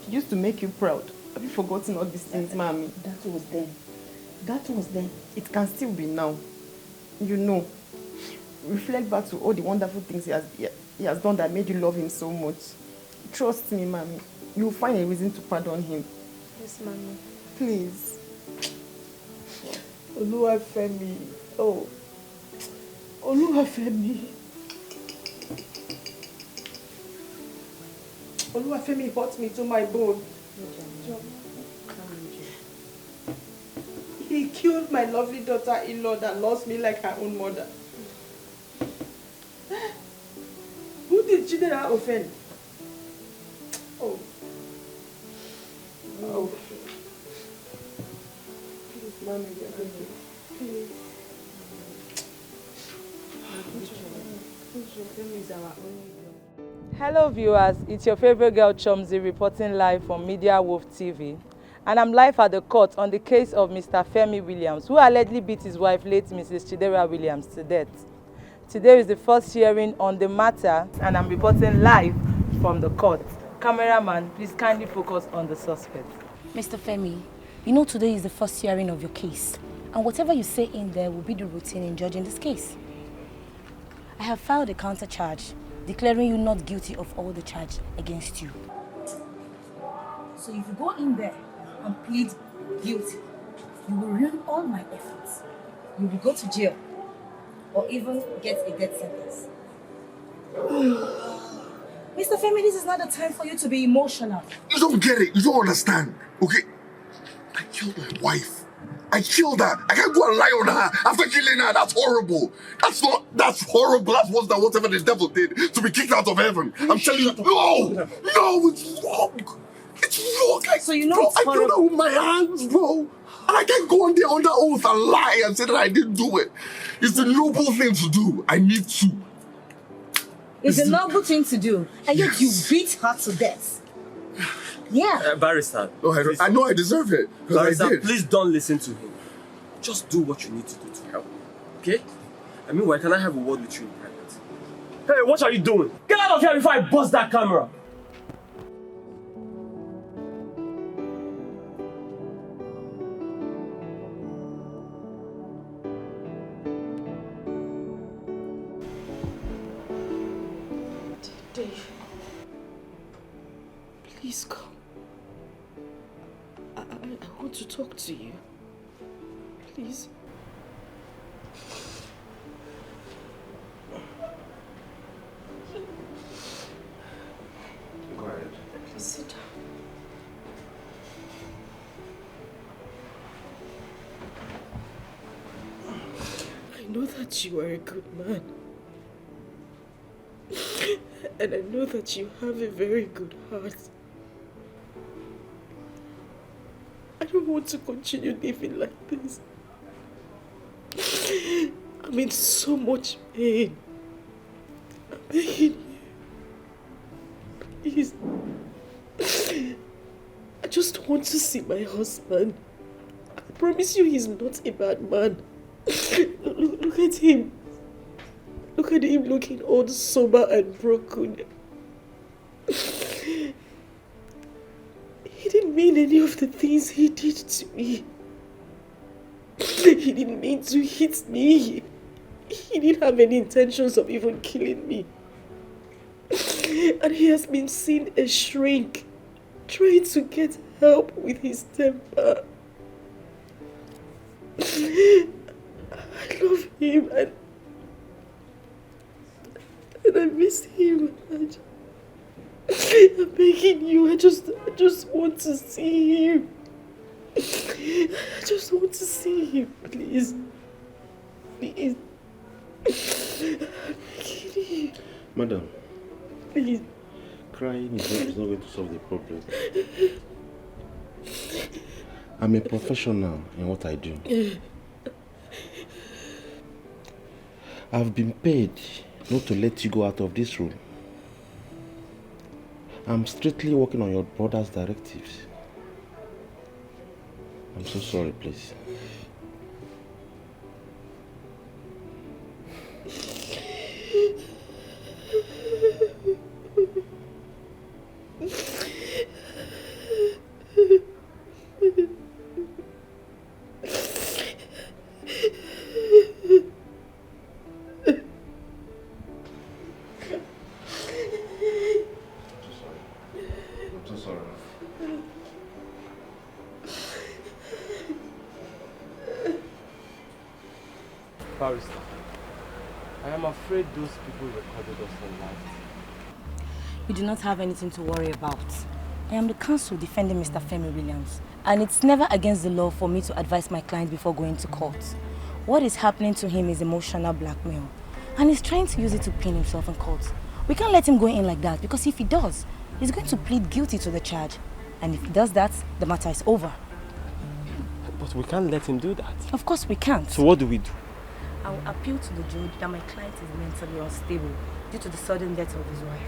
He used to make you proud. Have you forgotten all these things, Mommy? That was then. That was then. It can still be now. You know. Reflect back to all the wonderful things he has done that made you love him so much. Trust me, Mommy. You'll find a reason to pardon him. Yes, Mommy. Please. Oluwafemi. Oh. Oluwafemi. Oluwafemi hurt me to my bone. He killed my lovely daughter-in-law that lost me like her own mother. Who did Chidera offend? Oh. Oh. Please, Mommy, please. Hello viewers, it's your favorite girl Chomzi reporting live from Media Wolf TV. And I'm live at the court on the case of Mr. Femi Williams, who allegedly beat his wife, late Mrs. Chidera Williams, to death. Today is the first hearing on the matter, and I'm reporting live from the court. Cameraman, please kindly focus on the suspect. Mr. Femi, you know today is the first hearing of your case, and whatever you say in there will be the routine in judging this case. I have filed a counter charge, declaring you not guilty of all the charge against you. So if you go in there and plead guilty, you will ruin all my efforts. You will go to jail, or even get a death sentence. Mr. Femi, this is not the time for you to be emotional. You don't get it. You don't understand. Okay? I killed my wife. I killed her. I can't go and lie on her after killing her. That's horrible. That's horrible. That's worse than whatever the devil did to be kicked out of heaven. I'm telling you, no, it's wrong. It's wrong. So you know it's I killed her with my hands, bro. And I can't go on there under oath and lie and say that I didn't do it. It's the noble thing to do. I need to. It's a noble thing to do, and yet you beat her to death. Yeah. Barrister. Oh, I know I deserve it. Barrister, please don't listen to him. Just do what you need to do to help. Okay? I mean, why can I have a word with you in private? Hey, what are you doing? Get out of here before I bust that camera! Dave, please come. I want to talk to you. Please. Go ahead. Please sit down. I know that you are a good man. And I know that you have a very good heart. I don't want to continue living like this. I'm in so much pain. I'm begging you. Please. I just want to see my husband. I promise you he's not a bad man. Look at him. Look at him looking all sober and broken. He didn't mean any of the things he did to me. He didn't mean to hit me. He didn't have any intentions of even killing me. And he has been seen a shrink, trying to get help with his temper. I love him and I miss him. I'm begging you. I just want to see him. I just want to see him, please. Please. I'm begging you. Madam. Please. Crying is not going to solve the problem. I'm a professional in what I do. I've been paid not to let you go out of this room. I'm strictly working on your brother's directives. I'm so sorry, please. Barrister, I am afraid those people recorded us on live. You do not have anything to worry about. I am the counsel defending Mr. Femi Williams, and it's never against the law for me to advise my client before going to court. What is happening to him is emotional blackmail, and he's trying to use it to pin himself in court. We can't let him go in like that, because if he does, he's going to plead guilty to the charge. And if he does that, the matter is over. But we can't let him do that. Of course we can't. So what do we do? I will appeal to the judge that my client is mentally unstable due to the sudden death of his wife,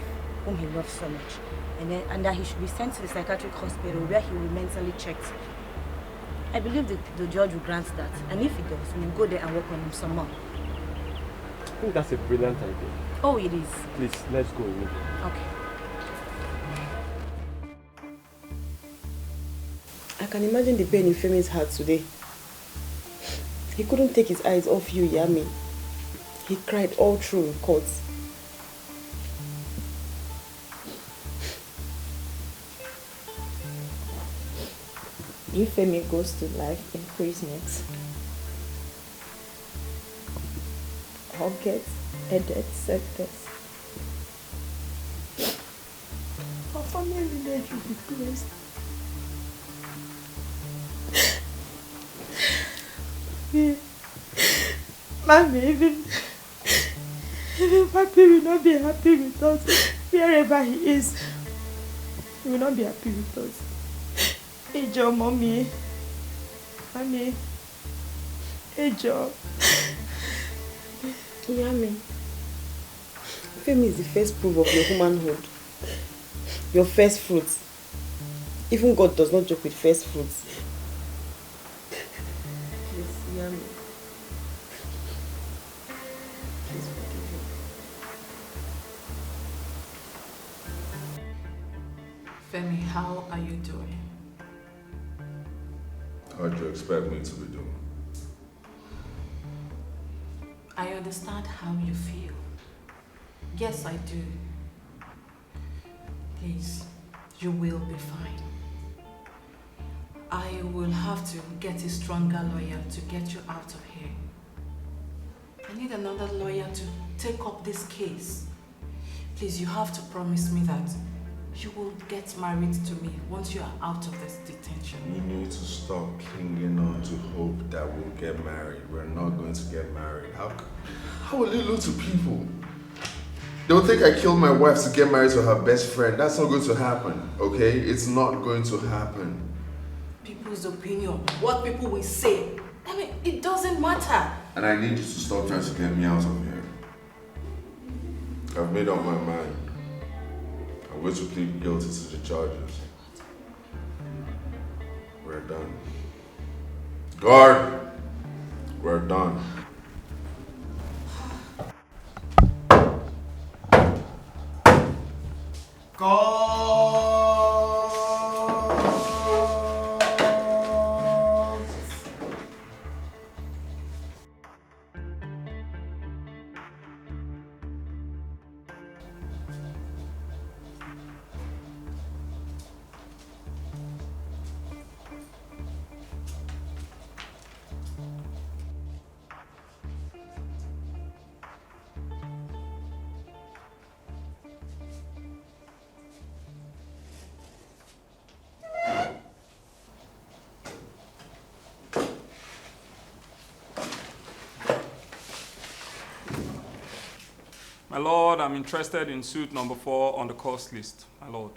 whom he loves so much, and that he should be sent to the psychiatric hospital where he will be mentally checked. I believe the judge will grant that, and if he does, we will go there and work on him some more. I think that's a brilliant idea. Oh, it is. Please, let's go immediately. Okay. I can imagine the pain in Femi's heart today. He couldn't take his eyes off you, Yami. He cried all through in court. If Femi goes to life imprisonment, I'll get a death sentence. Our family village will be closed. Mommy, even Papi will not be happy with us. Wherever he is, he will not be happy with us. Hey Joe, Mommy. Mommy. Hey Joe. Yami, Femi is the first proof of your womanhood. Your first fruits. Even God does not joke with first fruits. Please, Yami. Please forgive him. Femi, how are you doing? How do you expect me to be doing? I understand how you feel. Yes, I do. Please, you will be fine. I will have to get a stronger lawyer to get you out of here. I need another lawyer to take up this case. Please, you have to promise me that you will get married to me once you are out of this detention. You need to stop clinging on to hope that we'll get married. We're not going to get married. How will it look to people? They'll think I killed my wife to get married to her best friend. That's not going to happen, okay? It's not going to happen. People's opinion, what people will say, I mean, it doesn't matter. And I need you to stop trying to get me out of here. I've made up my mind. I'm going to plead guilty to the charges. We're done. Guard! We're done. My lord, I'm interested in suit number 4 on the course list, my lord.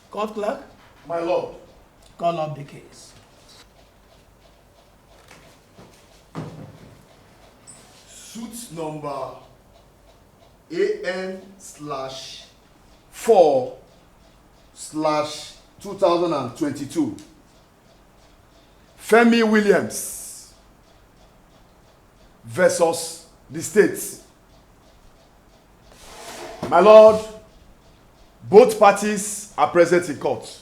Court clerk? My lord, Call up the case. Suit number AN/4/2022. Femi Williams versus the state. My lord, both parties are present in court.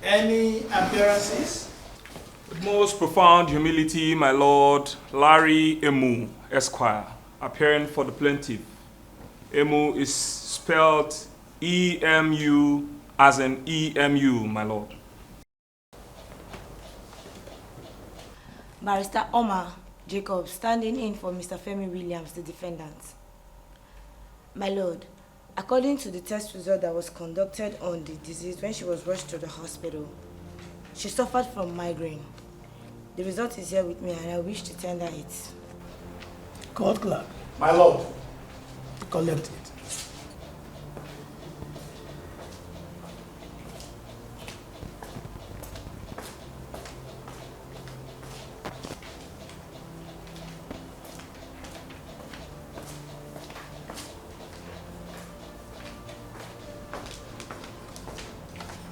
Any appearances? With most profound humility, my lord, Larry Emu, Esquire, appearing for the plaintiff. Emu is spelled E-M-U as in E-M-U, my lord. Barrister Omar Jacob, standing in for Mr. Femi Williams, the defendant. My lord, according to the test result that was conducted on the deceased when she was rushed to the hospital, she suffered from migraine. The result is here with me and I wish to tender it. Court clerk. My lord. Collect it.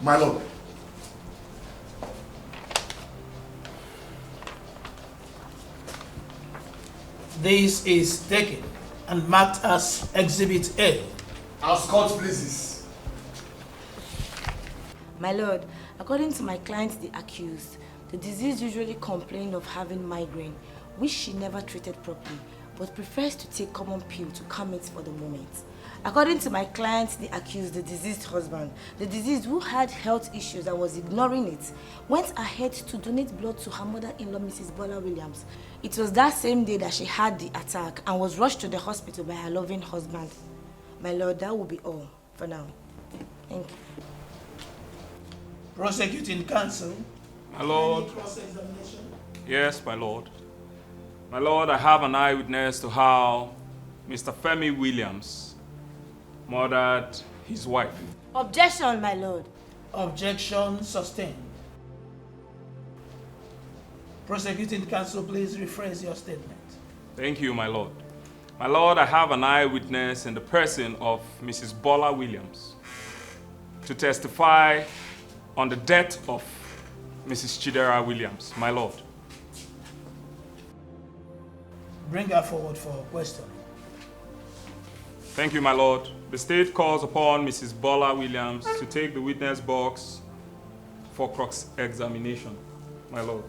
My lord. This is taken and marked as Exhibit A. As court pleases. My lord, according to my client, the accused, the deceased usually complained of having migraine, which she never treated properly, but prefers to take common pill to calm it for the moment. According to my client, the accused, the deceased husband, the deceased who had health issues and was ignoring it, went ahead to donate blood to her mother-in-law, Mrs. Bola Williams. It was that same day that she had the attack and was rushed to the hospital by her loving husband. My lord, that will be all for now. Thank you. Prosecuting counsel. My lord. Any cross-examination? Yes, my lord. My lord, I have an eyewitness to how Mr. Femi Williams murdered his wife. Objection, my lord. Objection sustained. Prosecuting counsel, please rephrase your statement. Thank you, my lord. My lord, I have an eyewitness in the person of Mrs. Bola Williams to testify on the death of Mrs. Chidera Williams, my lord. Bring her forward for question. Thank you, my lord. The state calls upon Mrs. Bola Williams to take the witness box for cross-examination, my lord.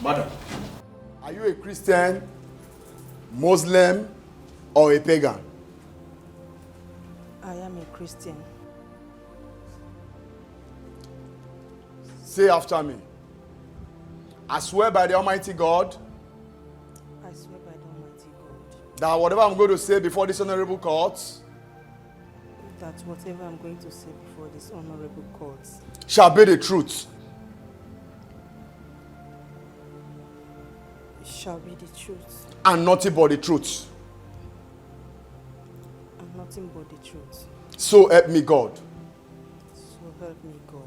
Madam, are you a Christian, Muslim, or a pagan? I am a Christian. Say after me. I swear by the Almighty God I swear by the Almighty God that whatever I'm going to say before this honorable court that whatever I'm going to say before this honorable court shall be the truth. shall be the truth And nothing but the truth. and nothing but the truth. So help me God. So help me God.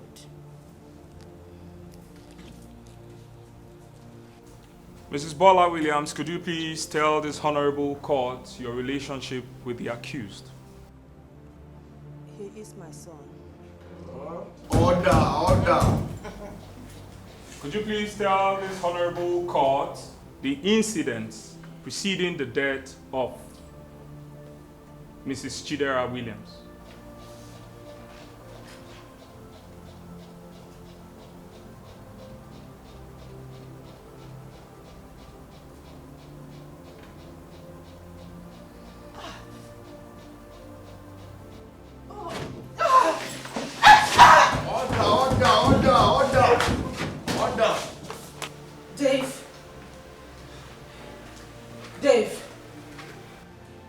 Mrs. Bola Williams, could you please tell this honorable court your relationship with the accused? He is my son. Order. Could you please tell this honorable court the incidents preceding the death of Mrs. Chidera Williams. Order. Dave. Dave.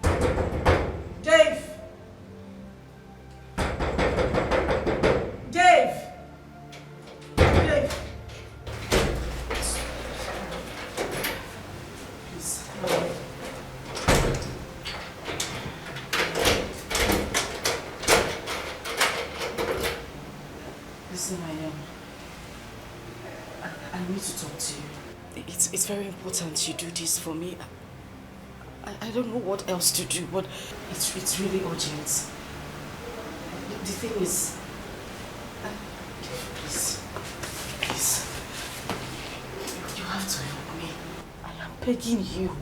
Dave. Dave. Dave. Please. Listen, I need to talk to you. It's very important you do this for me. I don't know what else to do, but it's really urgent. The thing is, please, you have to help me. I am begging you.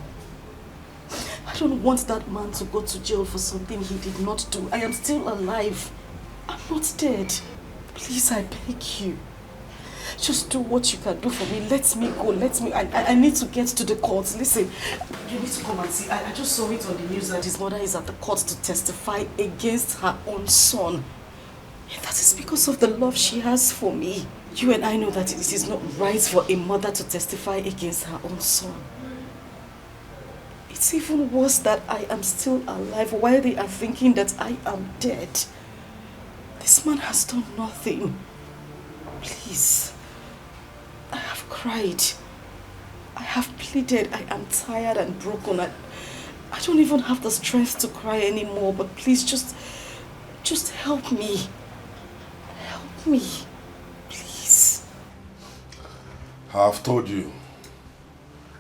I don't want that man to go to jail for something he did not do. I am still alive. I'm not dead. Please, I beg you. Just do what you can do for me. Let me go. I need to get to the court. Listen, you need to come and see. I just saw it on the news that his mother is at the court to testify against her own son. And that is because of the love she has for me. You and I know that it is not right for a mother to testify against her own son. It's even worse that I am still alive while they are thinking that I am dead. This man has done nothing. Please. I have cried. I have pleaded. I am tired and broken. I don't even have the strength to cry anymore, but please just help me. Help me. Please. I have told you,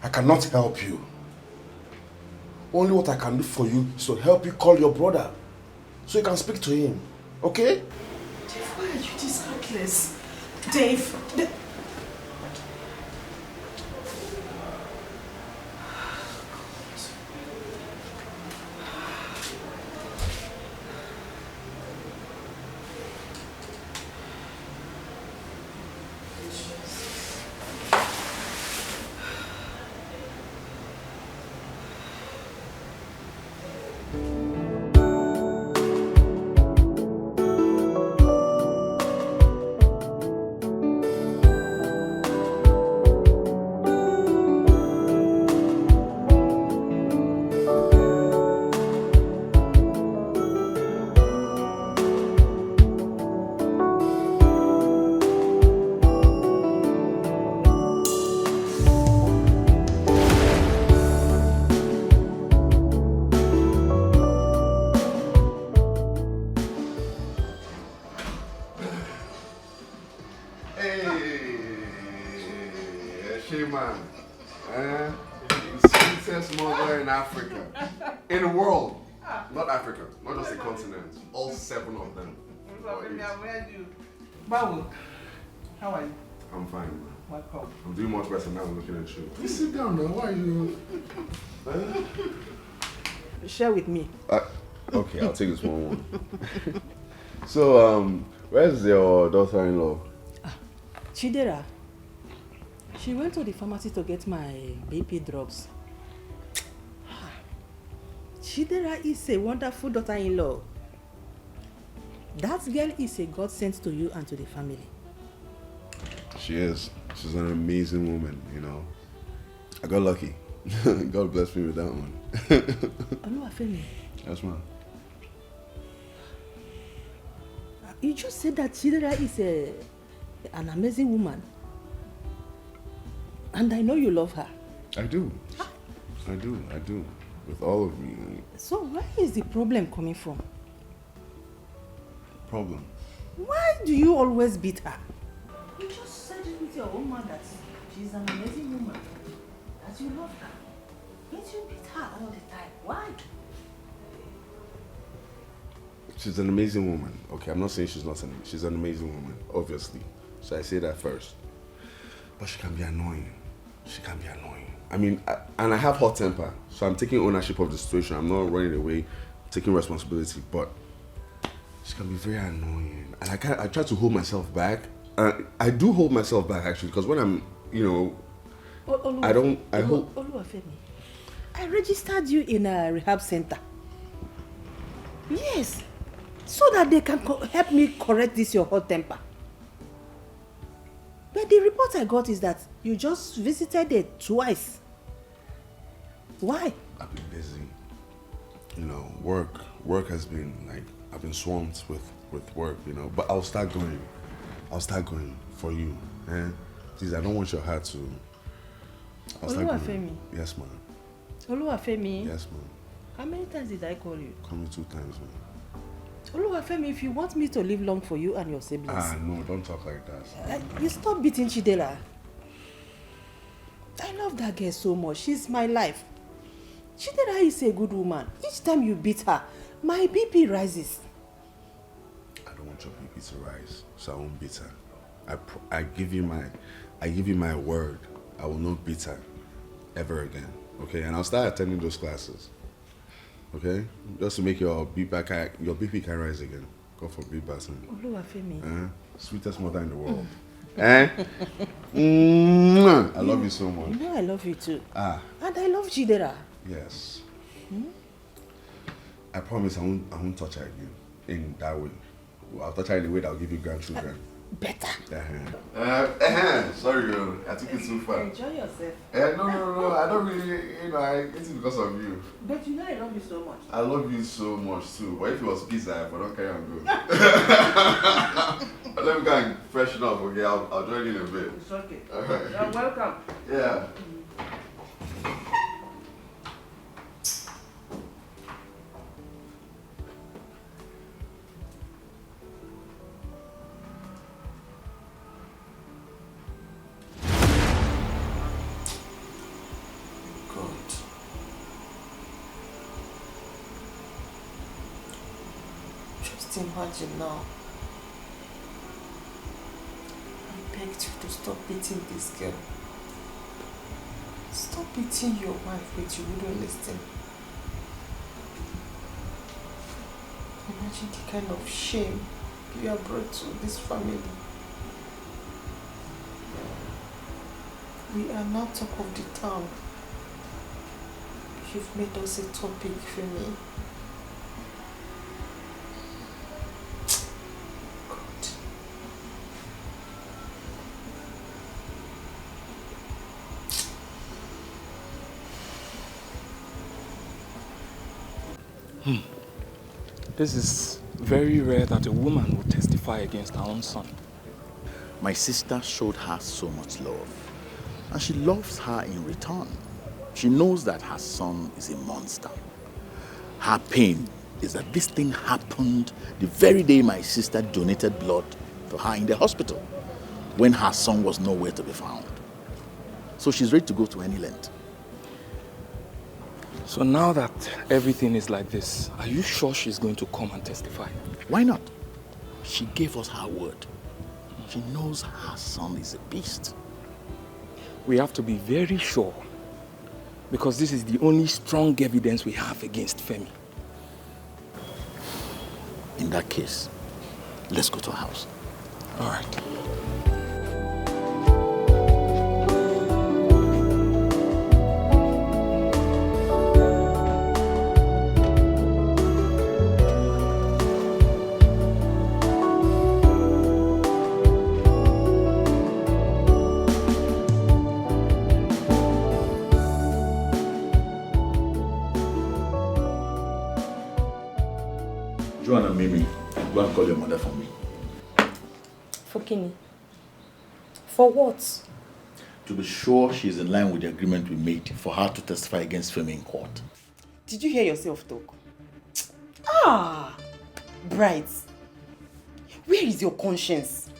I cannot help you. Only what I can do for you is to help you call your brother so you can speak to him. Okay? Dave, why are you this heartless? Dave. How are you? I'm fine, man. Welcome. I'm doing much better now looking at you. Please sit down now. Why are you... Share with me. Okay, I'll take this one. So, where's your daughter-in-law? Chidera. She went to the pharmacy to get my BP drugs. Chidera is a wonderful daughter-in-law. That girl is a godsend to you and to the family. She is. She's an amazing woman, you know. I got lucky. God bless me with that one. Oluwafemi. Yes, ma'am. You just said that Chidera is an amazing woman. And I know you love her. I do. I do. With all of me. So where is the problem coming from? Problem? Why do you always beat her? You just said it with your own mouth that she's an amazing woman. That you love her. Yet you beat her all the time. Why? She's an amazing woman. Okay, I'm not saying she's not she's an amazing woman, obviously. So I say that first. But she can be annoying. she can be annoying. I mean, and I have hot temper, so I'm taking ownership of the situation. I'm not running away, taking responsibility, but she can be very annoying. And I try to hold myself back. I do hold myself back actually, because when I'm, you know, Oluwafemi, I registered you in a rehab center. Yes, so that they can help me correct this your hot temper. But the report I got is that you just visited it twice. Why? I've been busy. You know, work has been like, I've been swamped with work, you know, but I'll start going for you. Please, I don't want your heart to... Oluwafemi. Yes, ma'am. Oluwafemi. Yes, ma'am. How many times did I call you? Call me 2 times, ma'am. Oluwafemi, if you want me to live long for you and your siblings... No, don't talk like that. You stop beating Chidera. I love that girl so much. She's my life. Chidera is a good woman. Each time you beat her, my BP rises. I don't want your BP to rise, so I won't beat her. I give you my word. I will not beat her ever again. Okay, and I'll start attending those classes. Okay, just to make your BP can rise again. Go for beat passing. Oluwafemi. Sweetest mother in the world. I love you so much. You know I love you too. And I love Chidera. Yes. I promise I won't touch her again in that way. I'll touch her in a way that will give you grandchildren. Better. Sorry, girl. I took it too far. Enjoy yourself. No. I don't really, I ate it because of you. But you know I love you so much. I love you so much too. But if it was pizza, I don't carry on go. Let me go and freshen up, okay? I'll join you in a bit. It's okay. Alright. You're welcome. Yeah. Imagine now. I begged you to stop beating this girl. Stop beating your wife, but you wouldn't listen. Imagine the kind of shame you have brought to this family. We are now talk of the town. You've made us a topic for me. This is very rare that a woman would testify against her own son. My sister showed her so much love, and she loves her in return. She knows that her son is a monster. Her pain is that this thing happened the very day my sister donated blood to her in the hospital, when her son was nowhere to be found. So she's ready to go to any length. So now that everything is like this, are you sure she's going to come and testify? Why not? She gave us her word. She knows her son is a beast. We have to be very sure, because this is the only strong evidence we have against Femi. In that case, let's go to her house. All right. Joanna, Mimi, go and call your mother for me. For Kenny? For what? To be sure she's in line with the agreement we made for her to testify against Femi in court. Did you hear yourself talk? Bright. Where is your conscience?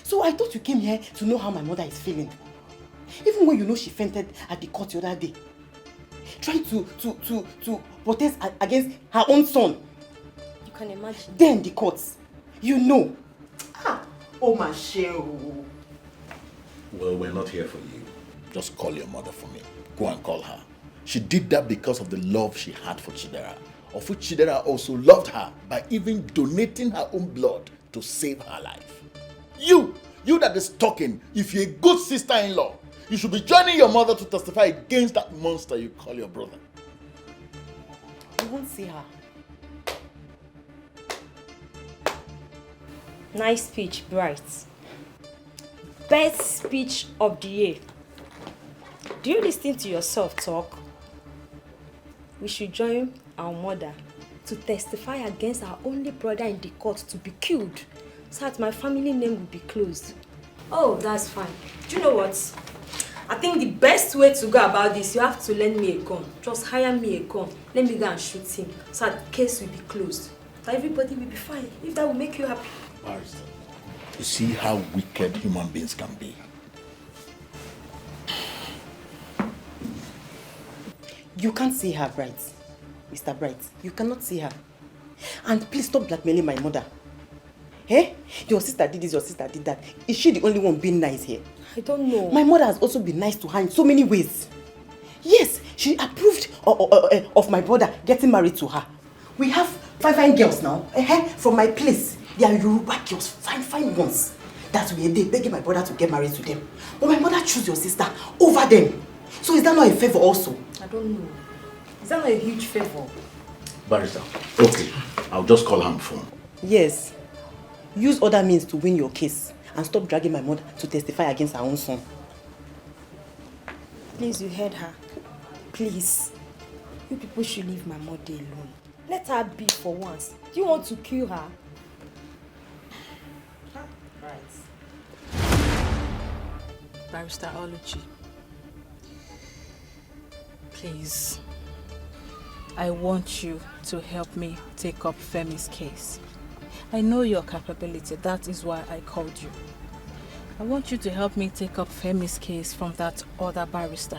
So I thought you came here to know how my mother is feeling. Even when you know she fainted at the court the other day. Trying to protest against her own son. You can imagine. Then the courts. You know. Oh my shell. Well, we're not here for you. Just call your mother for me. Go and call her. She did that because of the love she had for Chidera, of which Chidera also loved her by even donating her own blood to save her life. You that is talking, if you're a good sister-in-law, you should be joining your mother to testify against that monster you call your brother. You won't see her. Nice speech, Bright. Best speech of the year. Do you listen to yourself talk? We should join our mother to testify against our only brother in the court to be killed, so that my family name will be closed. Oh, that's fine. Do you know what? I think the best way to go about this, you have to lend me a gun. Just hire me a gun. Let me go and shoot him, so that the case will be closed. So everybody will be fine, if that will make you happy. Barrister, you see how wicked human beings can be. You can't see her, Bright. Mr. Bright, you cannot see her. And please stop blackmailing my mother. Eh? Your sister did this, your sister did that. Is she the only one being nice here? I don't know. My mother has also been nice to her in so many ways. Yes, she approved of my brother getting married to her. We have fine girls now, from my place. They are Yoruba girls, fine ones. That's why they begging my brother to get married to them. But my mother chose your sister over them. So is that not a favor also? I don't know. Is that not a huge favor? Barrister, okay, I'll just call her on the phone. Yes. Use other means to win your case and stop dragging my mother to testify against her own son. Please, you heard her. Please. You people should leave my mother alone. Let her be for once. Do you want to kill her? Right. Barrister Oluchi, please, I want you to help me take up Femi's case. I know your capability, that is why I called you. I want you to help me take up Femi's case from that other barrister,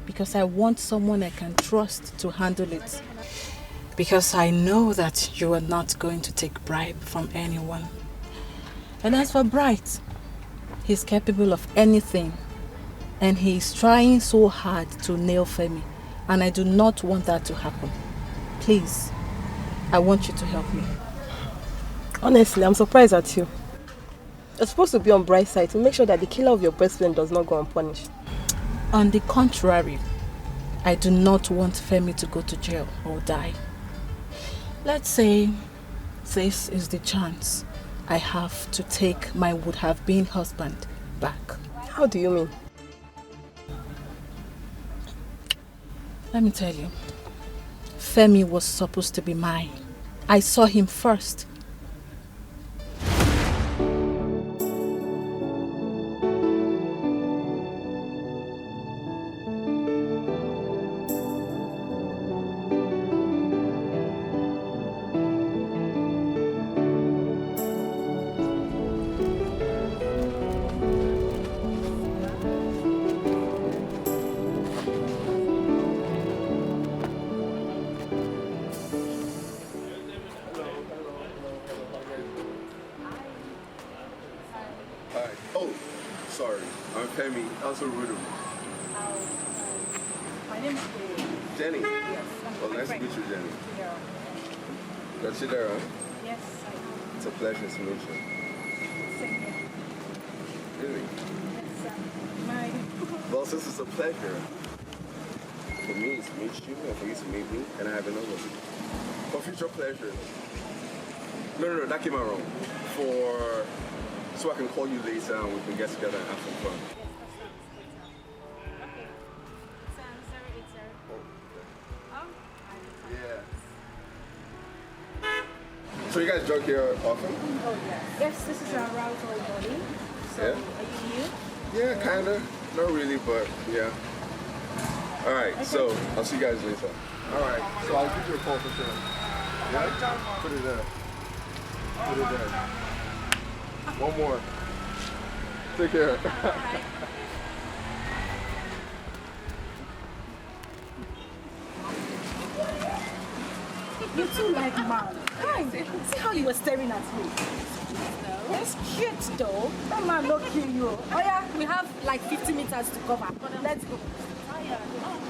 because I want someone I can trust to handle it. Because I know that you are not going to take bribe from anyone. And as for Bright, he's capable of anything. And he is trying so hard to nail Femi. And I do not want that to happen. Please, I want you to help me. Honestly, I'm surprised at you. You're supposed to be on Bright's side to make sure that the killer of your best friend does not go unpunished. On the contrary, I do not want Femi to go to jail or die. Let's say this is the chance I have to take my would-have-been husband back. How do you mean? Let me tell you, Femi was supposed to be mine. I saw him first. So rude of me. My name is Jenny. Yes, well, nice to meet you, Jenny. Chidera. That's Chidera. Yes, I am. It's a pleasure to meet you. Same here. Really? Yes, Well, since it's a pleasure for me to meet you and for you to meet me, and I have another for future pleasure. No, that came out wrong. So I can call you later and we can get together and have some fun. So you guys joke here often? Oh, yes. Yes, this is our route to Emodi. So, Yeah. are you new? Yeah, kinda. Not really, but yeah. Alright, Okay. so I'll see you guys later. Alright, so I'll give you a call for sure. Yeah? Put it there. Put it there. One more. Take care. You too like man. Hi. See how you were staring at me. Yes. is cute though. That man no kill you. Oh yeah, we have like 50 meters to cover. Let's go.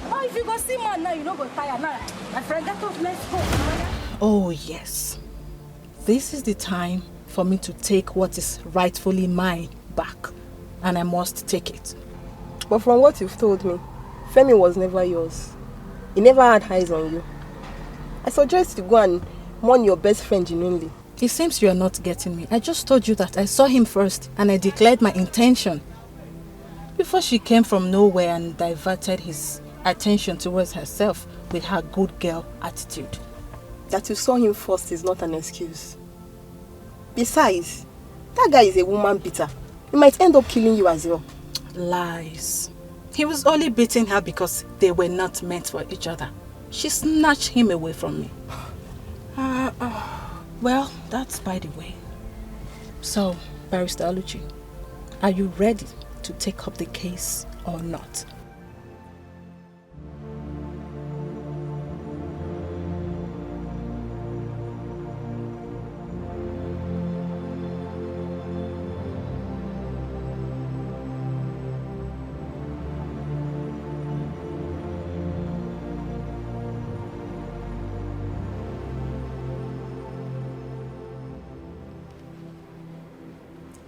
Oh, if you go see man now, you don't go tired now. My friend, get off, let's go. Oh yes. This is the time for me to take what is rightfully mine back. And I must take it. But from what you've told me, Femi was never yours. He never had eyes on you. I suggest you go and mourn your best friend genuinely. It seems you are not getting me. I just told you that I saw him first and I declared my intention. Before she came from nowhere and diverted his attention towards herself with her good girl attitude. That you saw him first is not an excuse. Besides, that guy is a woman beater. He might end up killing you as well. Lies. He was only beating her because they were not meant for each other. She snatched him away from me. Well, that's by the way. So, Barrister Uche, are you ready to take up the case or not?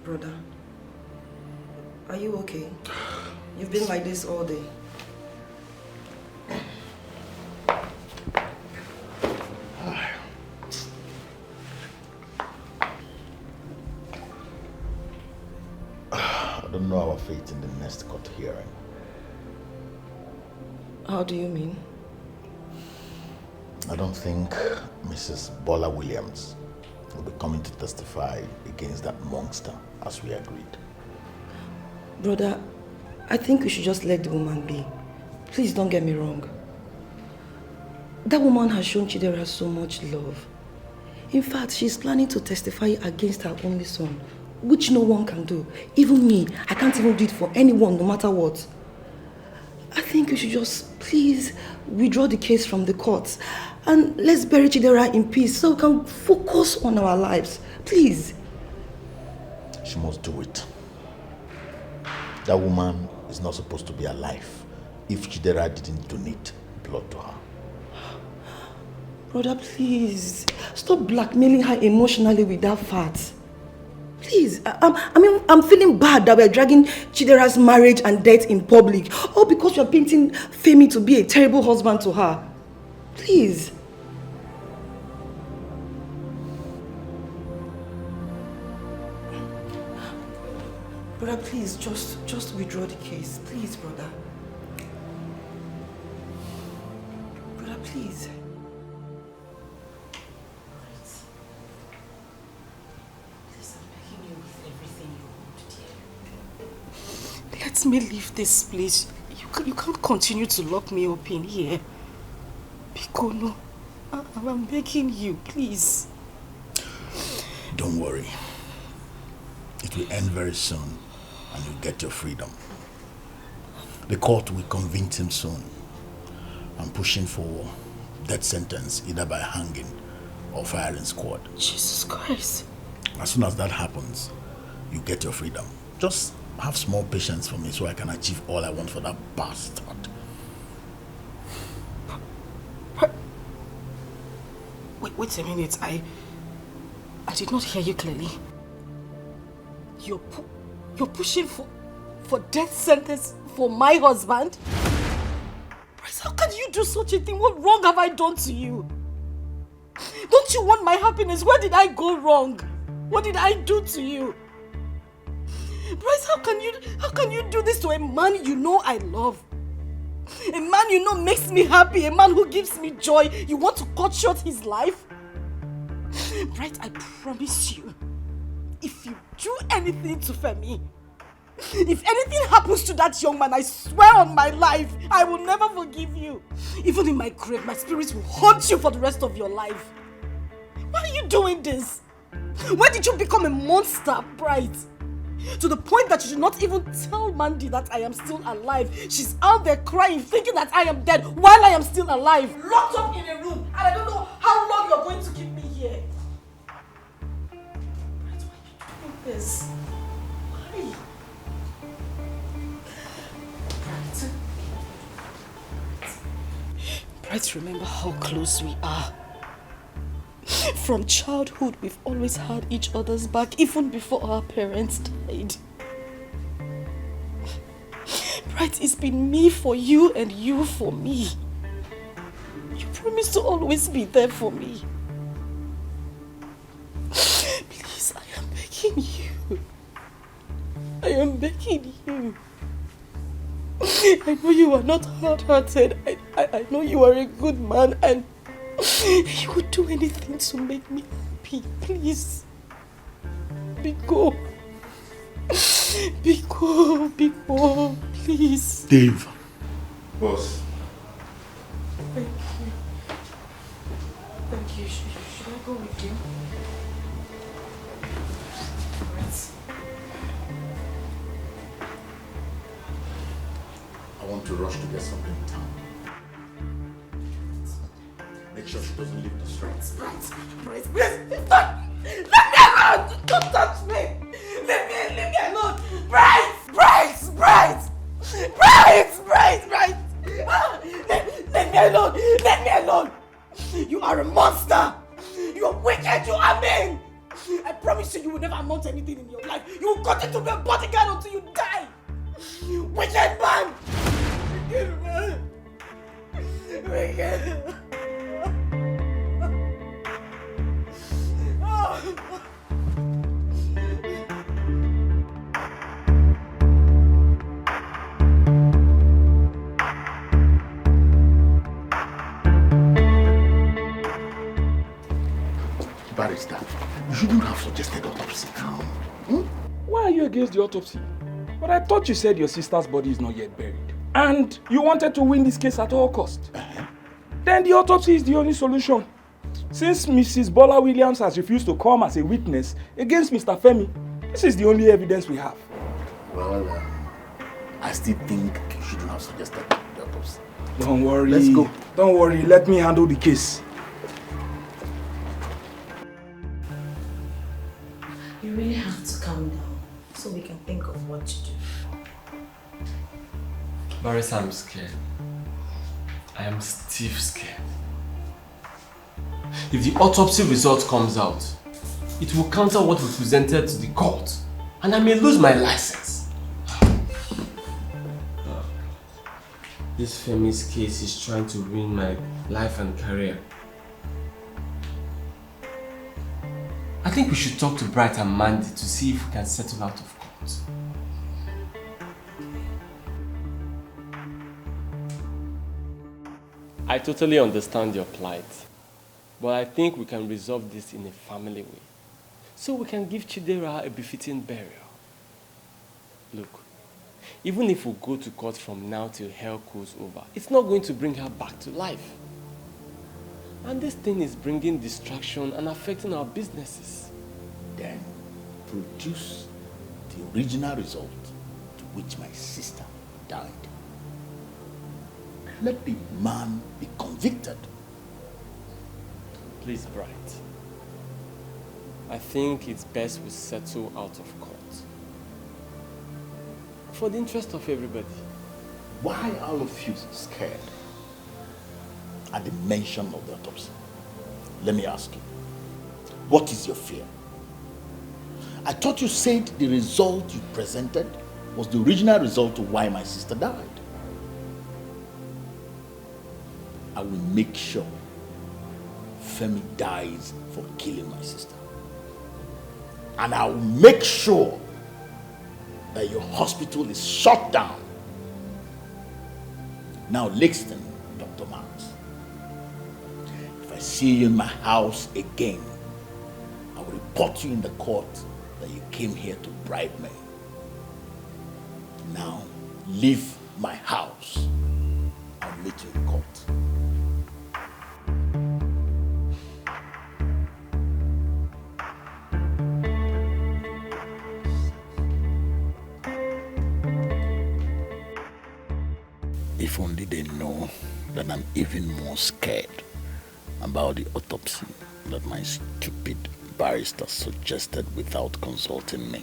Brother, are you okay? You've been like this all day. I don't know our fate in the next court hearing. How do you mean? I don't think Mrs. Bola Williams will be coming to testify against that monster as we agreed. Brother, I think we should just let the woman be. Please don't get me wrong. That woman has shown Chidera so much love. In fact, she's planning to testify against her only son, which no one can do. Even me, I can't even do it for anyone, no matter what. I think we should just please withdraw the case from the courts and let's bury Chidera in peace so we can focus on our lives. Please. She must do it. That woman is not supposed to be alive if Chidera didn't donate blood to her. Brother, please. Stop blackmailing her emotionally with that fact. Please. I'm feeling bad that we're dragging Chidera's marriage and death in public. All because you're painting Femi to be a terrible husband to her. Please. Brother, please, just withdraw the case. Please, brother. Brother, please. Let me leave this place. You can't continue to lock me up in here. Biko, no. I'm begging you, please. Don't worry. It will end very soon and you'll get your freedom. The court will convict him soon. I'm pushing for death sentence either by hanging or firing squad. Jesus Christ. As soon as that happens, you get your freedom. Just have small patience for me so I can achieve all I want for that bastard. Wait a minute. I did not hear you clearly. You're pushing for death sentence for my husband? Bryce, how can you do such a thing? What wrong have I done to you? Don't you want my happiness? Where did I go wrong? What did I do to you? Bryce, how can you do this to a man you know I love? A man you know makes me happy, a man who gives me joy. You want to cut short his life? Bryce, I promise you, if you do anything to Femi, if anything happens to that young man, I swear on my life, I will never forgive you. Even in my grave, my spirit will haunt you for the rest of your life. Why are you doing this? When did you become a monster, Bryce? To the point that you should not even tell Mandy that I am still alive. She's out there crying, thinking that I am dead while I am still alive. Locked up in a room, and I don't know how long you're going to keep me here. Bryce, why are you doing Yes. Why? Bright, remember how close we are. From childhood, we've always had each other's back, even before our parents died. Bright, it's been me for you and you for me. You promised to always be there for me. Please, I am begging you. I am begging you. I know you are not hard-hearted. I know you are a good man and you would do anything to make me happy. Please. Biko. Biko, please. Dave. Boss. Thank you. Thank you. Should I go with you? I want to rush to get something in town. Make sure she doesn't leave the streets. Bright, please. Let me alone! Don't touch me! Leave me alone! Bright! Let me alone! Let me alone! You are a monster! You are wicked! You are mean! I promise you will never amount to anything in your life. You will continue to be a bodyguard until you die! Wicked man! Wicked man! Wicked! Barrister, you shouldn't have suggested autopsy now. Why are you against the autopsy? But I thought you said your sister's body is not yet buried. And you wanted to win this case at all cost. Then the autopsy is the only solution. Since Mrs. Bola Williams has refused to come as a witness against Mr. Femi, this is the only evidence we have. Well, I still think you shouldn't have suggested the autopsy. Don't worry. Let's go. Don't worry. Let me handle the case. You really have to calm down so we can think of what to do. Maurice, I'm scared. I am stiff scared. If the autopsy result comes out, it will counter what we presented to the court, and I may lose my license. This Femi's case is trying to ruin my life and career. I think we should talk to Bright and Mandy to see if we can settle out of court. I totally understand your plight, but I think we can resolve this in a family way, so we can give Chidera a befitting burial. Look, even if we go to court from now till hell cools over, it's not going to bring her back to life. And this thing is bringing distraction and affecting our businesses. Then produce the original result to which my sister died. Let the man be convicted. Please, Bright. I think it's best we settle out of court. For the interest of everybody. Why are all of you scared at the mention of the autopsy? Let me ask you, what is your fear? I thought you said the result you presented was the original result of why my sister died. I will make sure Femi dies for killing my sister. And I will make sure that your hospital is shut down. Now listen, Dr. Maurice. If I see you in my house again, I will report you in the court that you came here to bribe me. Now leave my house. I'll meet you in court. If only they know that I'm even more scared about the autopsy than my stupid barrister suggested without consulting me.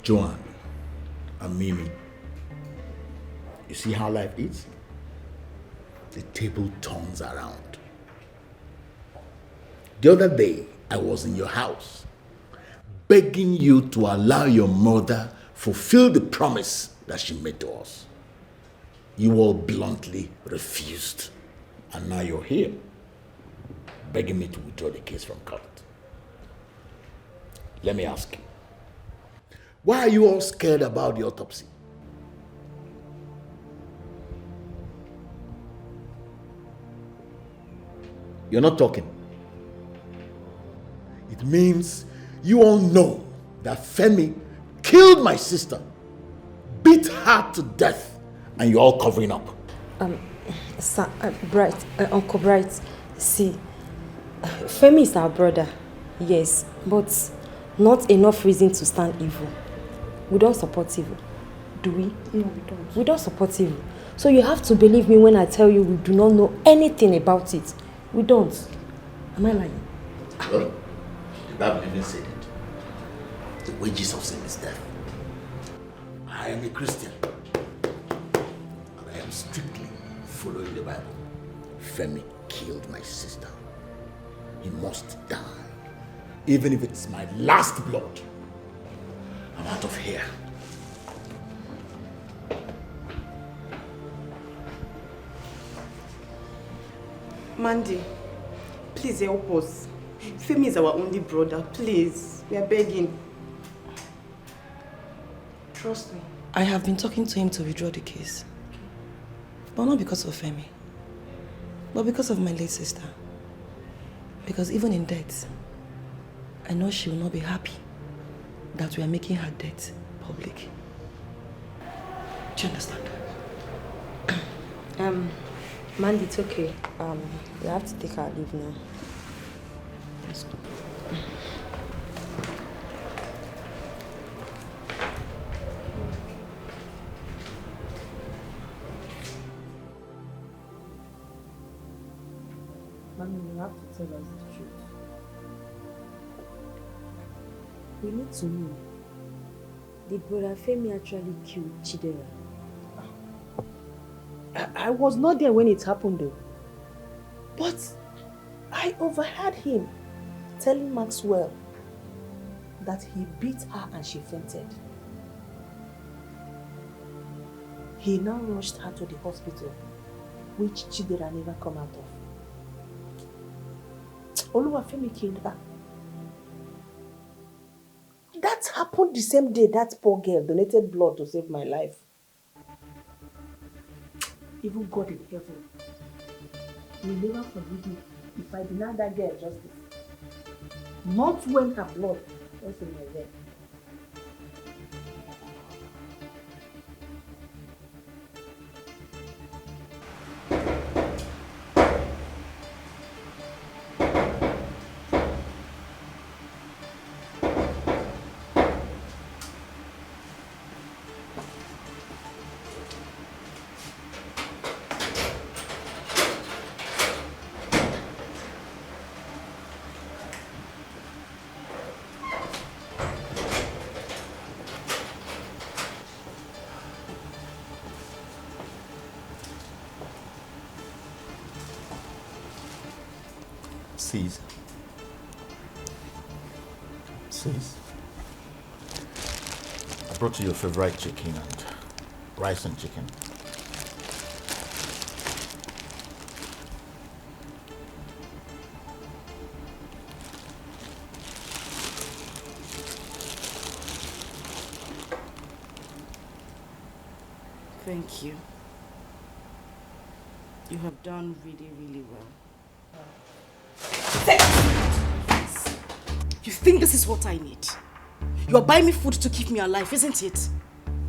Joanne and Mimi, you see how life is? The table turns around. The other day, I was in your house, begging you to allow your mother fulfill the promise that she made to us. You all bluntly refused. And now you're here, begging me to withdraw the case from court. Let me ask you, why are you all scared about the autopsy? You're not talking. It means you all know that Femi killed my sister, beat her to death, and you're all covering up. Sir, Bright, Uncle Bright, see, Femi is our brother, yes, but not enough reason to stand evil. We don't support evil, do we? No, we don't. We don't support evil. So you have to believe me when I tell you we do not know anything about it. We don't. Am I lying? Well, the Bible even said it. The wages of sin is death. I am a Christian. And I am strictly following the Bible. Femi killed my sister. He must die. Even if it's my last blood. I'm out of here. Mandy, please help us. Femi is our only brother. Please, we are begging. Trust me. I have been talking to him to withdraw the case. But not because of Femi. But because of my late sister. Because even in death, I know she will not be happy that we are making her death public. Do you understand? Mandy, it's okay. We have to take our leave now. Let's go. Mommy, you have to tell us the truth. We need to know. Did Brother Femi actually kill Chidera? I was not there when it happened though. But I overheard him telling Maxwell that he beat her and she fainted. He now rushed her to the hospital, which Chidera never come out of. Oluwafemi killed her. That happened the same day that poor girl donated blood to save my life. Even God in heaven will never forgive me if I deny that girl justice. Not when her blood was in my vein. Sis. I brought you your favorite chicken and rice and chicken. Thank you. You have done really, really well. You think this is what I need? You are buying me food to keep me alive, isn't it?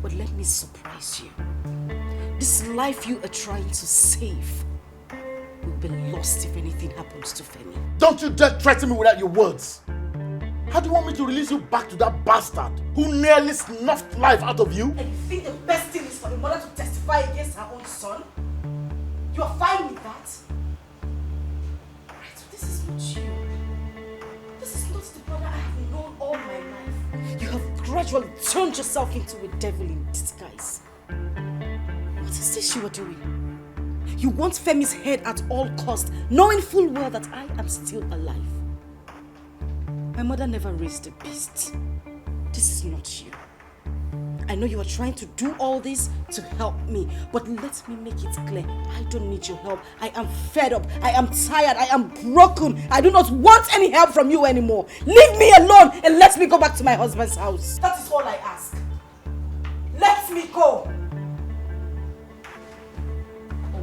But let me surprise you. This life you are trying to save will be lost if anything happens to Femi. Don't you dare threaten me without your words. How do you want me to release you back to that bastard who nearly snuffed life out of you? And you think the best thing is for the mother to testify against her own son? You are fine with that? Right, so this is not you. This is not the brother I have known all my life. You have gradually turned yourself into a devil in disguise. What is this you are doing? You want Femi's head at all costs, knowing full well that I am still alive. My mother never raised a beast. This is not you. I know you are trying to do all this to help me, but let me make it clear. I don't need your help. I am fed up. I am tired. I am broken. I do not want any help from you anymore. Leave me alone and let me go back to my husband's house. That is all I ask. Let me go.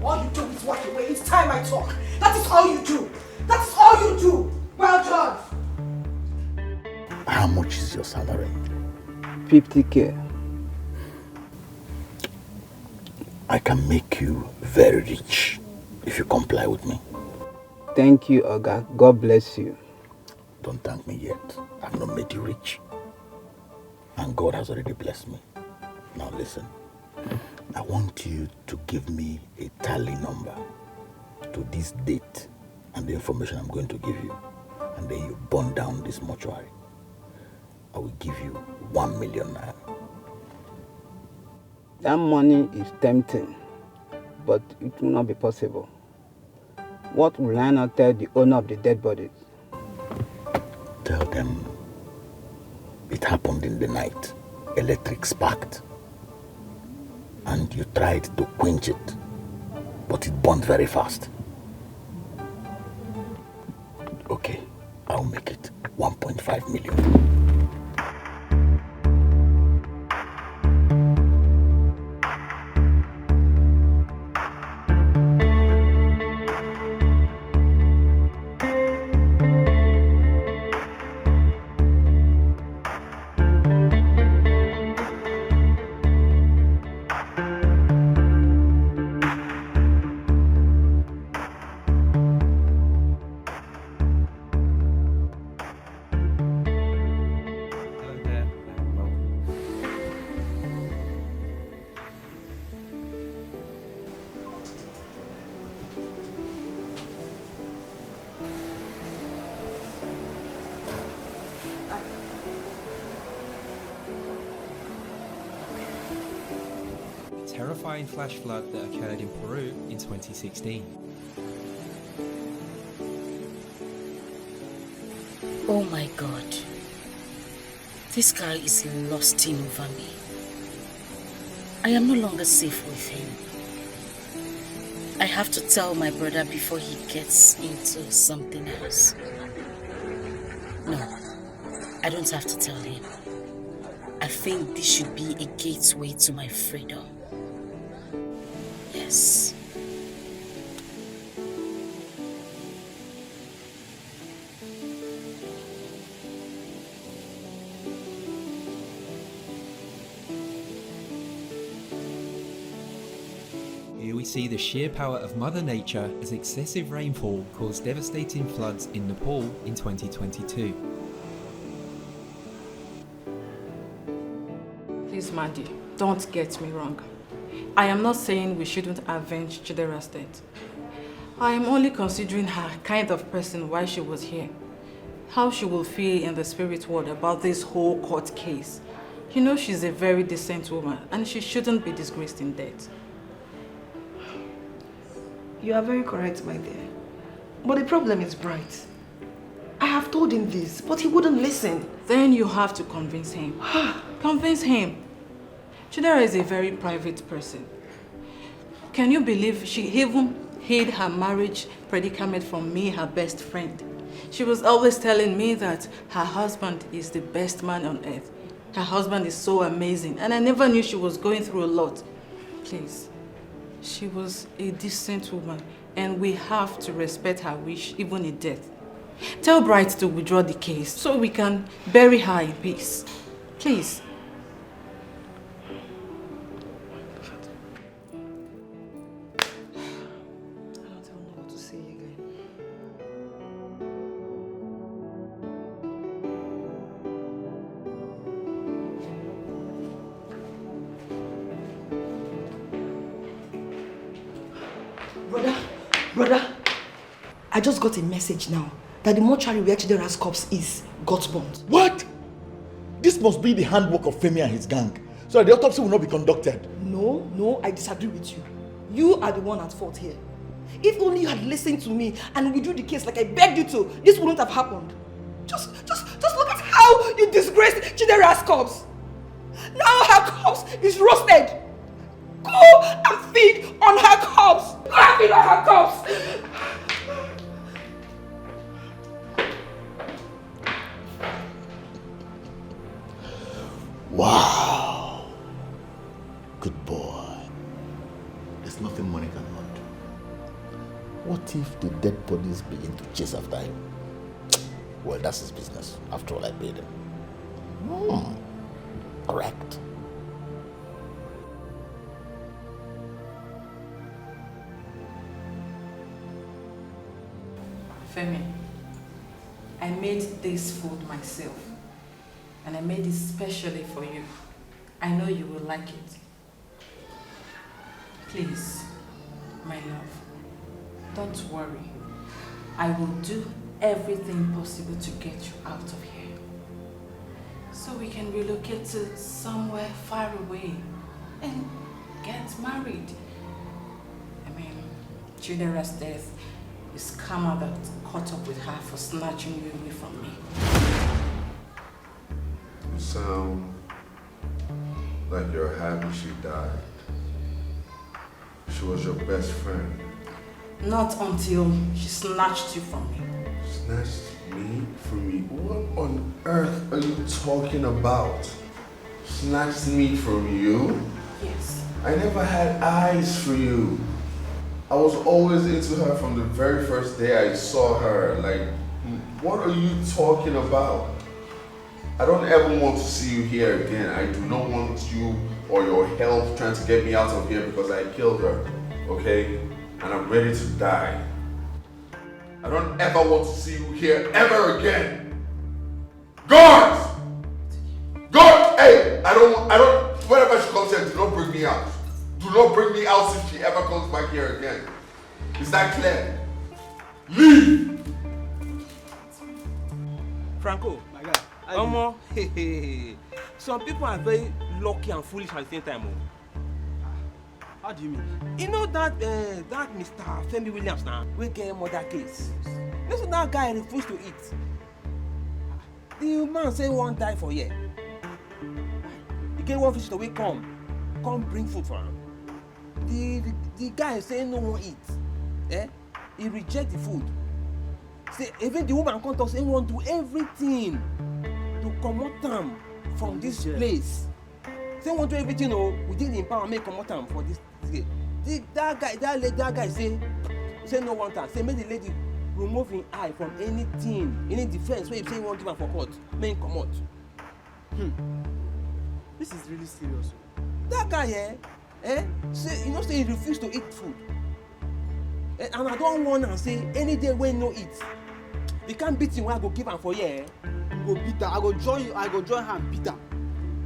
All you do is walk away. It's time I talk. That is all you do. That is all you do. Well done. How much is your salary? 50K. I can make you very rich if you comply with me. Thank you, Oga. God bless you. Don't thank me yet. I've not made you rich. And God has already blessed me. Now listen. I want you to give me a tally number to this date and the information I'm going to give you. And then you burn down this mortuary. I will give you 1 million naira. That money is tempting, but it will not be possible. What will I not tell the owner of the dead bodies? Tell them it happened in the night. Electric sparked. And you tried to quench it, but it burned very fast. Okay, I'll make it 1.5 million. Terrifying flash flood that occurred in Peru in 2016. Oh my God. This guy is lusting over me. I am no longer safe with him. I have to tell my brother before he gets into something else. No, I don't have to tell him. I think this should be a gateway to my freedom. Yes. Here we see the sheer power of Mother Nature as excessive rainfall caused devastating floods in Nepal in 2022. Please, Mandy, don't get me wrong. I am not saying we shouldn't avenge Chidera's death. I am only considering her kind of person while she was here. How she will feel in the spirit world about this whole court case. You know she's a very decent woman and she shouldn't be disgraced in death. You are very correct, my dear. But the problem is Bright. I have told him this, but he wouldn't listen. Then you have to convince him. Convince him. Chidera is a very private person. Can you believe she even hid her marriage predicament from me, her best friend? She was always telling me that her husband is the best man on earth. Her husband is so amazing, and I never knew she was going through a lot. Please, she was a decent woman, and we have to respect her wish, even in death. Tell Bright to withdraw the case so we can bury her in peace. Please. Brother Brother, I just got a message now that the mortuary where Chidera's corpse is got bombed. What? This must be the handwork of Femi and his gang. So the autopsy will not be conducted. No, I disagree with you. You are the one at fault here. If only you had listened to me and withdrew the case like I begged you to, this wouldn't have happened. Just look at how you disgraced Chidera's corpse. Now her corpse is roasted. Go and feed on her corpse. Go and feed on her corpse. Wow. Good boy. There's nothing money cannot do. What if the dead bodies begin to chase after him? Well, that's his business. After all, I paid him. Correct. Femi, I made this food myself. And I made it specially for you. I know you will like it. Please, my love, don't worry. I will do everything possible to get you out of here. So we can relocate to somewhere far away and get married. I mean, Chidera's death is karma that caught up with her for snatching you away from me. You sound like you're happy she died. She was your best friend. Not until she snatched you from me. Snatched me from you? What on earth are you talking about? Snatched me from you? Yes. I never had eyes for you. I was always into her from the very first day I saw her. Like, what are you talking about? I don't ever want to see you here again. I do not want you or your help trying to get me out of here because I killed her, okay? And I'm ready to die. I don't ever want to see you here ever again. Guards! Guards! Hey, I don't, whenever she comes here, do not bring me out. Do not bring me out if she ever comes back here again. Is that clear? Leave! Franco, my guy. Omo, some people are very lucky and foolish at the same time. How do you mean? You know that that Mr. Femi Williams now, we get murder case. Listen, that guy refused to eat. The man say he won't die for year. He get one visitor we come bring food for him. The guy say no one eat. He reject the food. Say even the woman come talk say he want do everything to comot am from this place. Say want do everything within the empower make comot am for this place. That guy say no want am. Say make the lady remove him eye from anything, any defense wey he say he wan give am for court, make him comot. This is really serious. That guy say you know say he refuse to eat food. And I don't warn am say any day wey no eat, he can't beat him wey I go give am for here. You go beat am. I go join her and beat am.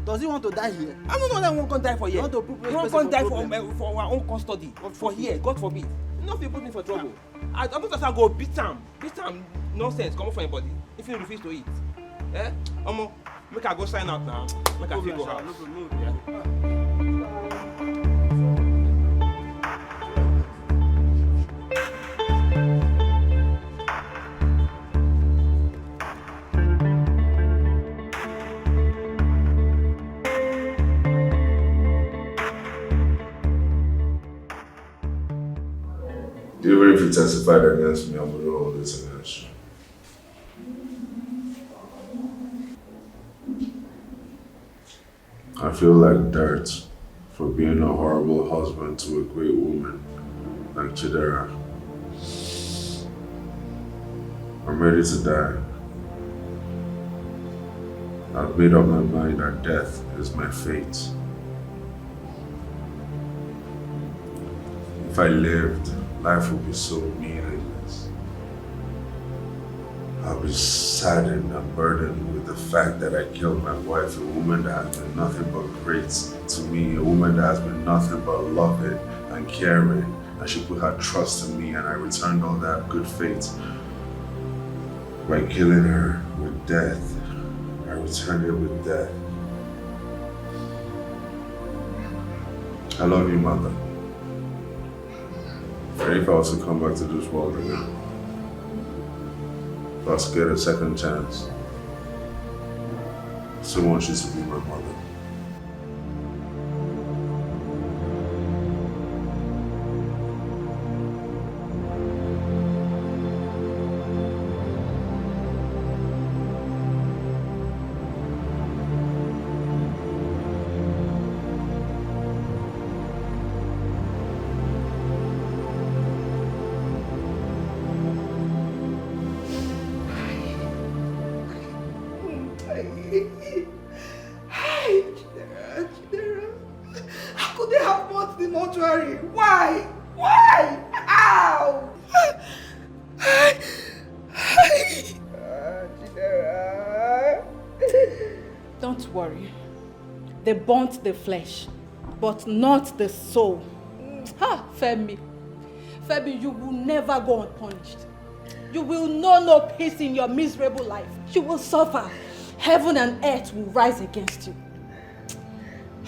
Does he want to die here? I don't know that one can die for here. You want to put he won't die for our own custody. For here, God forbid. No fit put me for trouble. I don't just go beat am nonsense comot for him body if he refuse to eat. Omo, make I go sign out now. Make I fit go house. Even if you testified against me, I will do all this against you. I feel like dirt for being a horrible husband to a great woman like Chidera. I'm ready to die. I've made up my mind that death is my fate. If I lived, life would be so meaningless. I'll be saddened and burdened with the fact that I killed my wife, a woman that has been nothing but great to me, a woman that has been nothing but loving and caring And she put her trust in me, and I returned all that good faith by killing her with death. I returned it with death. I love you, Mother. And if I was to come back to this world again, if I was to get a second chance, I still want you to be my mother. How could they have bought the mortuary? Why? Why? How? Don't worry. They burnt the flesh, but not the soul. Ha, Femi. Femi, you will never go unpunished. You will know no peace in your miserable life. You will suffer. Heaven and earth will rise against you.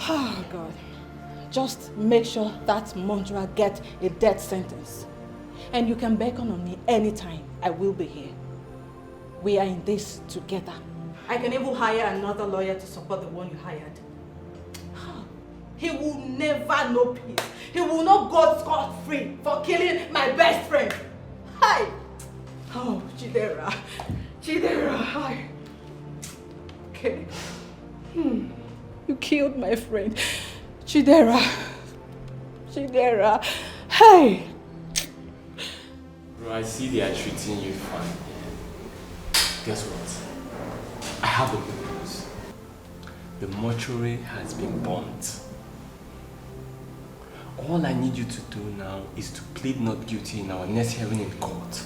Oh, God. Just make sure that Mondra gets a death sentence. And you can beckon on me anytime. I will be here. We are in this together. I can even hire another lawyer to support the one you hired. He will never know peace. He will not go scot-free for killing my best friend. Hi. Oh, Chidera. Chidera, hi. Okay. You killed my friend. Chidera. Chidera. Hey. Bro, I see they are treating you fine. Guess what? I have a good news. The mortuary has been burnt. All I need you to do now is to plead not guilty in our next hearing in court.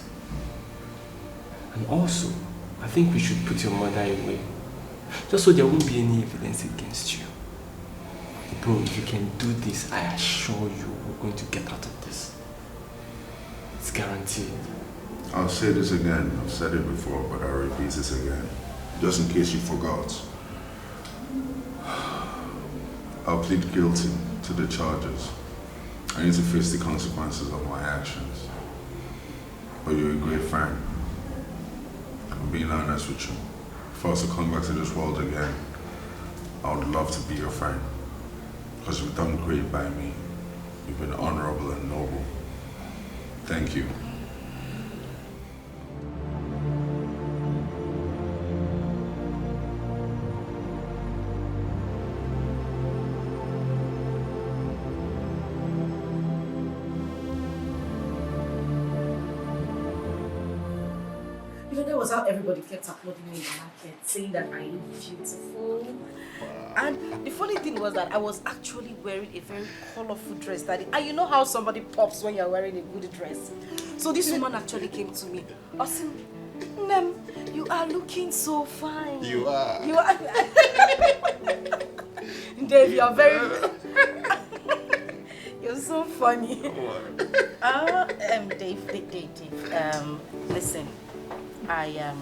And also, I think we should put your mother away. Just so there won't be any evidence against you. Bro, if you can do this, I assure you we're going to get out of this. It's guaranteed. I'll say this again. I've said it before, but I'll repeat this again. Just in case you forgot. I'll plead guilty to the charges. I need to face the consequences of my actions. But you're a great friend. I'm being honest with you. If I was to come back to this world again, I would love to be your friend. Because you've done great by me. You've been honorable and noble. Thank you. That was how everybody kept applauding me in the market, saying that I look beautiful. And the funny thing was that I was actually wearing a very colorful dress that and you know how somebody pops when you're wearing a good dress. So this woman actually came to me. Awesome. Nem, you are looking so fine. You are. You are. Dave, you are very. You're so funny. Dave. Listen. I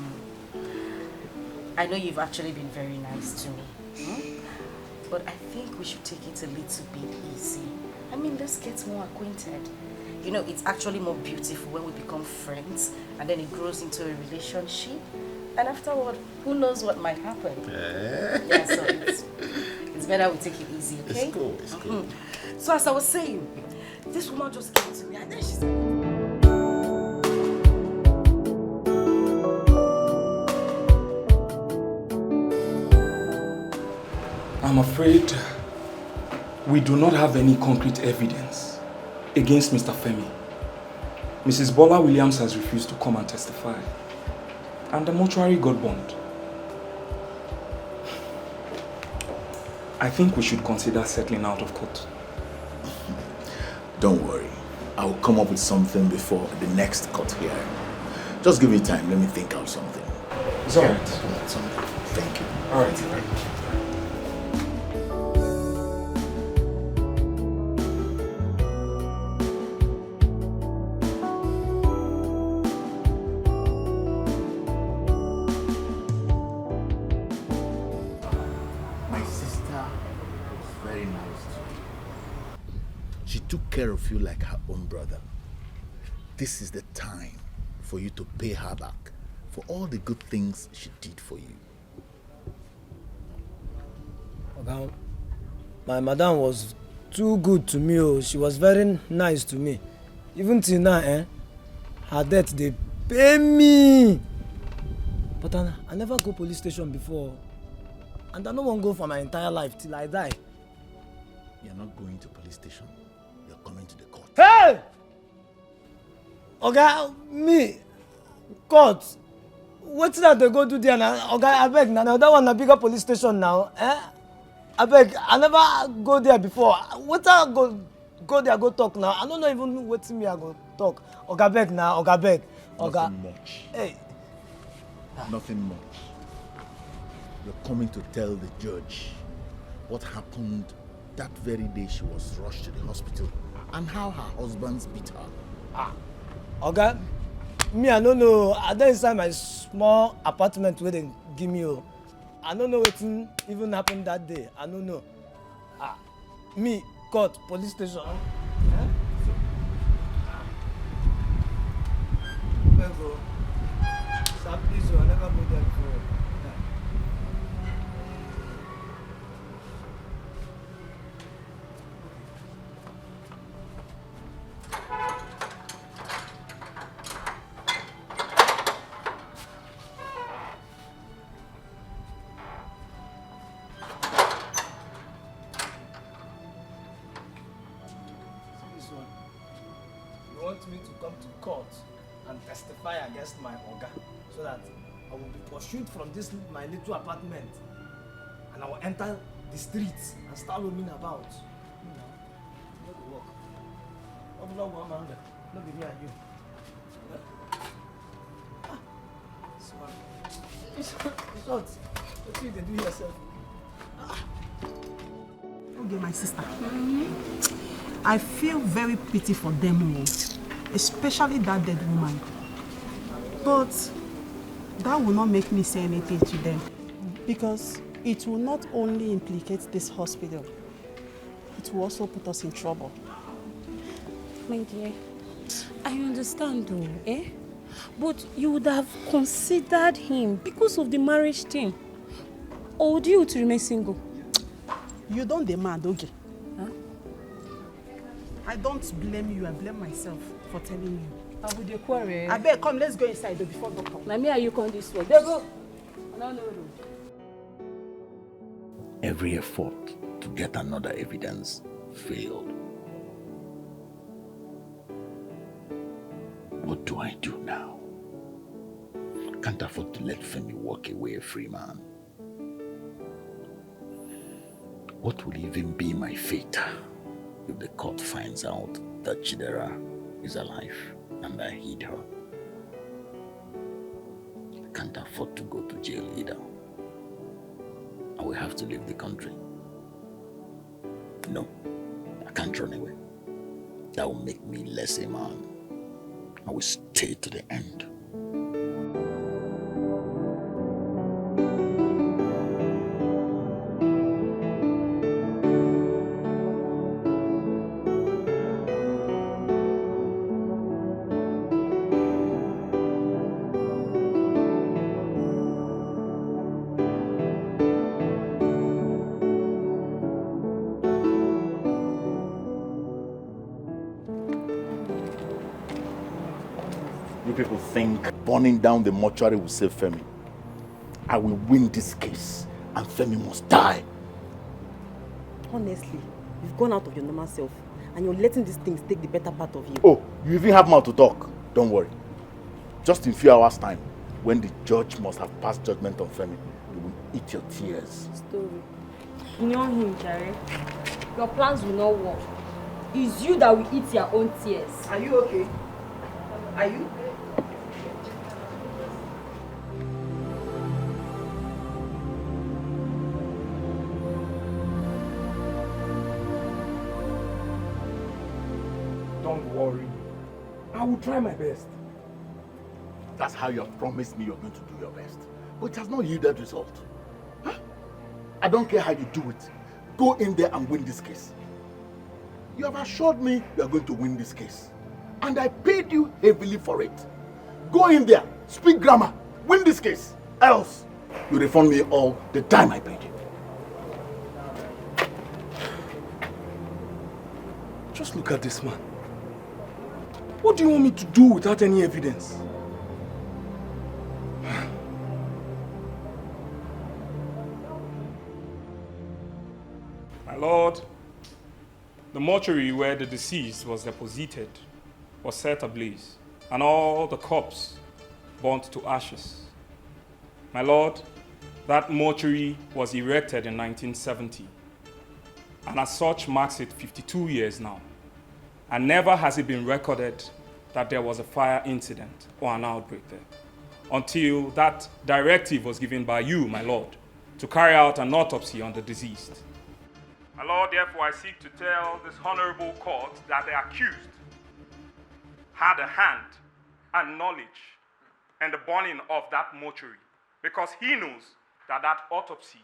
know you've actually been very nice to me, but I think we should take it a little bit easy. I mean, let's get more acquainted. You know, it's actually more beautiful when we become friends and then it grows into a relationship. And afterward, who knows what might happen? Yeah, so it's better we take it easy, okay? It's cool, it's cool. So as I was saying, this woman just came to me and then she said, I'm afraid we do not have any concrete evidence against Mr. Femi. Mrs. Bola Williams has refused to come and testify, and the mortuary got burned. I think we should consider settling out of court. Don't worry. I'll come up with something before the next court hearing. Just give me time. Let me think out something. It's all right. Thank you. All right. care of you like her own brother. This is the time for you to pay her back for all the good things she did for you. Okay. My madam was too good to me. Oh. She was very nice to me. Even till now, her debt, they pay me. But I never go police station before. And I don't want to go for my entire life till I die. You're not going to police station. You're coming to the court. Hey! Okay, me, court. What's that they go do there now? Okay, I beg now. That one a bigger police station now. I beg. I never go there before. What I go there go talk now? I don't know even what me I go talk. Okay, beg now. Okay, beg. Okay. Nothing much. Hey. Nothing much. You're coming to tell the judge what happened that very day she was rushed to the hospital and how her husbands beat her. Okay, me I don't know. I dey inside my small apartment where they give me. I don't know what even happened that day. I don't know. Me, court, police station. Sir, please, I never go there before. Me to come to court and testify against my oga so that I will be pursued from this my little apartment and I will enter the streets and start roaming about. You know, no go work. I'm not one man, not be me and you. Short. What you do yourself? Okay, my sister. I feel very pity for them all, especially that dead woman. But that will not make me say anything to them. Because it will not only implicate this hospital, it will also put us in trouble. My dear, I understand though, eh? But you would have considered him because of the marriage thing. Or would you to remain single? You don't demand, okay? Huh? I don't blame you, I blame myself for telling you. I would quarrel. I beg, come, let's go inside though before doctor. Now me and you come this way. They go. No. Every effort to get another evidence failed. What do I do now? Can't afford to let Femi walk away a free man. What will even be my fate if the court finds out that Chidera is alive and I hid her? I can't afford to go to jail either. I will have to leave the country. No, I can't run away. That will make me less a man. I will stay to the end. People think burning down the mortuary will save Femi. I will win this case and Femi must die. Honestly, you've gone out of your normal self and you're letting these things take the better part of you. Oh, you even have mouth to talk. Don't worry. Just in a few hours' time, when the judge must have passed judgment on Femi, you will eat your tears. Story. Ignore him, Jerry. Your plans will not work. It's you that will eat your own tears. Are you okay? Are you? Don't worry. I will try my best. That's how you have promised me you're going to do your best. But it has not yielded result. Huh? I don't care how you do it. Go in there and win this case. You have assured me you are going to win this case. And I paid you heavily for it. Go in there, speak grammar, win this case. Else, you refund me all the time I paid you. Just look at this man. What do you want me to do without any evidence? My lord, the mortuary where the deceased was deposited was set ablaze, and all the corpses burnt to ashes. My lord, that mortuary was erected in 1970, and as such marks it 52 years now. And never has it been recorded that there was a fire incident or an outbreak there, until that directive was given by you, my lord, to carry out an autopsy on the deceased. My lord, therefore I seek to tell this honorable court that the accused had a hand and knowledge in the burning of that mortuary, because he knows that that autopsy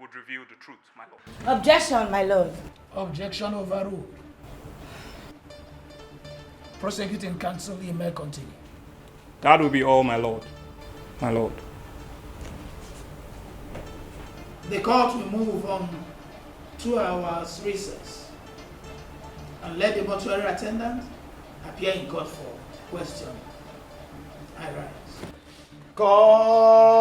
would reveal the truth, my lord. Objection, my lord. Objection overruled. Prosecuting counsel, you may continue. That will be all, my lord. My lord. The court will move on 2 hours recess and let the mortuary attendant appear in court for questioning. I rise. Court!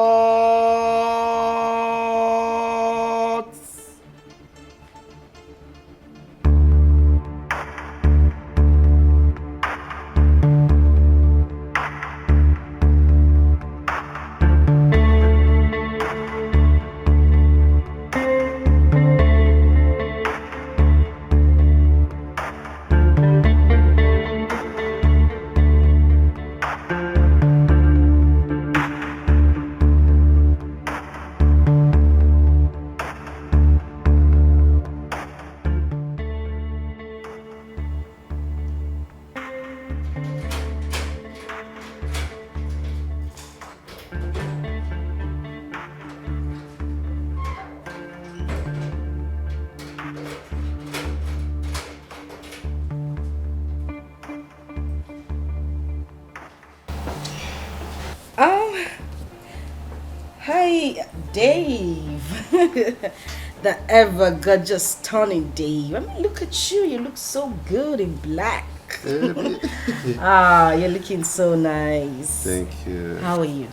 Hi, Dave. The ever gorgeous, stunning Dave. I mean, look at you. You look so good in black. You're looking so nice. Thank you. How are you?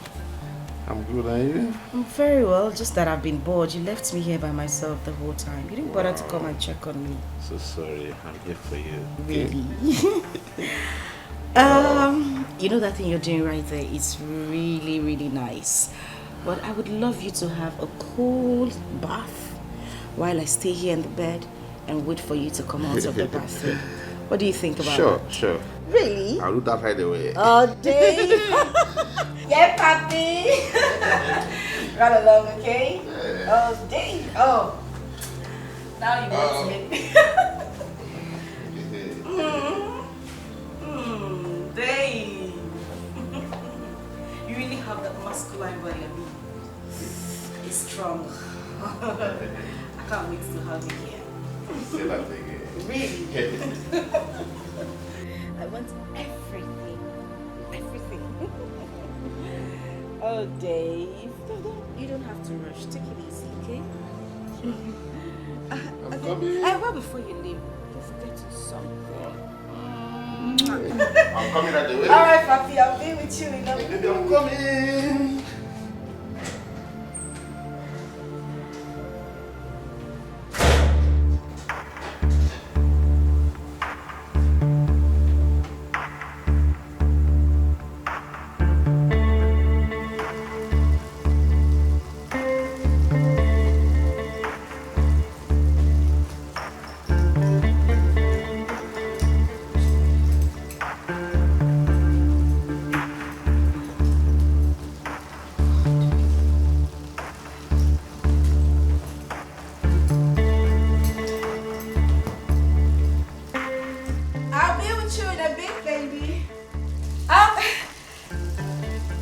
I'm good, are you? I'm very well, just that I've been bored. You left me here by myself the whole time. You didn't bother to come and check on me. So sorry, I'm here for you. Really? You know that thing you're doing right there? It's really, really nice. But I would love you to have a cool bath while I stay here in the bed and wait for you to come out of the bathroom. What do you think about that? Sure. Really? I'll do that right away. Oh, Dave. Yeah, Papi. Run along, okay? Oh, Dave. Oh. Now you want me. Dave. You really have that masculine body. I mean, it's strong. I can't wait to have you here. Say that again. Really? I want everything. Everything. Oh, Dave. You don't have to rush. Take it easy, okay? I'm coming. Well, before you leave, don't forget to something. I'm coming right away. Alright, Papi, I'll be with you in a minute. Baby, I'm coming.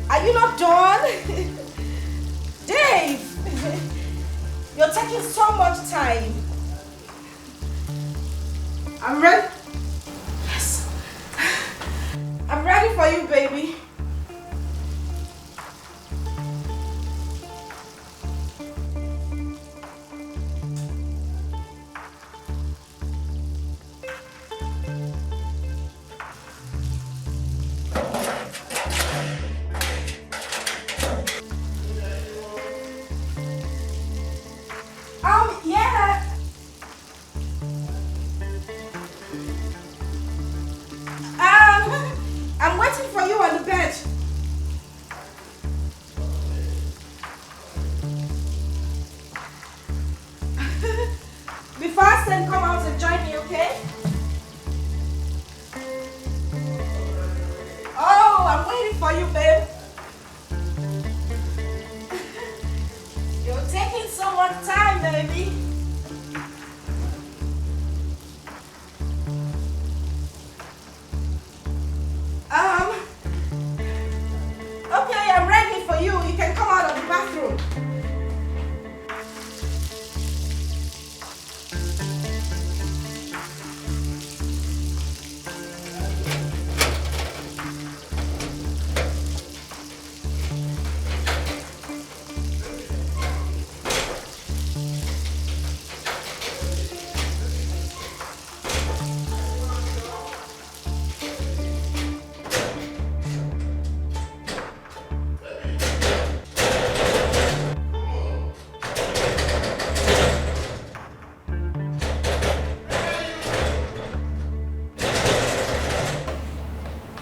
Are you not done? Dave! You're taking so much time. I'm ready. Yes. I'm ready for you, baby. Yeah. I'm waiting for you on the bed. Be fast and come out and join me, okay? Oh, I'm waiting for you, babe. You're taking so much time, baby. Okay, I'm ready for you. You can come out of the bathroom.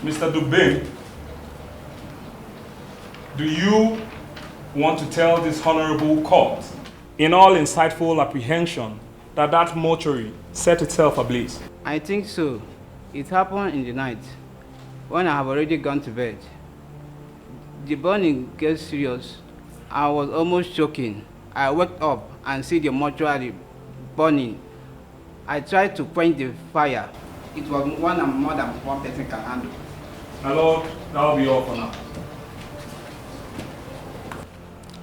Mr. Dubin, do you want to tell this honorable court, in all insightful apprehension, that that mortuary set itself ablaze? I think so. It happened in the night, when I have already gone to bed. The burning gets serious. I was almost choking. I woke up and see the mortuary burning. I tried to quench the fire. It was more than one person can handle. My lord, that will be all for now.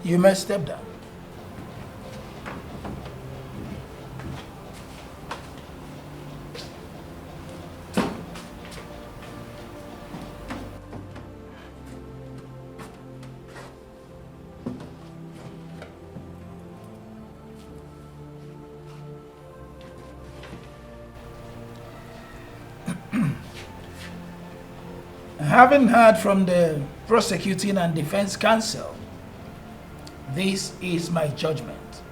You may step down. Having heard from the prosecuting and defense counsel, this is my judgment.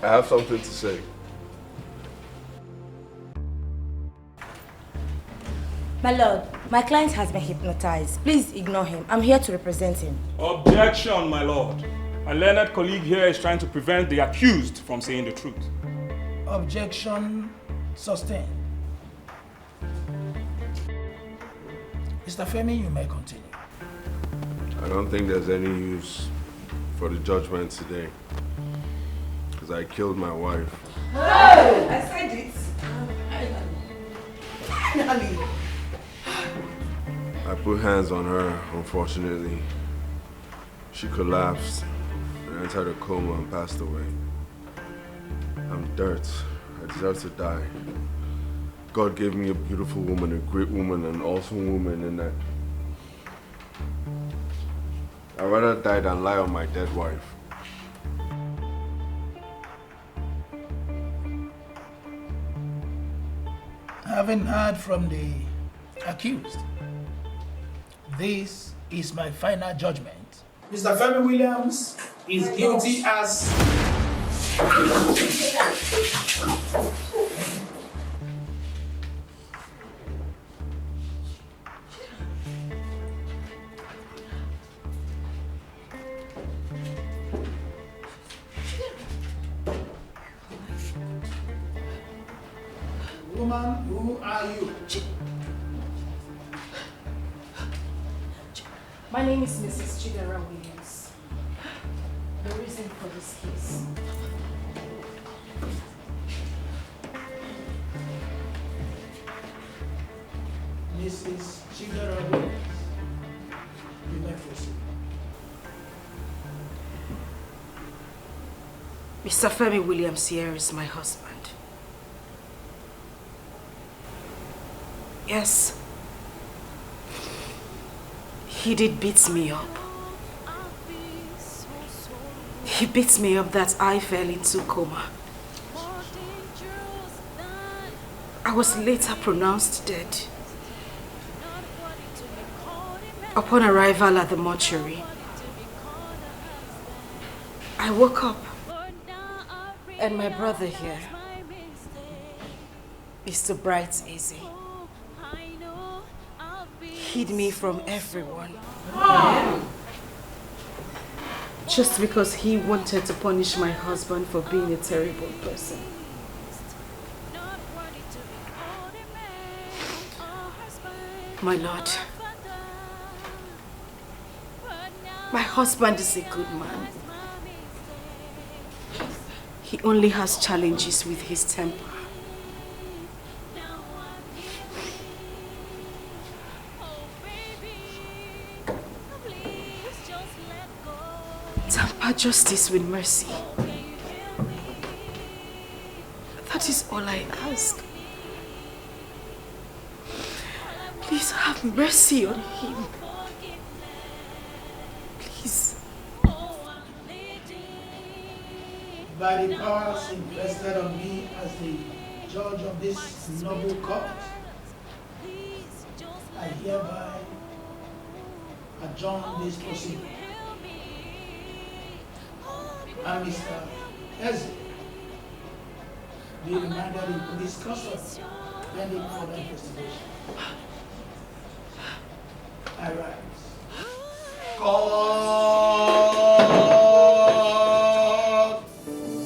I have something to say. My lord, my client has been hypnotized. Please ignore him. I'm here to represent him. Objection, my lord. My learned colleague here is trying to prevent the accused from saying the truth. Objection sustained. Mr. Femi, you may continue. I don't think there's any use for the judgment today, because I killed my wife. Oh, I said it. Finally. I put hands on her, unfortunately. She collapsed and entered a coma and passed away. I'm dirt. I deserve to die. God gave me a beautiful woman, a great woman, an awesome woman, and I'd rather die than lie on my dead wife. Having heard from the accused, this is my final judgment. Mr. Femi Williams is guilty as... Woman, who are you? My name is Mrs. Chidera Williams. The reason for this case. Mrs. Chidera Williams. You may proceed. Mr. Femi Williams here is my husband. Yes. He did beat me up. He beat me up that I fell into coma. I was later pronounced dead. Upon arrival at the mortuary, I woke up and my brother here, Mr. Bright Easy, hid me from everyone. Just because he wanted to punish my husband for being a terrible person. My lord, my husband is a good man. He only has challenges with his temper. Temper justice with mercy. That is all I ask. Please have mercy on him. Please. By the powers invested on me as the judge of this noble court, I hereby adjourn this proceeding. And Mr. Eze, be remanded in police custody pending further investigation. I rise.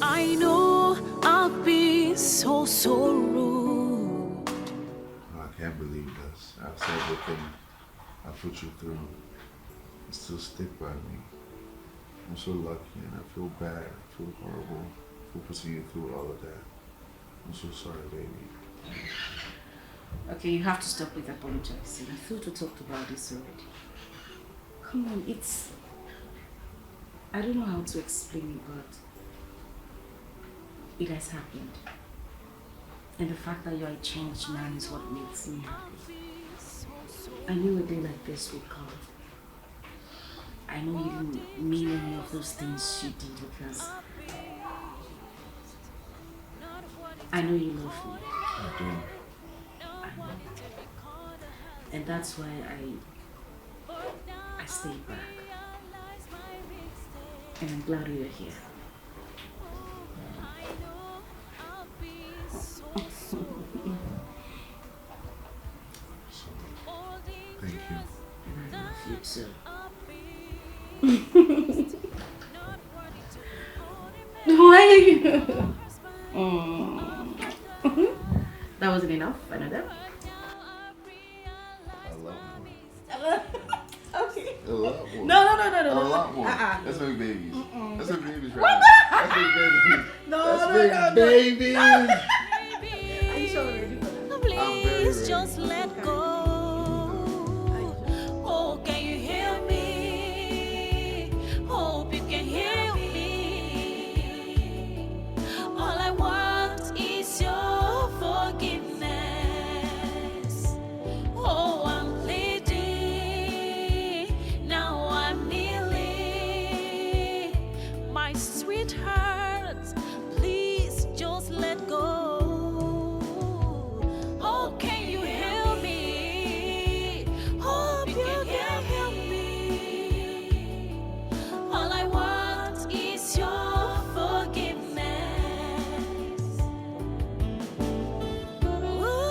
I know I've been so rude. I can't believe this. After everything I put you through, you still stick by me. I'm so lucky and I feel bad. I feel horrible for putting you through all of that. I'm so sorry, baby. Okay, you have to stop with apologizing. I thought we talked about this already. Come on, it's... I don't know how to explain it, but it has happened. And the fact that you're a changed man is what makes me happy. I knew a day like this would come. I know you didn't mean any of those things you did because I know you love me. I do. I know. And that's why I stayed back. And I'm glad you're here. Thank you. And I love you too. Why are you? That wasn't enough. Another? I love more. Okay. A lot more. No. A lot more. That's big babies. That's big babies right now. That's big babies. No. Babies. Are you sure we're ready for that? Please just let go. Oh, can you hear me? Hope you can hear me. All I want is your forgiveness. Oh, I'm pleading. Now I'm kneeling. My sweetheart, please just let go. Oh, can you hear me? Hope you can hear me. All I want is your forgiveness. Ooh,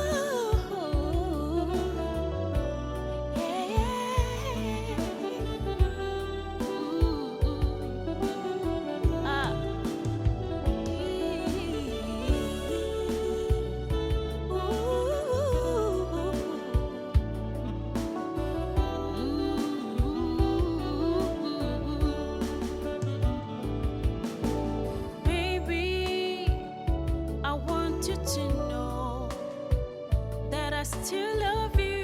Baby, I want you to know that I still love you.